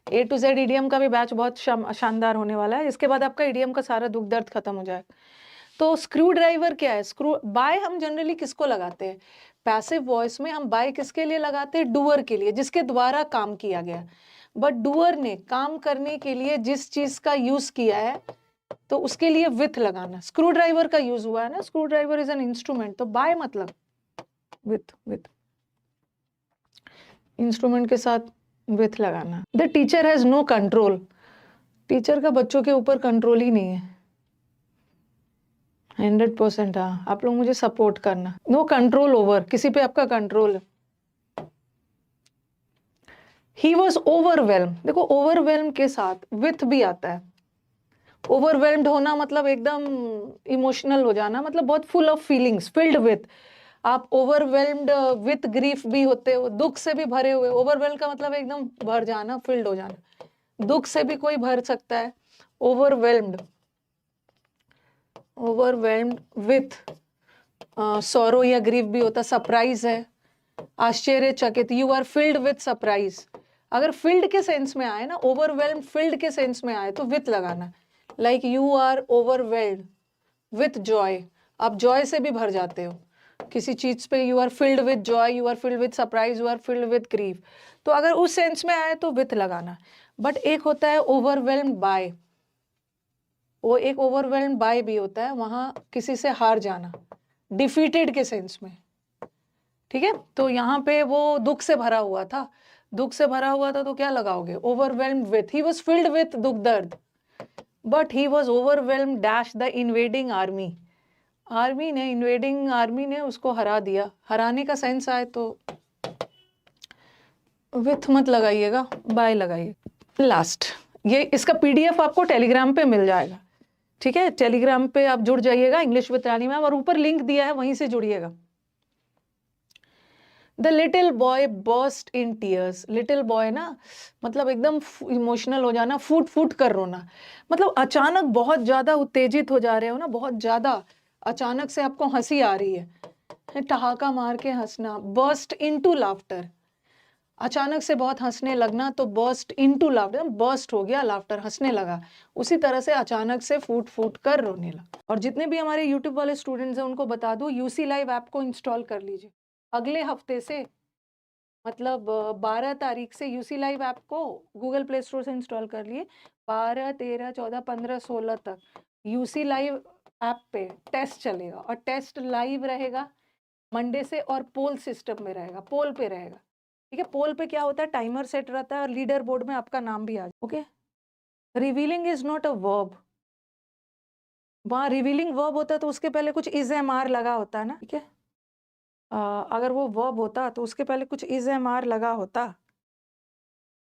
A to Z इडियम का भी बैच बहुत शानदार होने वाला है. इसके बाद आपका इडियम का सारा दुख दर्द खत्म हो जाएगा. तो स्क्रू ड्राइवर क्या है. स्क्रू बाय हम जनरली किसको लगाते हैं, पैसिव वॉइस में हम बाय किसके लिए लगाते हैं, डूअर के लिए, जिसके द्वारा काम किया गया. बट डूअर ने काम करने के लिए जिस चीज का यूज किया है तो उसके लिए विथ लगाना. स्क्रू ड्राइवर का यूज हुआ है ना, screwdriver is an instrument, तो बाय मतलब विथ, विथ इंस्ट्रूमेंट के साथ विथ लगाना. The teacher has no control. Teacher का बच्चों के ऊपर कंट्रोल ही नहीं है. 100%. हाँ, आप लोग मुझे सपोर्ट करना. नो कंट्रोल ओवर, किसी पे आपका कंट्रोल है. He was overwhelm. देखो ओवरवेल्म के साथ विथ भी आता है. ओवरवेल्म्ड होना मतलब एकदम इमोशनल हो जाना, मतलब बहुत full of feelings, filled with. आप ओवरवेल्म्ड विथ ग्रीफ भी होते हो, दुख से भी भरे हुए. ओवरवेल्म का मतलब एकदम भर जाना, फिल्ड हो जाना. दुख से भी कोई भर सकता है. ओवरवेल्म्ड, ओवरवेल्म्ड विथ सॉरो या ग्रीफ भी होता. सरप्राइज है, आश्चर्यचकित. You are filled with surprise. अगर फिल्ड के सेंस में आए ना, ओवरवेल्म्ड फिल्ड के सेंस में आए तो विथ लगाना. Like you are overwhelmed with joy. आप जॉय से भी भर जाते हो किसी चीज पे. You are filled with joy, you are filled with surprise, you are filled with grief. तो अगर उस सेंस में आए तो विथ लगाना. बट एक होता है ओवरवेल्म्ड बाय, वो एक ओवरवेल्म्ड बाय भी होता है, वहां किसी से हार जाना, डिफीटेड के सेंस में, ठीक है, तो यहाँ पे वो दुख से भरा हुआ था, दुख से भरा हुआ था तो क्या लगाओगे, overwhelmed with, he was filled with दुख दर्द, but he was overwhelmed dash the invading army, army ने, इन्वेडिंग आर्मी ने उसको हरा दिया, हराने का सेंस आए तो विथ मत लगाइएगा, बाय लगाइए। लास्ट, ये इसका पीडीएफ आपको टेलीग्राम पे मिल जाएगा, ठीक है, टेलीग्राम पे आप जुड़ जाइएगा, इंग्लिश विद रानी मैम, और ऊपर लिंक दिया है वहीं से जुड़िएगा। The little boy burst in tears, little boy ना मतलब एकदम इमोशनल हो जाना, फूट फूट कर रोना, मतलब अचानक बहुत ज्यादा उत्तेजित हो जा रहे हो ना, बहुत ज्यादा अचानक से आपको हंसी आ रही है, ठहाका मार के हंसना, बर्स्ट इनटू लाफ्टर, अचानक से बहुत हंसने लगना तो बर्स्ट इनटू लाफ्टर, बर्स्ट हो गया लाफ्टर, हंसने लगा, उसी तरह से अचानक से फूट फूट कर रोने लगा। और जितने भी हमारे यूट्यूब वाले स्टूडेंट्स हैं उनको बता दूं, यूसी लाइव ऐप को इंस्टॉल कर लीजिए, अगले हफ्ते से मतलब 12 तारीख से यूसी लाइव ऐप को गूगल प्ले स्टोर से इंस्टॉल कर लिए, 12, 13, 14, 15, 16 तक यूसी लाइव ऐप पे टेस्ट चलेगा, और टेस्ट लाइव रहेगा मंडे से, और पोल सिस्टम में रहेगा, पोल पे रहेगा, ठीक है, पोल पे क्या होता है, टाइमर सेट रहता है और लीडर बोर्ड में आपका नाम भी आ जाए, okay. Revealing is not a verb, वहाँ रिवीलिंग वर्ब होता है तो उसके पहले कुछ इज एम आर लगा होता है ना, ठीक है, अगर वो वर्ब होता तो उसके पहले कुछ इज एम आर लगा होता।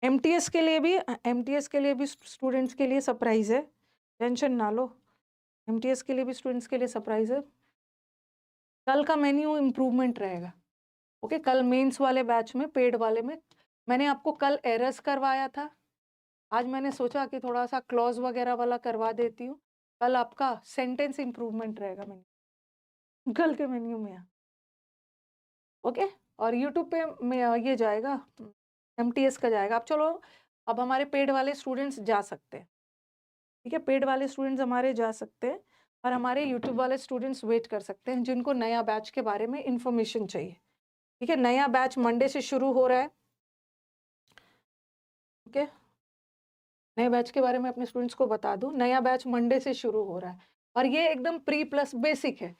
एमटीएस के लिए भी, एमटीएस के लिए भी स्टूडेंट्स के लिए सरप्राइज है, टेंशन ना लो, एमटीएस के लिए भी स्टूडेंट्स के लिए सरप्राइज है, कल का मेन्यू इम्प्रूवमेंट रहेगा, ओके। कल मेंस वाले बैच में, पेड वाले में मैंने आपको कल एरर्स करवाया था, आज मैंने सोचा कि थोड़ा सा क्लॉज वगैरह वाला करवा देती हूँ, कल आपका सेंटेंस इम्प्रूवमेंट रहेगा मेन्यू, कल के मेन्यू में, ओके। और यूट्यूब पे में ये जाएगा, एमटीएस का जाएगा। अब चलो, अब हमारे पेड वाले स्टूडेंट्स जा सकते हैं, ठीक है, पेड वाले स्टूडेंट्स हमारे जा सकते हैं, और हमारे यूट्यूब वाले स्टूडेंट्स वेट कर सकते हैं जिनको नया बैच के बारे में इंफॉर्मेशन चाहिए, ठीक है। नया बैच मंडे से शुरू हो रहा है, ओके। नए बैच के बारे में अपने स्टूडेंट्स को बता दूं, नया बैच मंडे से शुरू हो रहा है, और ये एकदम प्री प्लस बेसिक है,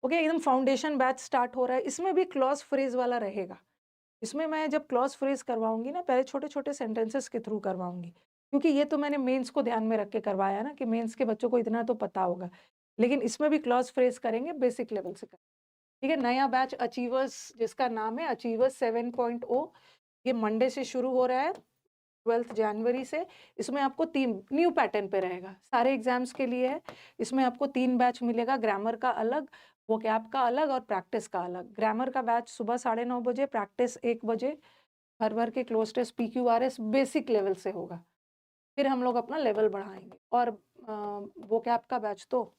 ओके, एकदम फाउंडेशन बैच स्टार्ट हो रहा है, इसमें भी क्लॉज फ्रेज वाला रहेगा। इसमें मैं जब क्लॉज फ्रेज करवाऊंगी ना, पहले छोटे छोटे सेंटेंसेस के थ्रू करवाऊंगी, क्योंकि ये तो मैंने मेंस को ध्यान में रख के करवाया ना, कि मेंस के बच्चों को इतना तो पता होगा, लेकिन इसमें भी क्लॉज फ्रेज करेंगे, बेसिक लेवल से करेंगे, ठीक है। नया बैच अचीवर्स, जिसका नाम है अचीवर्स 7.0, ये मंडे से शुरू हो रहा है, 12 जनवरी से। इसमें आपको 3 न्यू पैटर्न पे रहेगा, सारे एग्जाम्स के लिए है, इसमें आपको 3 बैच मिलेगा, ग्रामर का अलग, वोकैब का अलग, और प्रैक्टिस का अलग। ग्रामर का बैच सुबह 9:30 बजे, प्रैक्टिस 1 बजे, हर भर के close test PQRS basic level से होगा, फिर हम लोग अपना लेवल बढ़ाएंगे। और वोकैब का बैच तो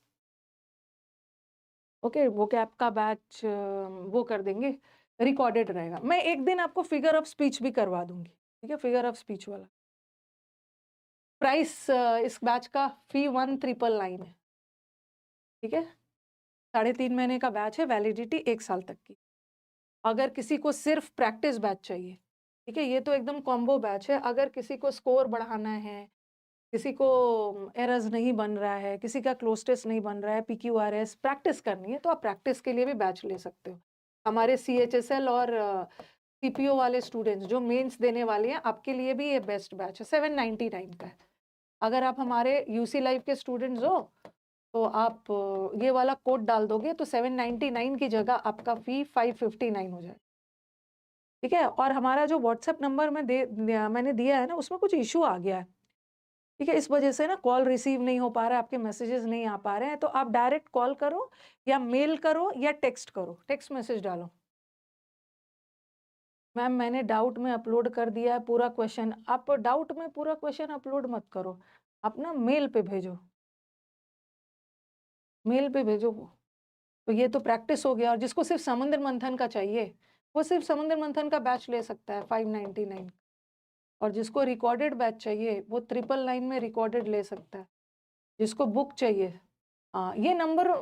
ओके, वोकैब का बैच वो कर देंगे, रिकॉर्डेड रहेगा। मैं एक दिन आपको फिगर ऑफ स्पीच भी करवा दूंगी, ठीक है, फिगर ऑफ स्पीच वाला। प्राइस इस बैच का फी 1999 है, ठीक है, 3.5 महीने का बैच है, वैलिडिटी 1 साल तक की। अगर किसी को सिर्फ प्रैक्टिस बैच चाहिए, ठीक है, ये तो एकदम कॉम्बो बैच है, अगर किसी को स्कोर बढ़ाना है, किसी को एरर्स नहीं बन रहा है, किसी का क्लोज टेस्ट नहीं बन रहा है, PQRS प्रैक्टिस करनी है, तो आप प्रैक्टिस के लिए भी बैच ले सकते हो। हमारे CHSL और CPO वाले स्टूडेंट्स जो मेंस देने वाले हैं, आपके लिए भी ये बेस्ट बैच है, 799 का है। अगर आप हमारे यूसी लाइव के स्टूडेंट्स हो तो आप ये वाला कोड डाल दोगे तो 799 की जगह आपका फी 559 हो जाए, ठीक है। और हमारा जो व्हाट्सएप नंबर मैंने दिया है ना, उसमें कुछ इशू आ गया है, ठीक है, इस वजह से ना कॉल रिसीव नहीं हो पा रहा है, आपके मैसेजेस नहीं आ पा रहे हैं, तो आप डायरेक्ट कॉल करो या मेल करो या टेक्स्ट करो, टेक्स्ट मैसेज डालो, मैम मैंने डाउट में अपलोड कर दिया है पूरा क्वेश्चन। आप डाउट में पूरा क्वेश्चन अपलोड मत करो, आप ना मेल पे भेजो, मेल पे भेजो। तो ये तो प्रैक्टिस हो गया, और जिसको सिर्फ समुद्र मंथन का चाहिए वो सिर्फ समुद्र मंथन का बैच ले सकता है 599, और जिसको रिकॉर्डेड बैच चाहिए वो 999 में रिकॉर्डेड ले सकता है। जिसको बुक चाहिए, हाँ, ये नंबर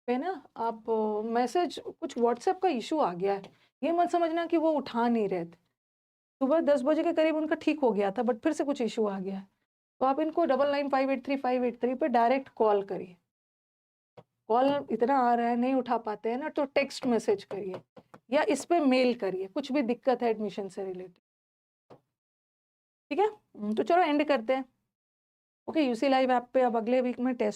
पे ना आप मैसेज, कुछ व्हाट्सएप का इशू आ गया है, ये मत समझना कि वो उठा नहीं रहे थे, सुबह 10 बजे के करीब उनका ठीक हो गया था, बट फिर से कुछ इशू आ गया है, तो आप इनको 99583583 पे डायरेक्ट कॉल करिए। कॉल इतना आ रहा है, नहीं उठा पाते हैं ना, तो टेक्स्ट मैसेज करिए, या इस पे मेल करिए, कुछ भी दिक्कत है एडमिशन से रिलेटेड। ठीक है, तो चलो एंड करते हैं। ओके, यूसी लाइव ऐप पे अब अगले वीक में टेस्ट